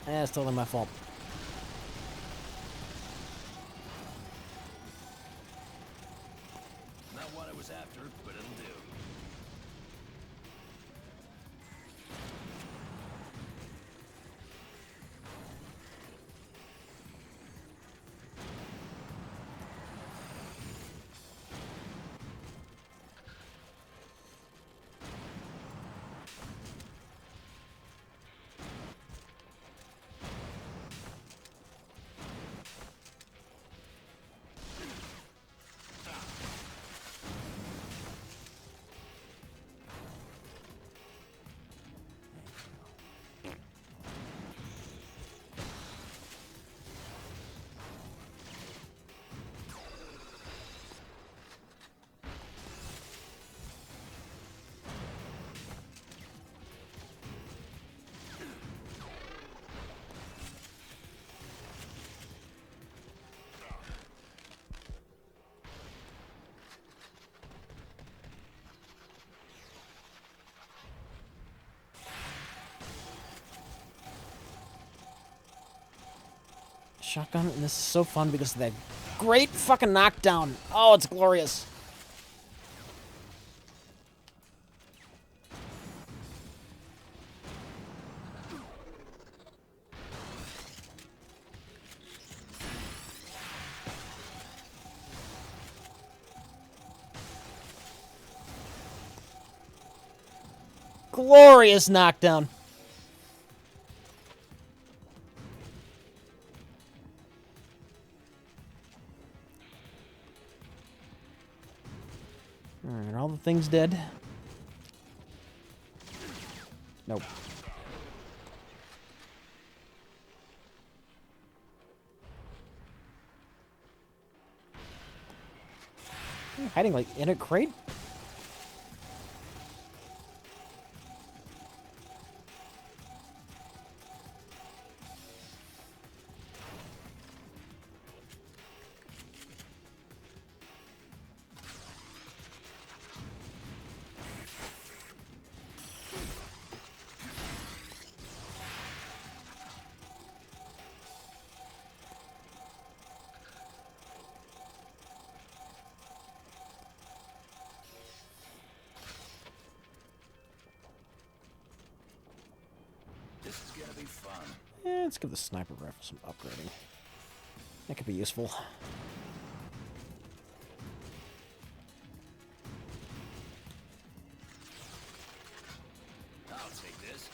Eh, it's totally my fault. Not what I was after, but it'll do. Shotgun, and this is so fun because of that great fucking knockdown. Oh, it's glorious. Glorious knockdown. Alright, are all the things dead? Nope. Hiding like in a crate? This is gonna be fun. Let's give the sniper rifle some upgrading. That could be useful. I'll take this.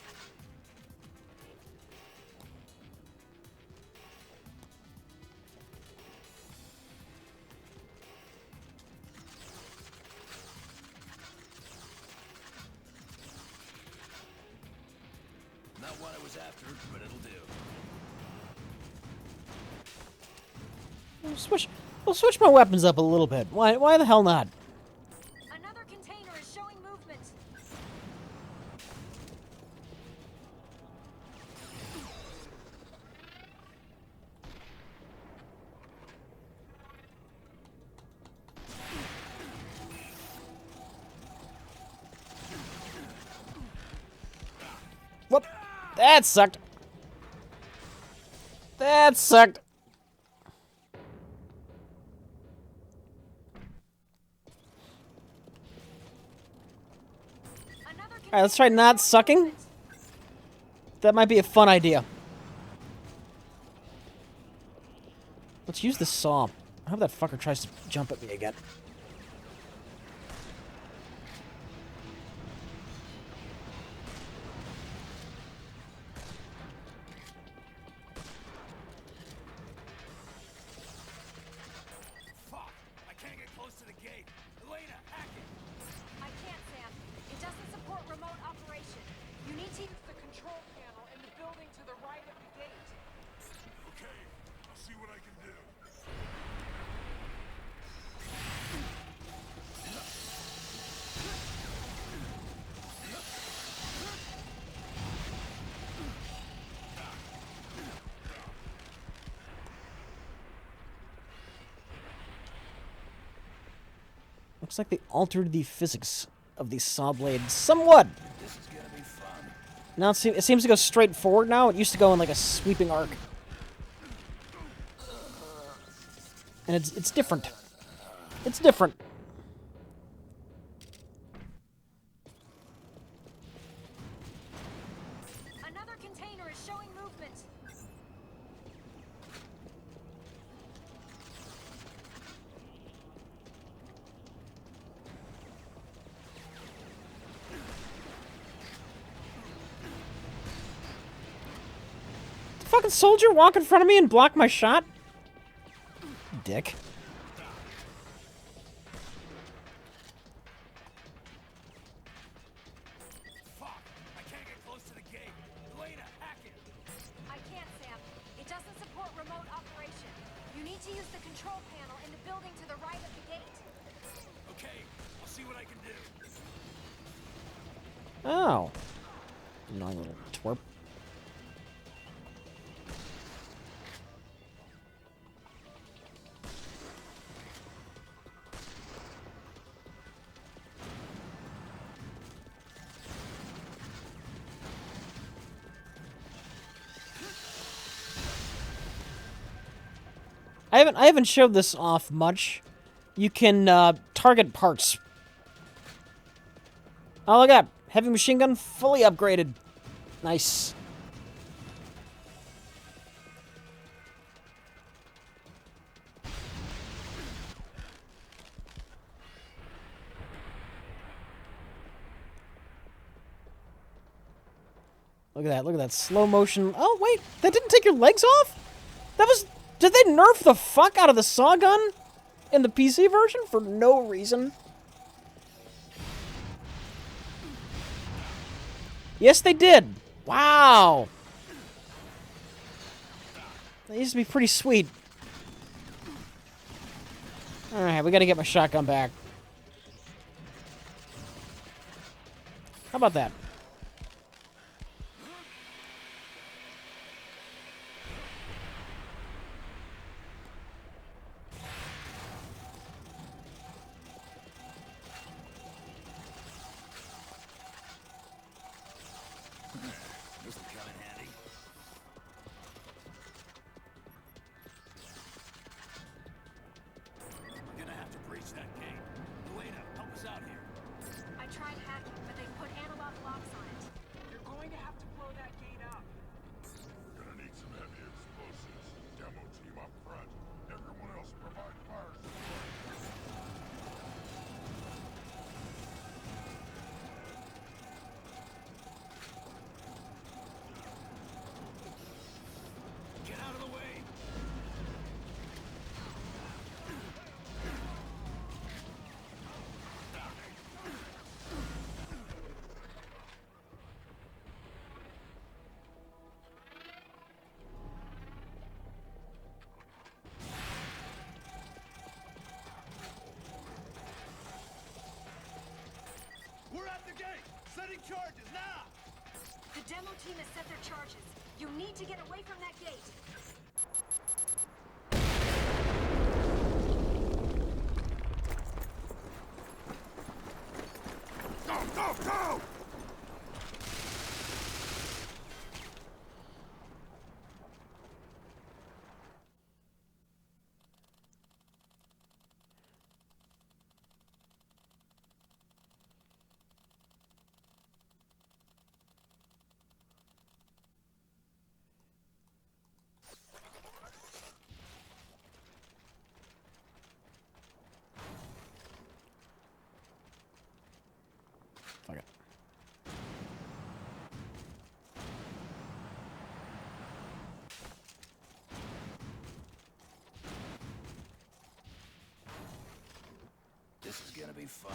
Not what I was after, but it'll do. We'll switch my weapons up a little bit. Why the hell not? Another container is showing movement. That sucked. That sucked. Alright, let's try not sucking. That might be a fun idea. Let's use the saw. I hope that fucker tries to jump at me again. Fuck! I can't get close to the gate. Elena, hack it! I can't, Sam. It doesn't support remote operation. You need to use The control panel in the building to the right of the gate. Okay, I'll see what I can do. Looks like they altered the physics of the saw blade somewhat. This is gonna be fun. Now it seems to go straight forward now. It used to go in like a sweeping arc. And it's different. It's different. another container is showing movement. The fucking soldier walk in front of me and block my shot? Dick. Fuck! I can't get close to the gate. Elena, hack it! I can't, Sam. It doesn't support remote operation. You need to use the control panel in the building to the right of the gate. Okay, I'll see what I can do. Oh. Annoying little twerp. I haven't showed this off much. You can target parts. Oh, look at that. Heavy machine gun fully upgraded. Nice. Look at that. Look at that slow motion. Oh, wait. That didn't take your legs off? That was... Did they nerf the fuck out of the saw gun in the PC version for no reason? Yes, they did. Wow. That used to be pretty sweet. Alright, we gotta get my shotgun back. How about that? This will come in handy. We're gonna have to breach that gate. Elena, help us out here. I tried hacking, but they put analog locks on it. You're going to have to blow that gate up. We're gonna need some heavy explosives. Demo team up front. Everyone else provide fire support. Get out of the way! We're at the gate! Setting charges now! The demo team has set their charges. You need to get away from that gate. Go, go, go! gonna be fun.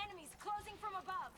Enemies closing from above.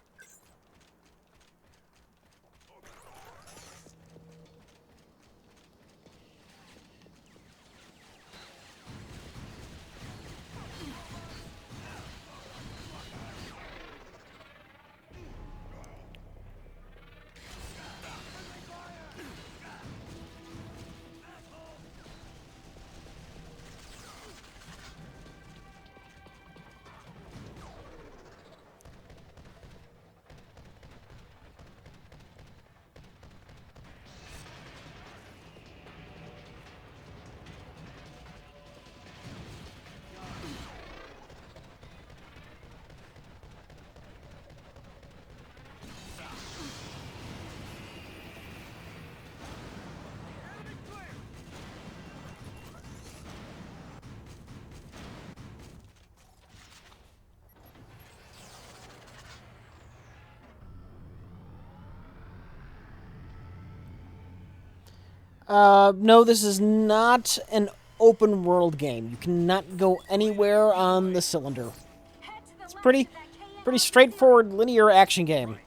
No, this is not an open world game. You cannot go anywhere on the cylinder. Head to the It's left pretty of that KN pretty straightforward linear action game.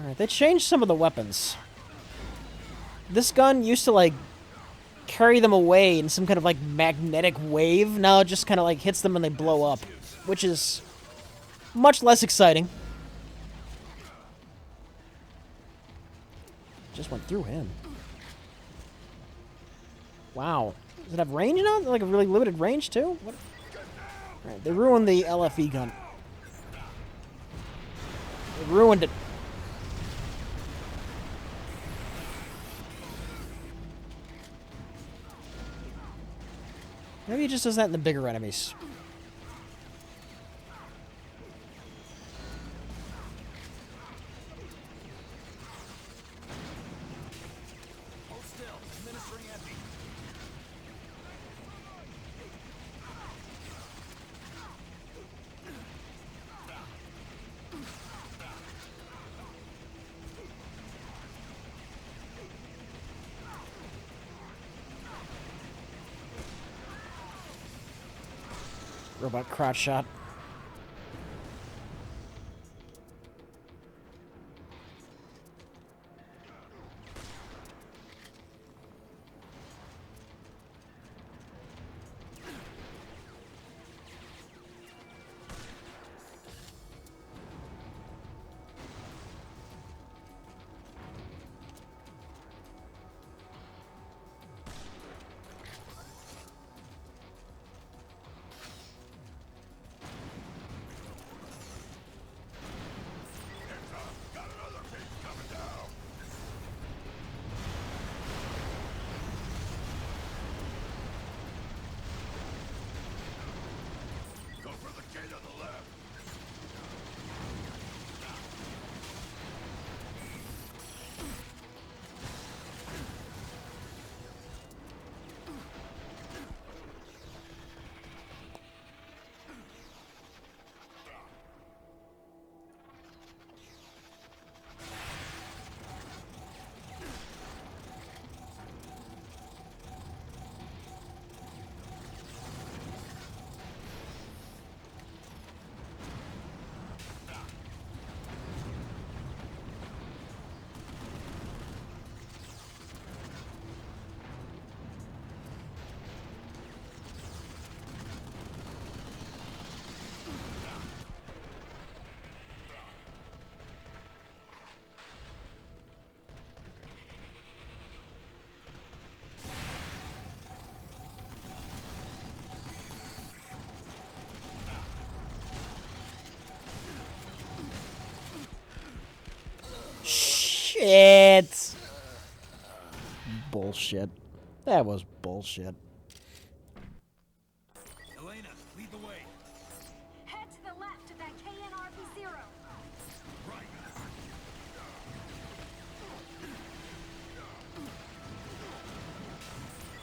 Alright, they changed some of the weapons. This gun used to, like, carry them away in some kind of, like, magnetic wave. Now it just kind of, like, hits them and they blow up. Which is much less exciting. Just went through him. Wow. Does it have range now? Like, a really limited range, too? What? Alright, they ruined the LFE gun. They ruined it. Maybe it just does that in the bigger enemies. Hold still. Administering epi. Robot crotch shot. Shit. Bullshit. That was bullshit. Elena, lead the way. Head to the left of that KNRP-0. Right.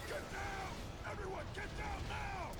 Get down! Everyone, get down now!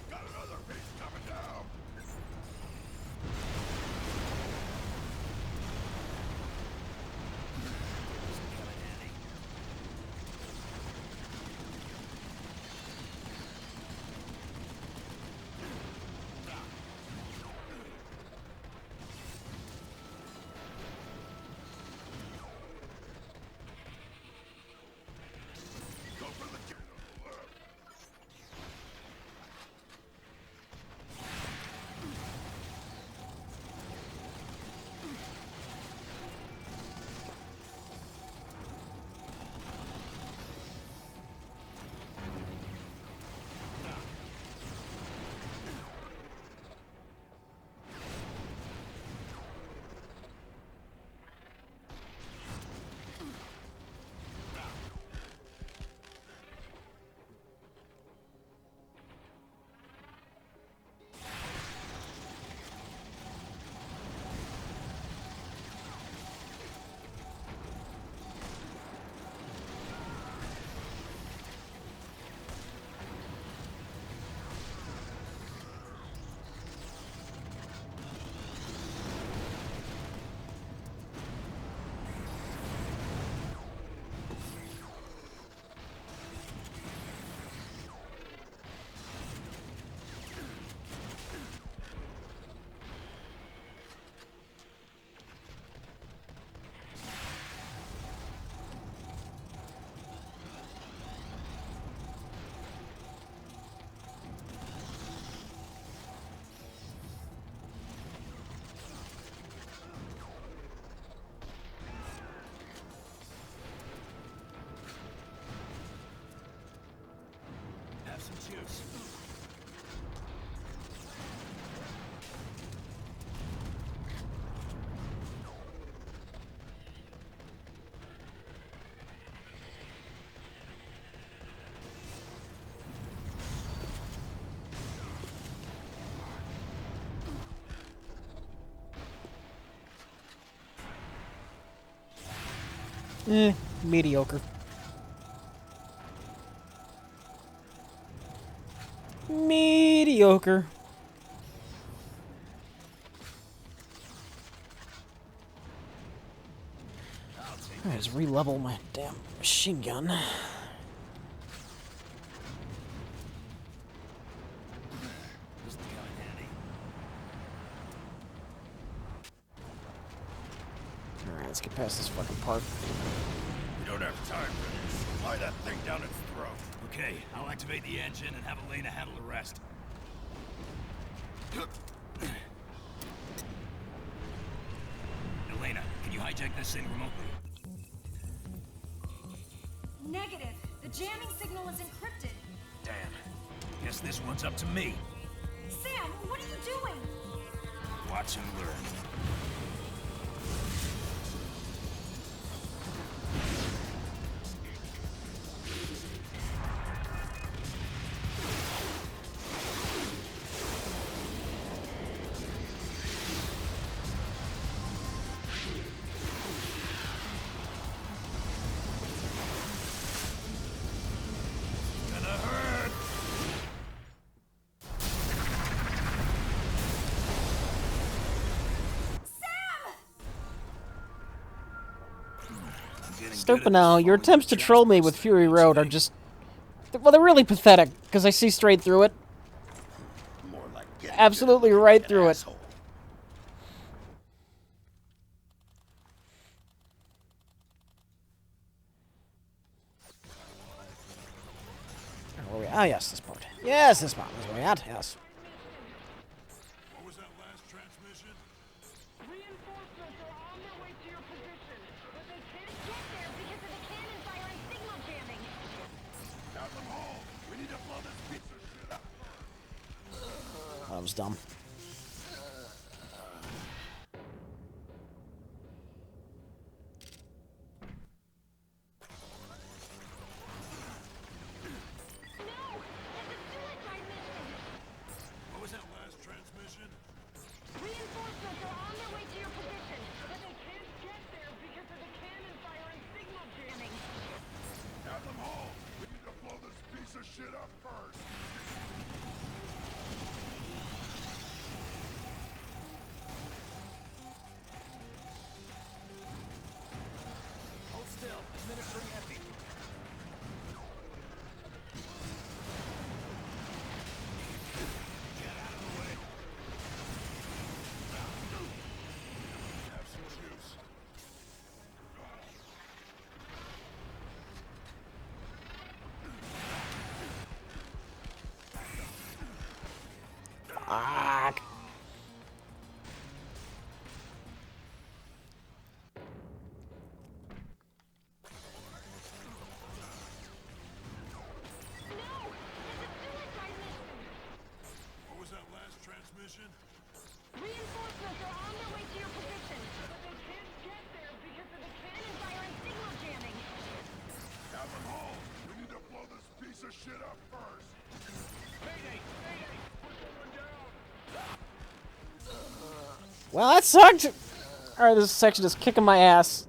Got another piece coming down! Go for the kill. Have some juice. Mediocre. Mediocre. I just re-level my damn machine gun. This will come in handy. Alright, let's get past this fucking part. We don't have time for this. Fly that thing down its throat. Okay, I'll activate the engine and have Elena handle the rest. Elena, can you hijack this thing remotely? Negative. The jamming signal is encrypted. Damn. Guess this one's up to me. Sam, what are you doing? Watch and learn. Stupino, your attempts to troll me with Fury Road are just... Well, they're really pathetic, because I see straight through it. More like Absolutely right through it. Where are we? Ah, yes, this part. Yes, this part is where we're at, yes. What was that last transmission? Reinforcements are on their way to your position, but they can't Get there because of the cannon fire and signal jamming. Have them hold! We need to blow this piece of shit up! That was dumb. What was that last transmission? Reinforcements are on their way to your position. but they can't get there because of the cannon fire and signal jamming. Have them hold! We need to blow this piece of shit up first! Hold still. Administering epi. Have some juice. Fuck. What was that last transmission? Reinforcements are on their way to your position. But they can't get there because of the Cannon fire and signal jamming. Have them hold! We need to blow this piece of shit up first! Mayday! Mayday! We're going down! Well, that sucked! Alright, this section is kicking my ass.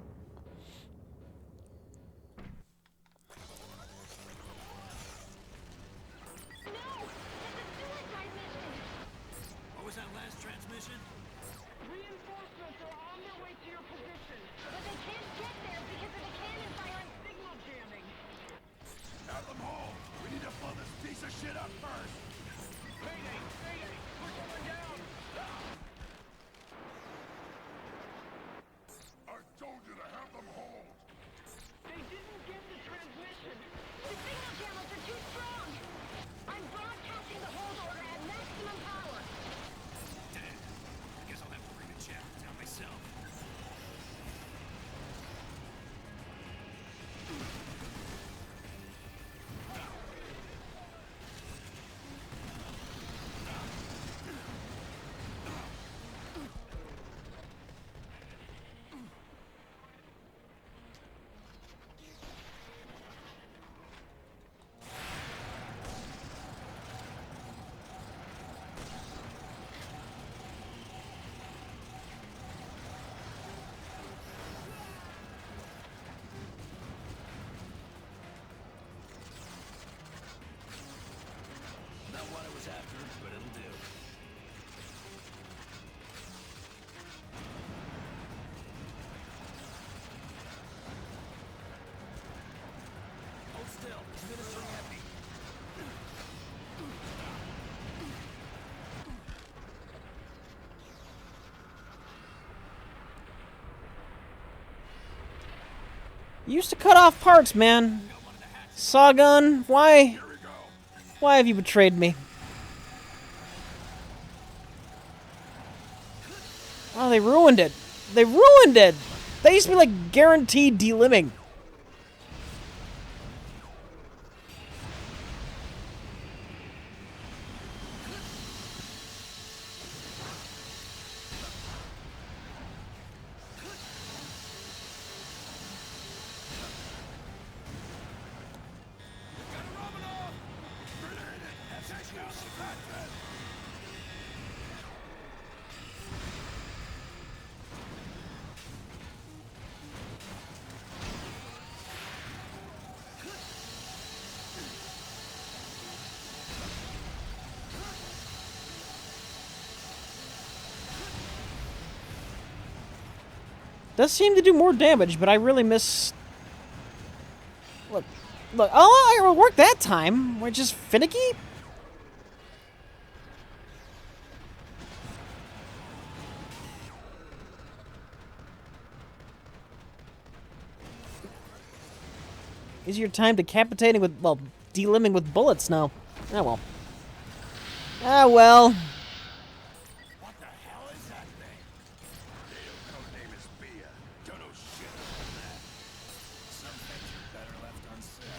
What was that last transmission? Reinforcements are on their way to your position, But they can't get there because of the cannon fire and signal jamming. Have them hold! We need to blow this piece of shit up first! Mayday! Mayday! We're going down! I told you to have them hold! They didn't get the transmission. The signal jammers are too strong. I'm broadcasting the hold order at maximum power. Guess I'll have to bring the chapter down myself. Not what I was after, but it'll do. Hold still. Administering epi. You used to cut off parts, man. Sawgun, why? Why have you betrayed me? Oh, they ruined it. They ruined it! They used to be like guaranteed delimbing. Does seem to do more damage, but I really miss Look, oh, it worked that time. We're just finicky? Is your time decapitating with, well, delimbing with bullets now. Ah, well. Ah, well. What the hell is that thing? Native code name is Bia. Don't know shit about that. Some things are better left unsaid.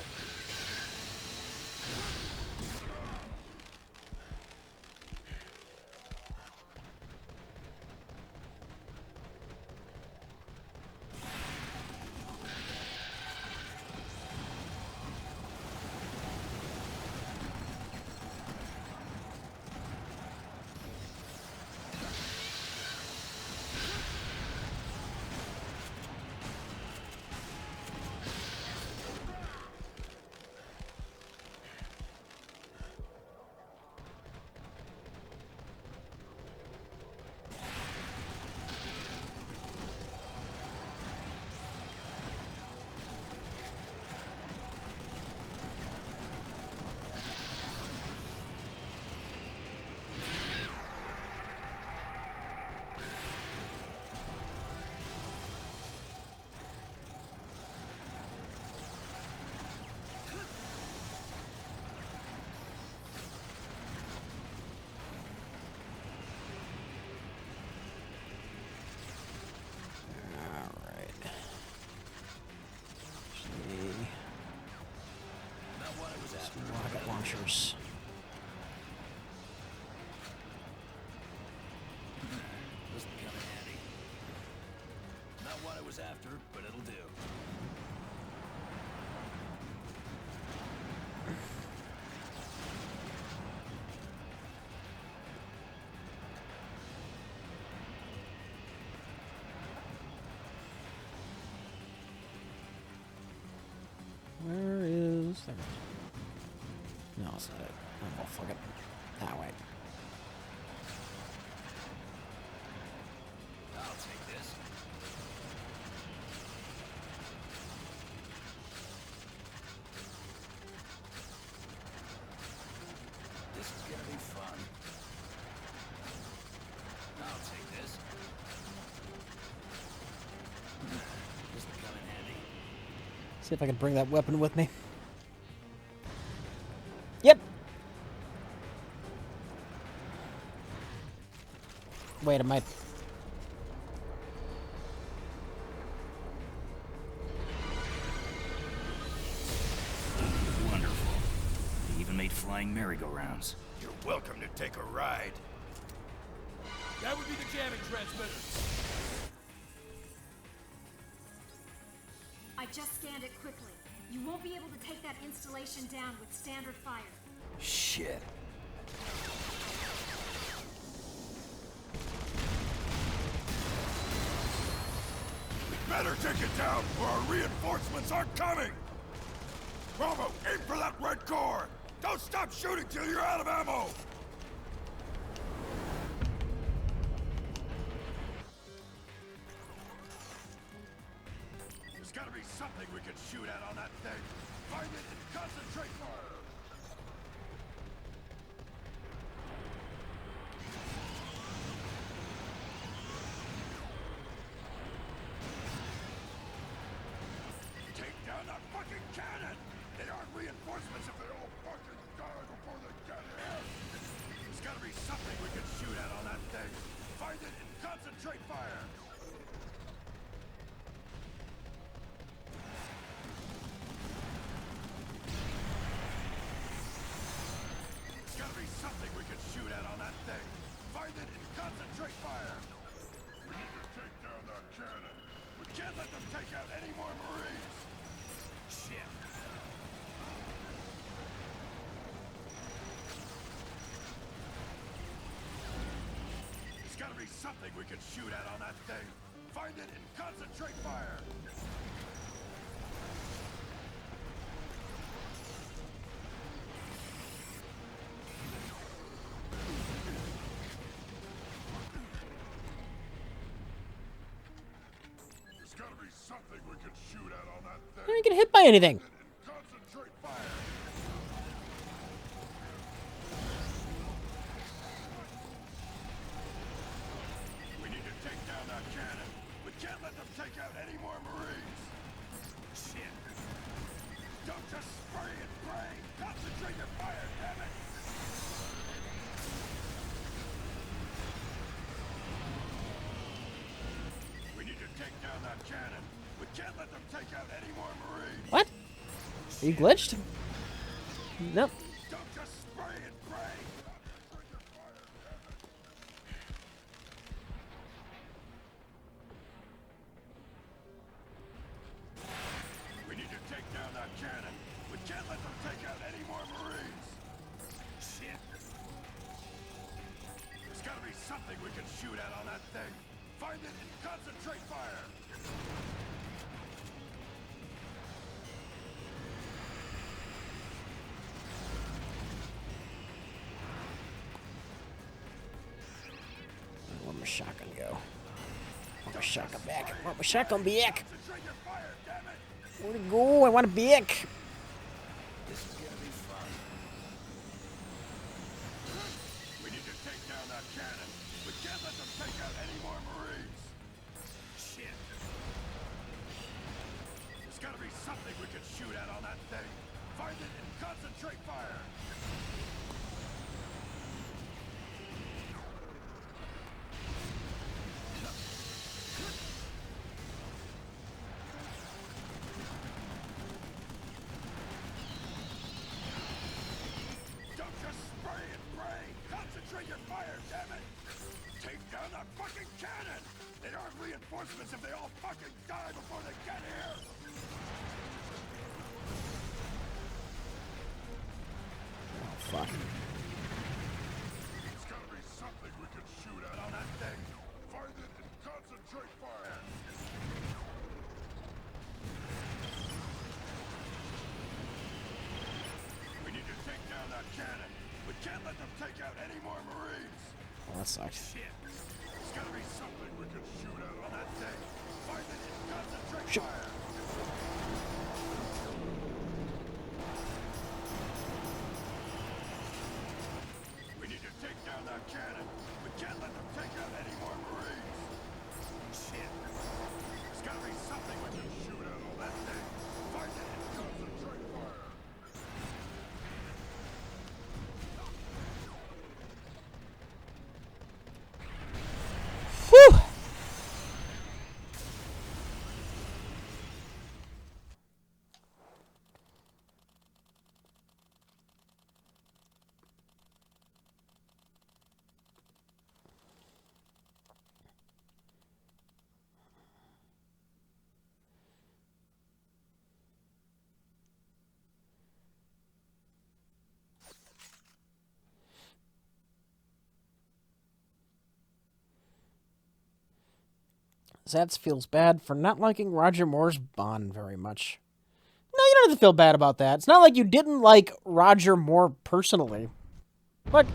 Rocket launchers. This will come in handy. Not what I was after, but it'll do. Where is that? No, it's not it. Oh, well, fuck it. Ah, wait. I'll take this. This is gonna be fun. I'll take this. This will come in handy. See if I can bring that weapon with me. Yep. Wait, I might. Wonderful. They even made flying merry-go-rounds. You're welcome to take a ride. That would be the jamming transmitter. I just scanned it quickly. You won't be able to take that installation down with standard fire. Shit. Better take it down, or our reinforcements aren't coming! Bravo, aim for that red core! Don't stop shooting till you're out of ammo! There's gotta be something we can shoot at on that thing! Find it and concentrate fire! Take down that fucking cannon! They aren't reinforcements if they all fucking die before they get here! There's gotta be something we can shoot at on that thing! Find it and concentrate fire! There's gotta be something we can shoot at on that thing! Find it and concentrate fire! We need to take down that cannon! We can't let them take out any more Marines! Shit. There's gotta be something we can shoot at on that thing! Find it and concentrate fire! There's gotta be something we can shoot at on that thing! I didn't get hit by anything. And concentrate cannon! We can't let them take out any more Marines! Shit! Don't just spray and pray! Concentrate your fire, damn it! We need to take down that cannon! We can't let them take out any more Marines! What? Are you glitched? Nope. Don't just spray and pray! Concentrate your fire, damn it! We need to take down that cannon! We can't let them take out any more Marines! Shit! There's gotta be something we can shoot at on that thing! Find it and concentrate fire! Where'd my shotgun go? Want my shotgun back. Want my shotgun back. Concentrate your fire, damn it! Where'd it go? I want it back. This is gonna be fun. We need to take down that cannon. We can't let them take out any more Marines. Shit. There's gotta be something we can shoot at on that thing. Find it and concentrate fire. Don't just spray and pray! Concentrate your fire, damn it! Take down that fucking cannon! They aren't reinforcements if they all fucking die before they get here! Oh, fuck. There's gotta be something we can shoot at on that thing! Find it and concentrate fire! We need to take down that cannon! We can't let them take out any more Marines! Oh, that sucks. Shit! There's gotta be something we can shoot at on that thing! Find it and concentrate Shoot. fire! We need to take down that cannon! We can't let them take out any more Marines! Shit! There's gotta be something we can shoot at on that thing! Find it and concentrate fire! Whew! Zats feels bad for not liking Roger Moore's Bond very much. No, you don't have to feel bad about that. It's not like you didn't like Roger Moore personally. Look,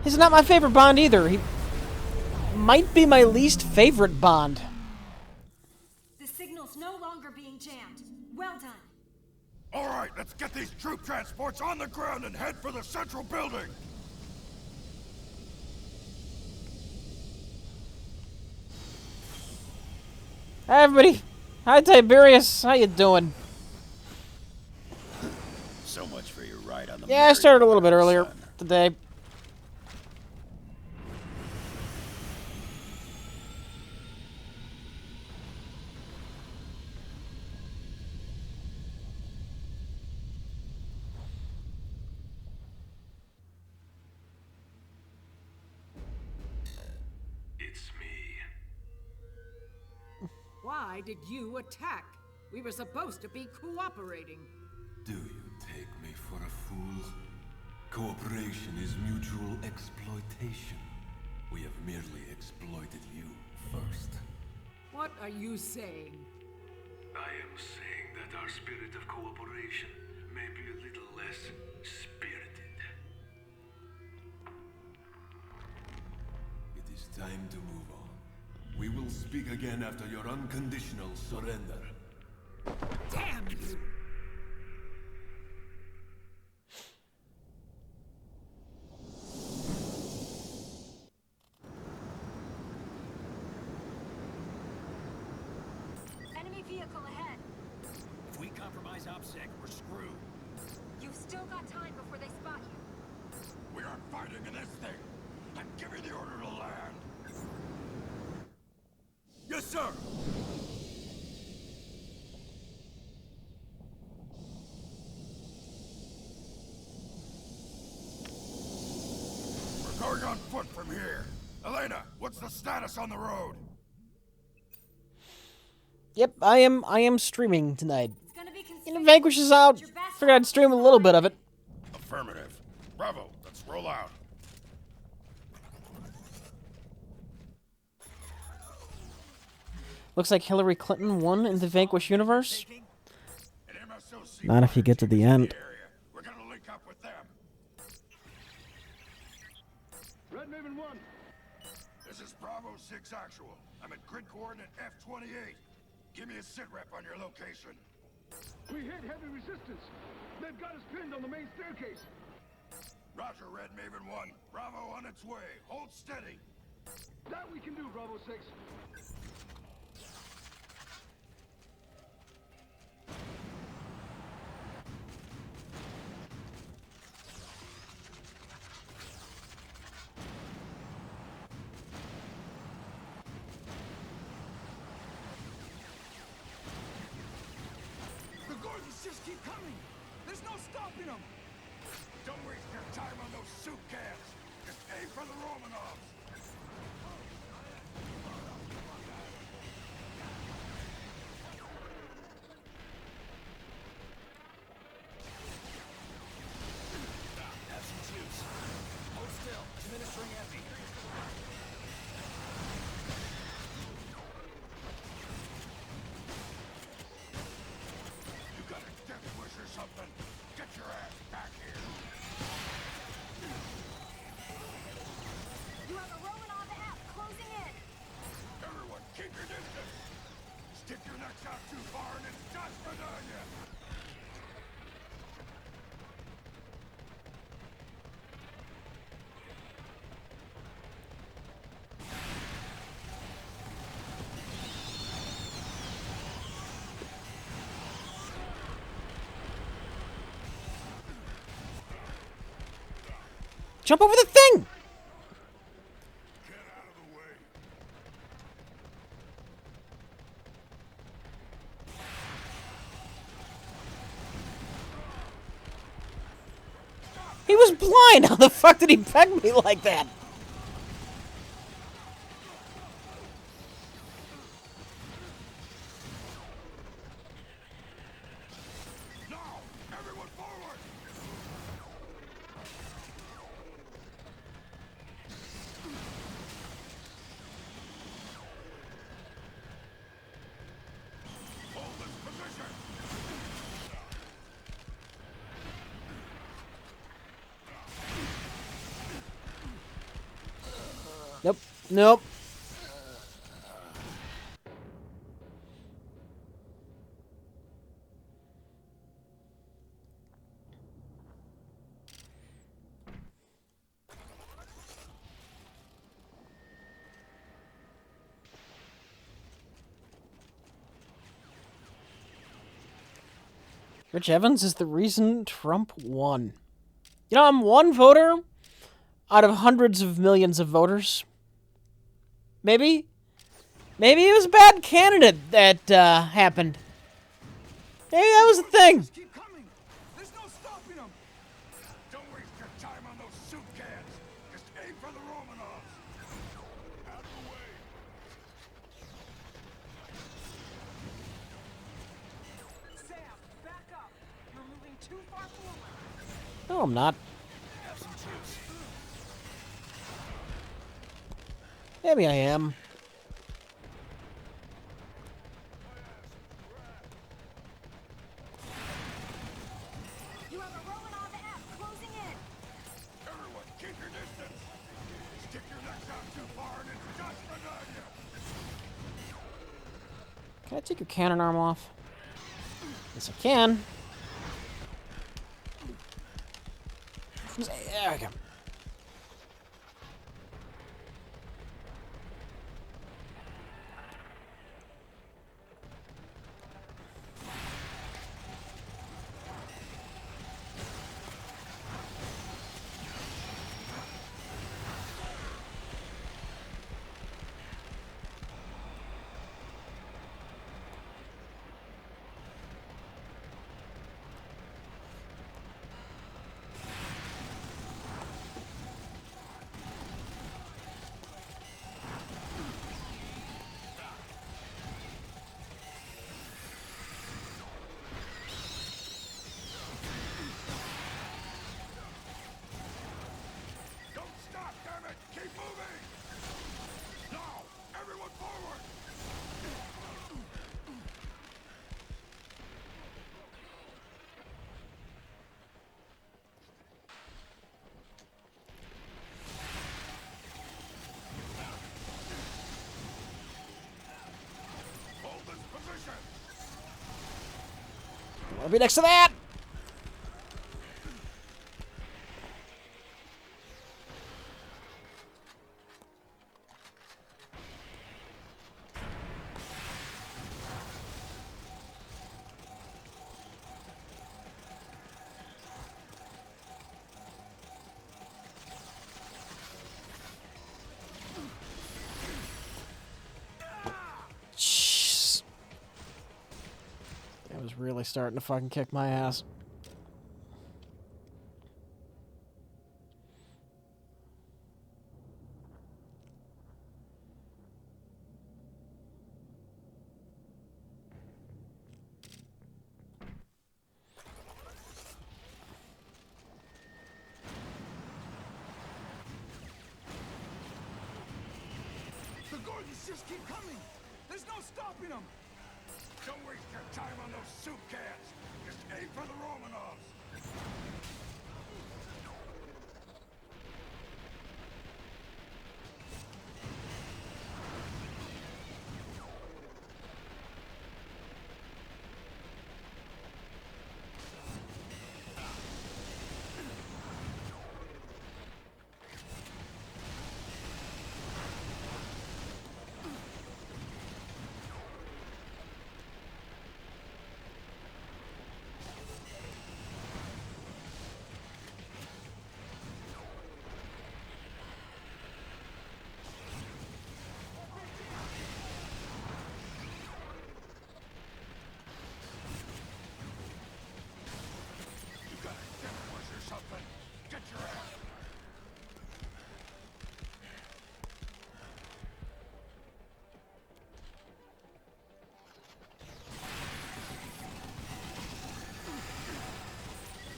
he's not my favorite Bond either. He might be my least favorite Bond. The signal's no longer being jammed. Well done. Alright, let's get these troop transports on the ground and head for the central building! Hi, everybody. Hi, Tiberius. How you doing? So much for your ride on the Yeah, I started a little bit earlier son. today. It's me. Why did you attack? We were supposed to be cooperating. Do you take me for a fool? Cooperation is mutual exploitation. We have merely exploited you first. What are you saying? I am saying that our spirit of cooperation may be a little less spirited. It is time to move on. We will speak again after your unconditional surrender. Damn you! vehicle ahead. If we compromise OPSEC, we're screwed. You've still got time before they spot you. We aren't fighting in this thing. I'm giving the order to land. Yes, sir. We're going on foot from here. Elena, what's the status on the road? Yep, I am streaming tonight. It's gonna be You know, Vanquish is out. Figured I'd stream a little bit of it. Affirmative. Bravo, let's roll out. Looks like Hillary Clinton won in the Vanquish universe. An MSOC Not if you get to the end. area. We're gonna link up with them. Red Maven 1. This is Bravo 6 Actual. I'm at grid coordinate F28. Give me a sit rep on your location. We hit heavy resistance. They've got us pinned on the main staircase. Roger, Red Maven 1. Bravo on its way. Hold steady. That we can do, Bravo 6. The Gordons just keep coming. There's no stopping them. Don't waste your time on those soup cans. Just aim for the Romanovs. Have some juice. Hold still. Administering epi. You got a death wish or something? Get your ass back here. You have a Romanov app closing in. Everyone, keep your distance. Stick your necks out too far and it's just banana. Jump over the thing! Get out of the way. He was blind! How the fuck did he peg me like that? Now, everyone forward. Hold this position. Nope. Nope. Rich Evans is the reason Trump won. You know, I'm one voter out of hundreds of millions of voters. Maybe it was a bad candidate that happened. Maybe that was the thing. Keep coming. There's no stopping them. Don't waste your time on those soup cans. Just aim for the Romanovs. Out of the way. Sam, back up. You're moving too far forward. No, I'm not. Have some juice. Maybe I am. You have a Romanov app closing in. Everyone, keep your distance. Stick your necks out too far and it's just banana. Can I take your cannon arm off? Yes, I can. There we go. I'll be next to that! Jeez. That was really starting to fucking kick my ass. The Gordons just keep coming! There's no stopping them! Don't waste your time on those soup cans! Just aim for the Romanovs!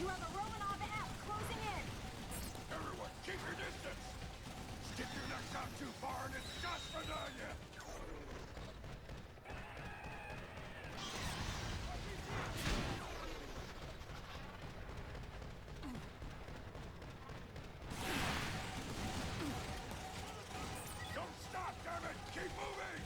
You have a Romanov app closing in. Everyone, keep your distance! Stick your necks out too far and it's just for you! Don't stop, damn it! Keep moving!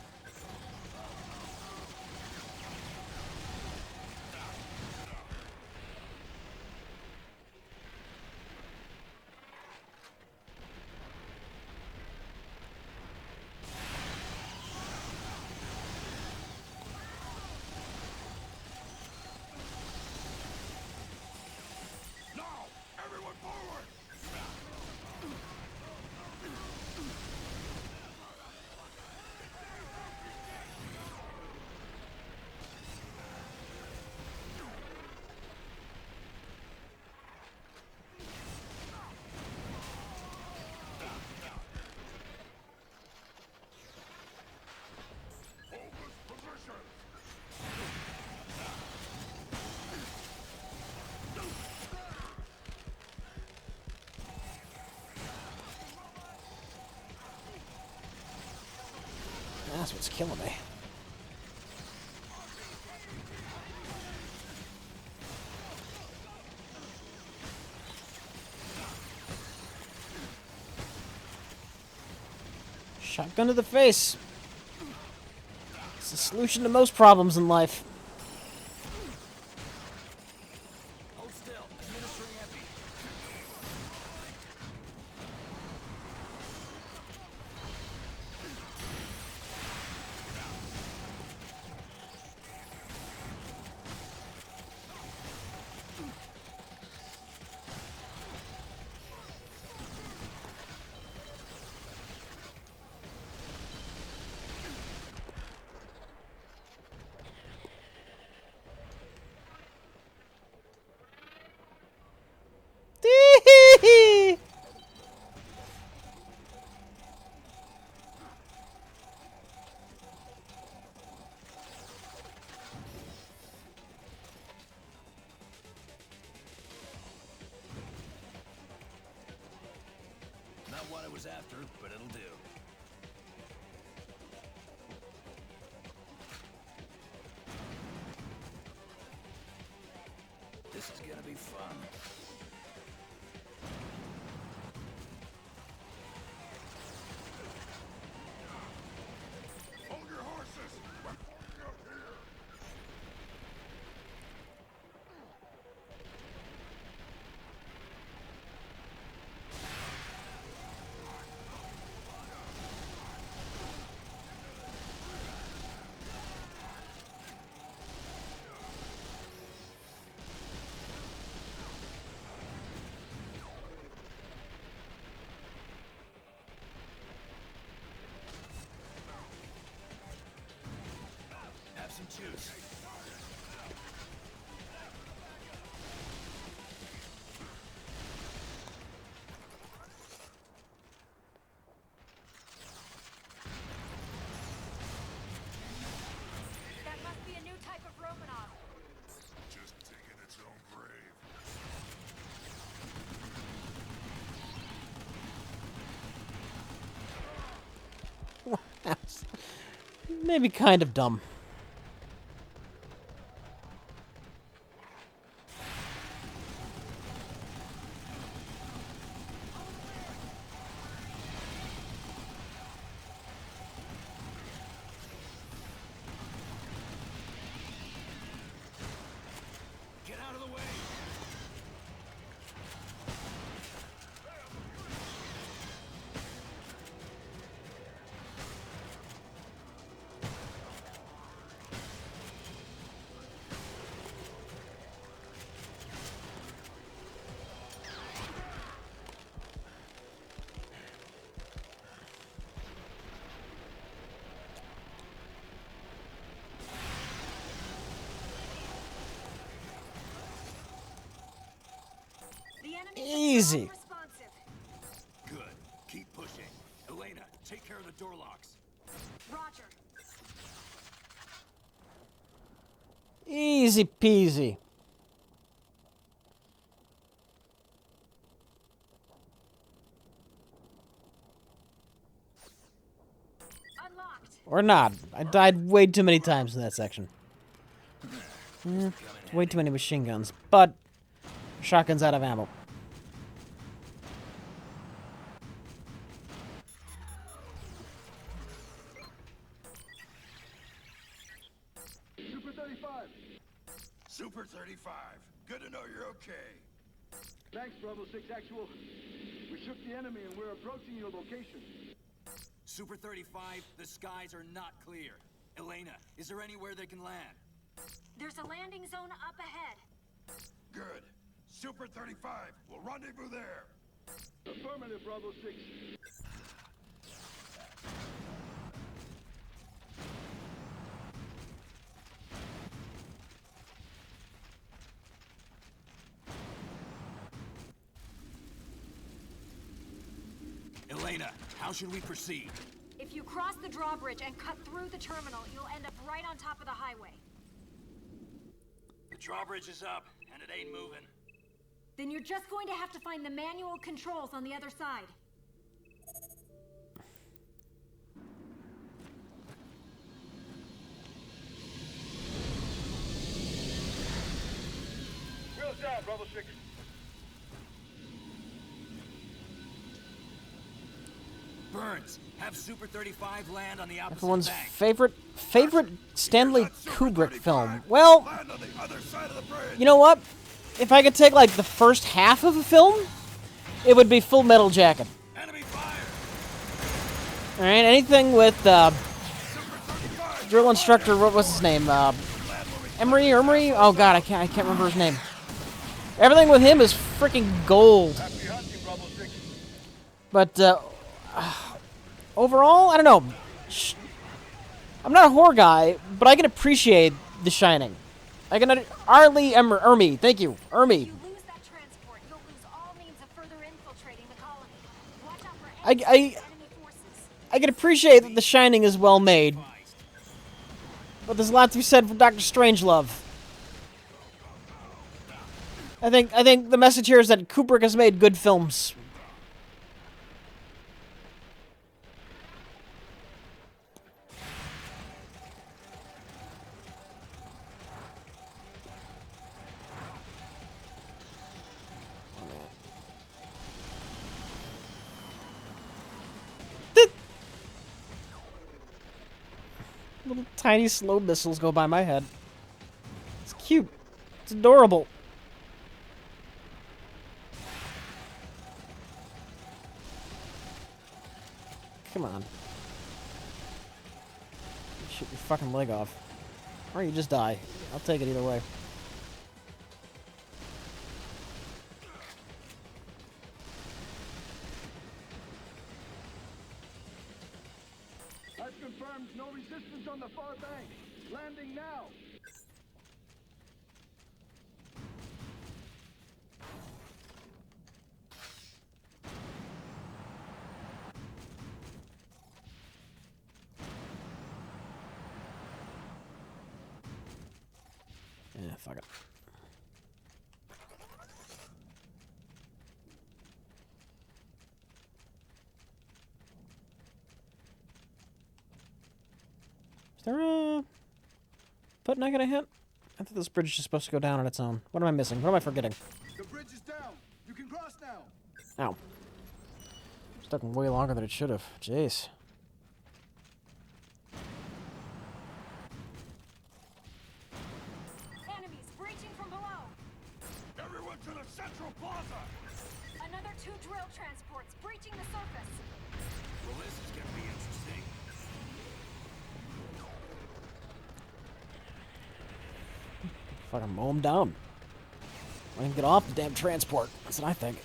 Now! Everyone forward! Hold this position! That's what's killing me. Shotgun to the face. It's the solution to most problems in life. Hold still. Administering epi. Not what I was after, but it'll do. This is gonna be fun. Hold your horses! We're moving up here! Maybe kind of dumb. Get out of the way! The enemy Easy. is responsive. Good. Keep pushing. Elena, take care of the door locks. Roger. Easy peasy. Unlocked. Or not. I died way too many times in that section. Way too many machine guns. But shotgun's out of ammo. Super 35. Super 35. Good to know you're okay. Thanks, Bravo 6 Actual. We shook the enemy and we're approaching your location. Super 35, the skies are not clear. Elena, is there anywhere they can land? There's a landing zone up ahead. Good. Super 35. We'll rendezvous there. Affirmative, Bravo 6. Elena, how should we proceed? If you cross the drawbridge and cut through the terminal, you'll end up right on top of the highway. The drawbridge is up, and it ain't moving. Then you're just going to have to find the manual controls on the other side. Wheels down, Bravo 6. Burns, have Super 35 land on the opposite Everyone's bank. favorite Stanley Kubrick film. Well, Land on the other side of the bridge. you know what? If I could take like the first half of a film, it would be Full Metal Jacket. Enemy fire! All right, anything with drill instructor. What's his name? Emery. Oh God, I can't remember his name. Everything with him is freaking gold. Happy hunting, Bravo 6. But overall, I don't know. I'm not a horror guy, but I can appreciate The Shining. I can. Ermi, thank you, Ermi. If you lose that transport, you'll lose all means of further infiltrating the colony. Watch out for enemy forces. I can appreciate that The Shining is well made, but there's a lot to be said for Dr. Strangelove. I think the message here is that Kubrick has made good films. Little tiny slow missiles go by my head. It's cute. It's adorable. Come on. Shoot your fucking leg off. Or you just die. I'll take it either way. I've confirmed no resistance on the far bank. Landing now. Yeah, fuck it. there a button I gotta hit? I thought this bridge is just supposed to go down on its own. What am I missing? What am I forgetting? The bridge is down. You can cross now. Ow. It's taking way longer than it should have. Jeez. Enemies breaching from below. Everyone to the central plaza. Another 2 drill transports breaching the surface. Well, this is gonna be interesting. Fucking mow him down. Let him get off the damn transport. That's what I think.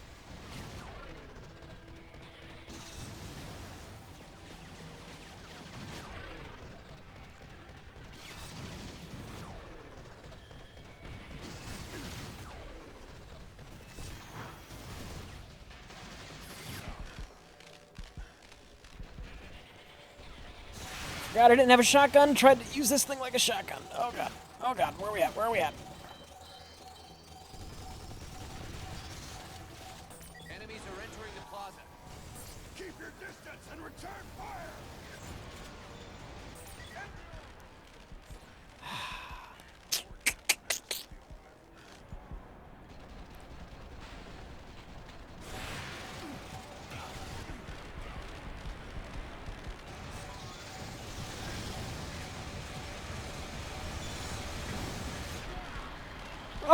God, I didn't have a shotgun. Tried to use this thing like a shotgun. Oh god. Oh god. Where are we at? Where are we at? Enemies are entering the plaza. Keep your distance and return fire.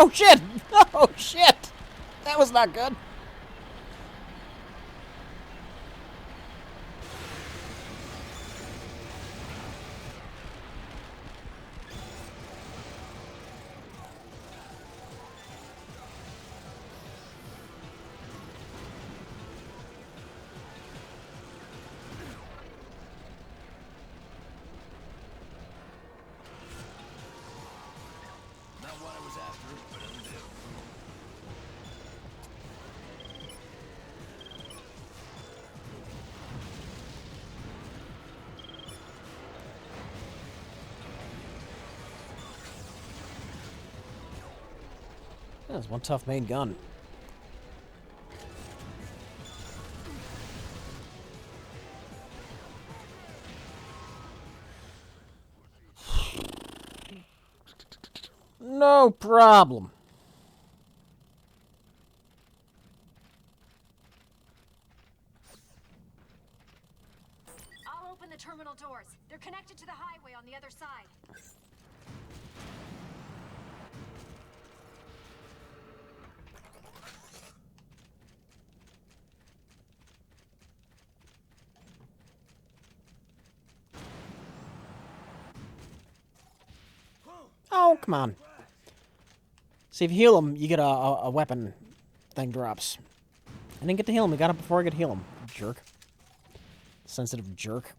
Oh shit! Oh shit! That was not good. Not what I was after, but it'll do. That's one tough main gun. No problem. I'll open the terminal doors. They're connected to the highway on the other side. Oh, come on. See, if you heal him, you get a weapon thing drops. I didn't get to heal him. I got it before I could heal him. Jerk. Sensitive jerk.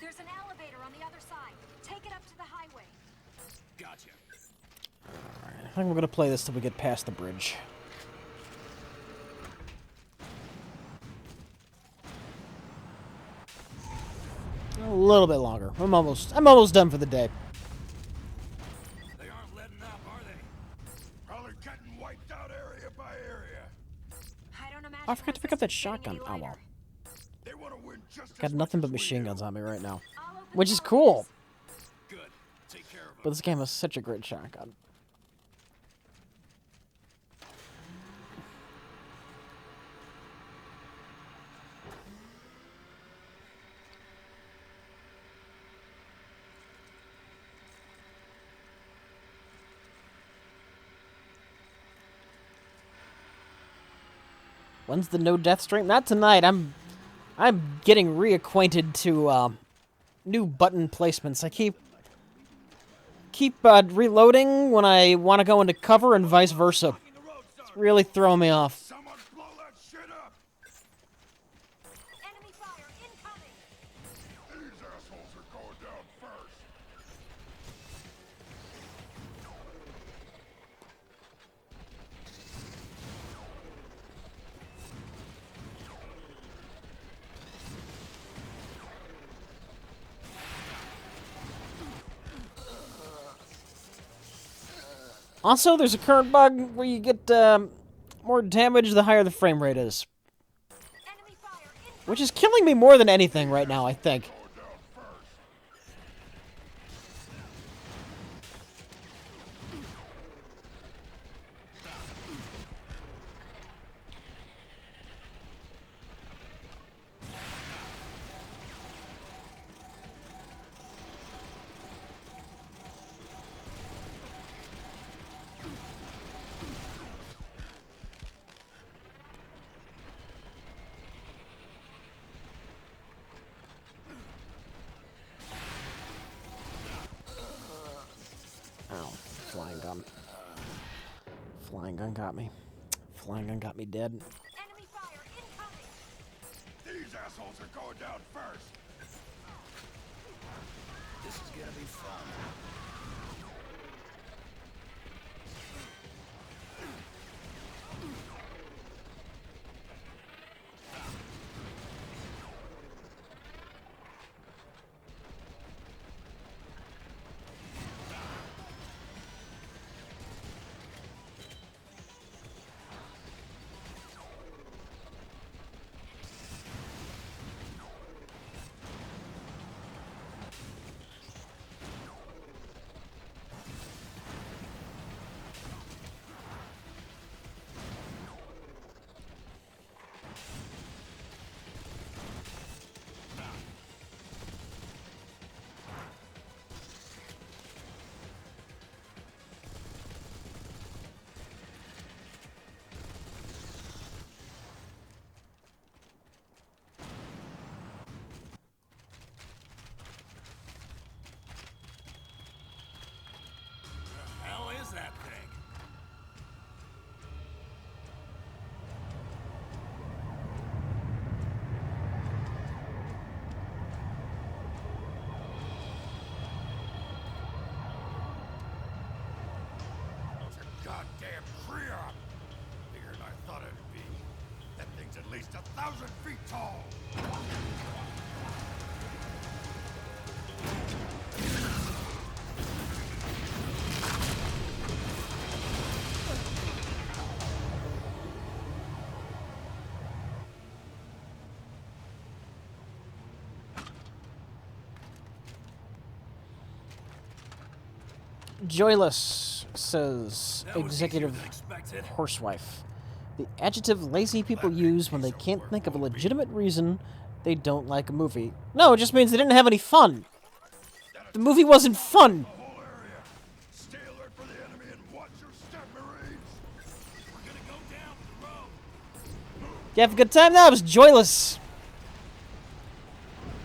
There's an elevator on the other side. Take it up to the highway. Gotcha. I think we're going to play this till we get past the bridge. A little bit longer. I'm almost done for the day. They aren't letting up, are they? Probably getting wiped out area by area. I don't imagine. Oh, I forgot to pick up that shotgun. Oh well. Got nothing but machine guns on me right now, which is cool. Good. Take care of them. But this game has such a great shotgun. When's the no death stream? Not tonight. I'm getting reacquainted to new button placements. I keep reloading when I want to go into cover and vice versa. It's really throwing me off. Someone blow that shit up. Enemy fire incoming. These assholes are going down Also, there's a current bug where you get more damage the higher the frame rate is. Which is killing me more than anything right now, I think. Ow. Flying gun. Flying gun got me. Flying gun got me dead. Enemy fire incoming! These assholes are going down first. This is gonna be fun. Hell is that thing? Those are goddamn Creon. Bigger than I thought it'd be. That thing's at least 1,000 feet tall. Joyless, says That was easier executive than expected. horsewife. The adjective lazy people use when they can't think of a legitimate reason they don't like a movie. No, it just means they didn't have any fun. The movie wasn't fun. The whole area. Stay alert for the enemy and watch your step, Marines. We're gonna go down the road. You have a good time now? It was joyless.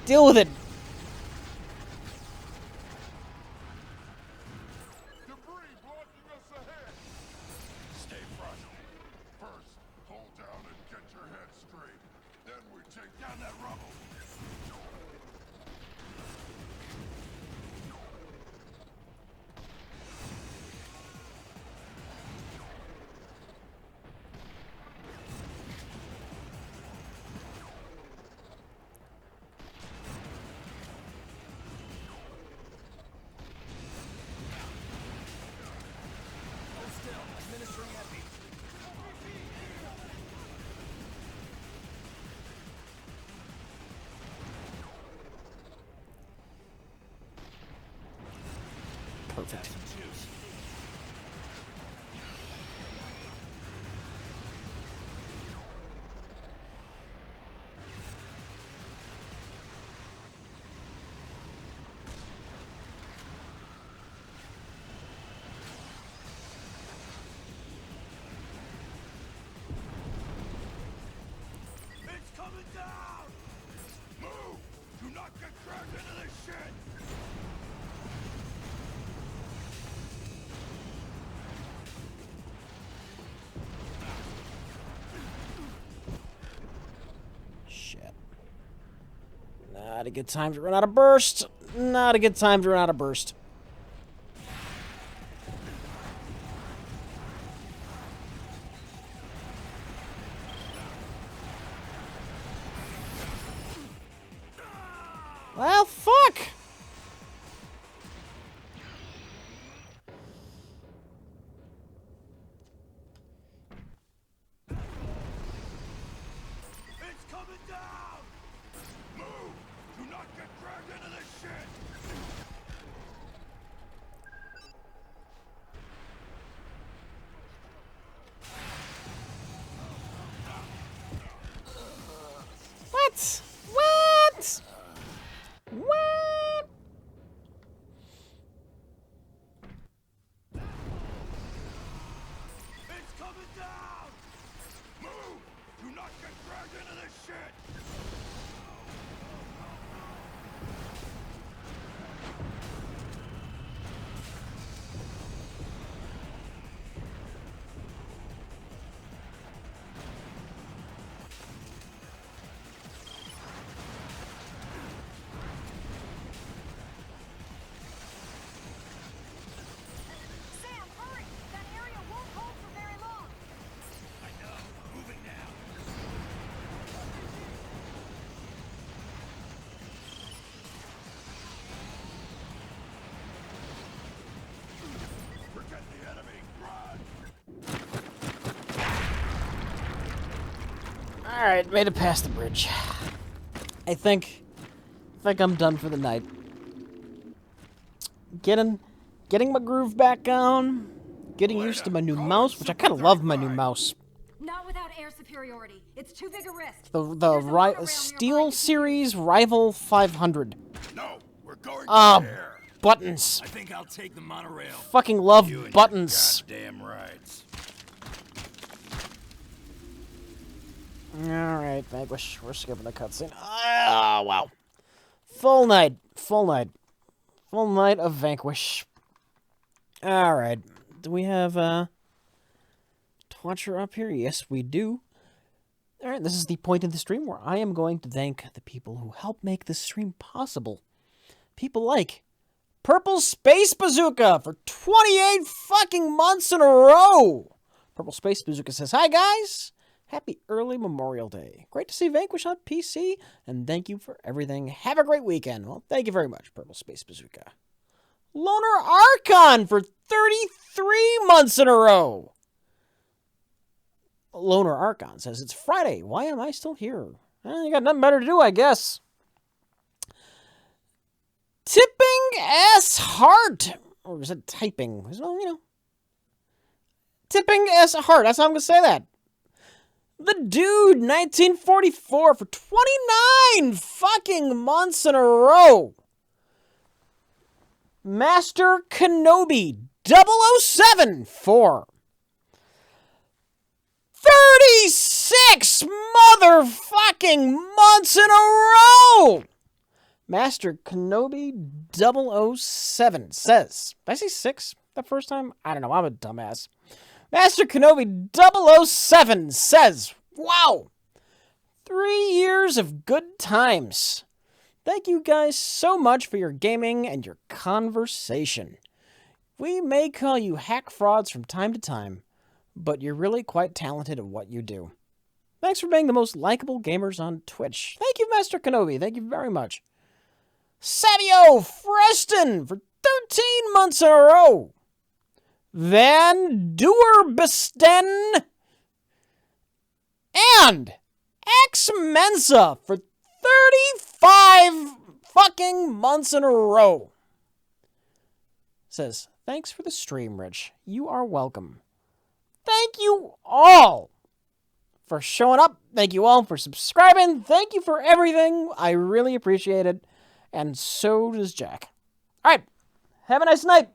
Deal with it. Debris blocking us ahead. Stay front. First, hold down and get your head straight. Then we take down that rubble. Hold still. Administering epi. Perfect. Some juice. It's coming down! Move! Do not get dragged into this shit! Shit. Not a good time to run out of burst. Not a good time to run out of burst. Well, fuck! Alright, made it past the bridge. I think I'm done for the night. Getting my groove back on. Getting used to my new mouse, which I kind of love my new mouse. Not without air superiority. It's too big a risk. The Steel Series Rival 500. No, we're going there. Buttons. I think I'll take the monorail. Fucking love buttons. Damn rights. Alright, Vanquish. We're skipping the cutscene. Oh, wow. Full night. Full night of Vanquish. Alright. Do we have, Torture up here? Yes, we do. Alright, this is the point in the stream where I am going to thank the people who helped make this stream possible. People like Purple Space Bazooka for 28 fucking months in a row! Purple Space Bazooka says, "Hi, guys! Happy early Memorial Day. Great to see Vanquish on PC, and thank you for everything. Have a great weekend." Well, thank you very much, Purple Space Bazooka. Loner Archon for 33 months in a row. Loner Archon says, "It's Friday. Why am I still here?" Well, you got nothing better to do, I guess. Tipping S Heart. Or is it typing? Well, Tipping S Heart. That's how I'm going to say that. The Dude, 1944 for 29 fucking months in a row. Master Kenobi, 007 for 36 motherfucking months in a row. Master Kenobi 007 says, did I say 6 the first time? I don't know, I'm a dumbass. Master Kenobi 007 says, "Wow, 3 years of good times. Thank you guys so much for your gaming and your conversation. We may call you hack frauds from time to time, but you're really quite talented at what you do. Thanks for being the most likable gamers on Twitch." Thank you, Master Kenobi. Thank you very much. Savio Freston for 13 months in a row. Van Duerbisten and X Mensa for 35 fucking months in a row. Says, "Thanks for the stream, Rich. You are welcome." Thank you all for showing up. Thank you all for subscribing. Thank you for everything. I really appreciate it. And so does Jack. All right. Have a nice night.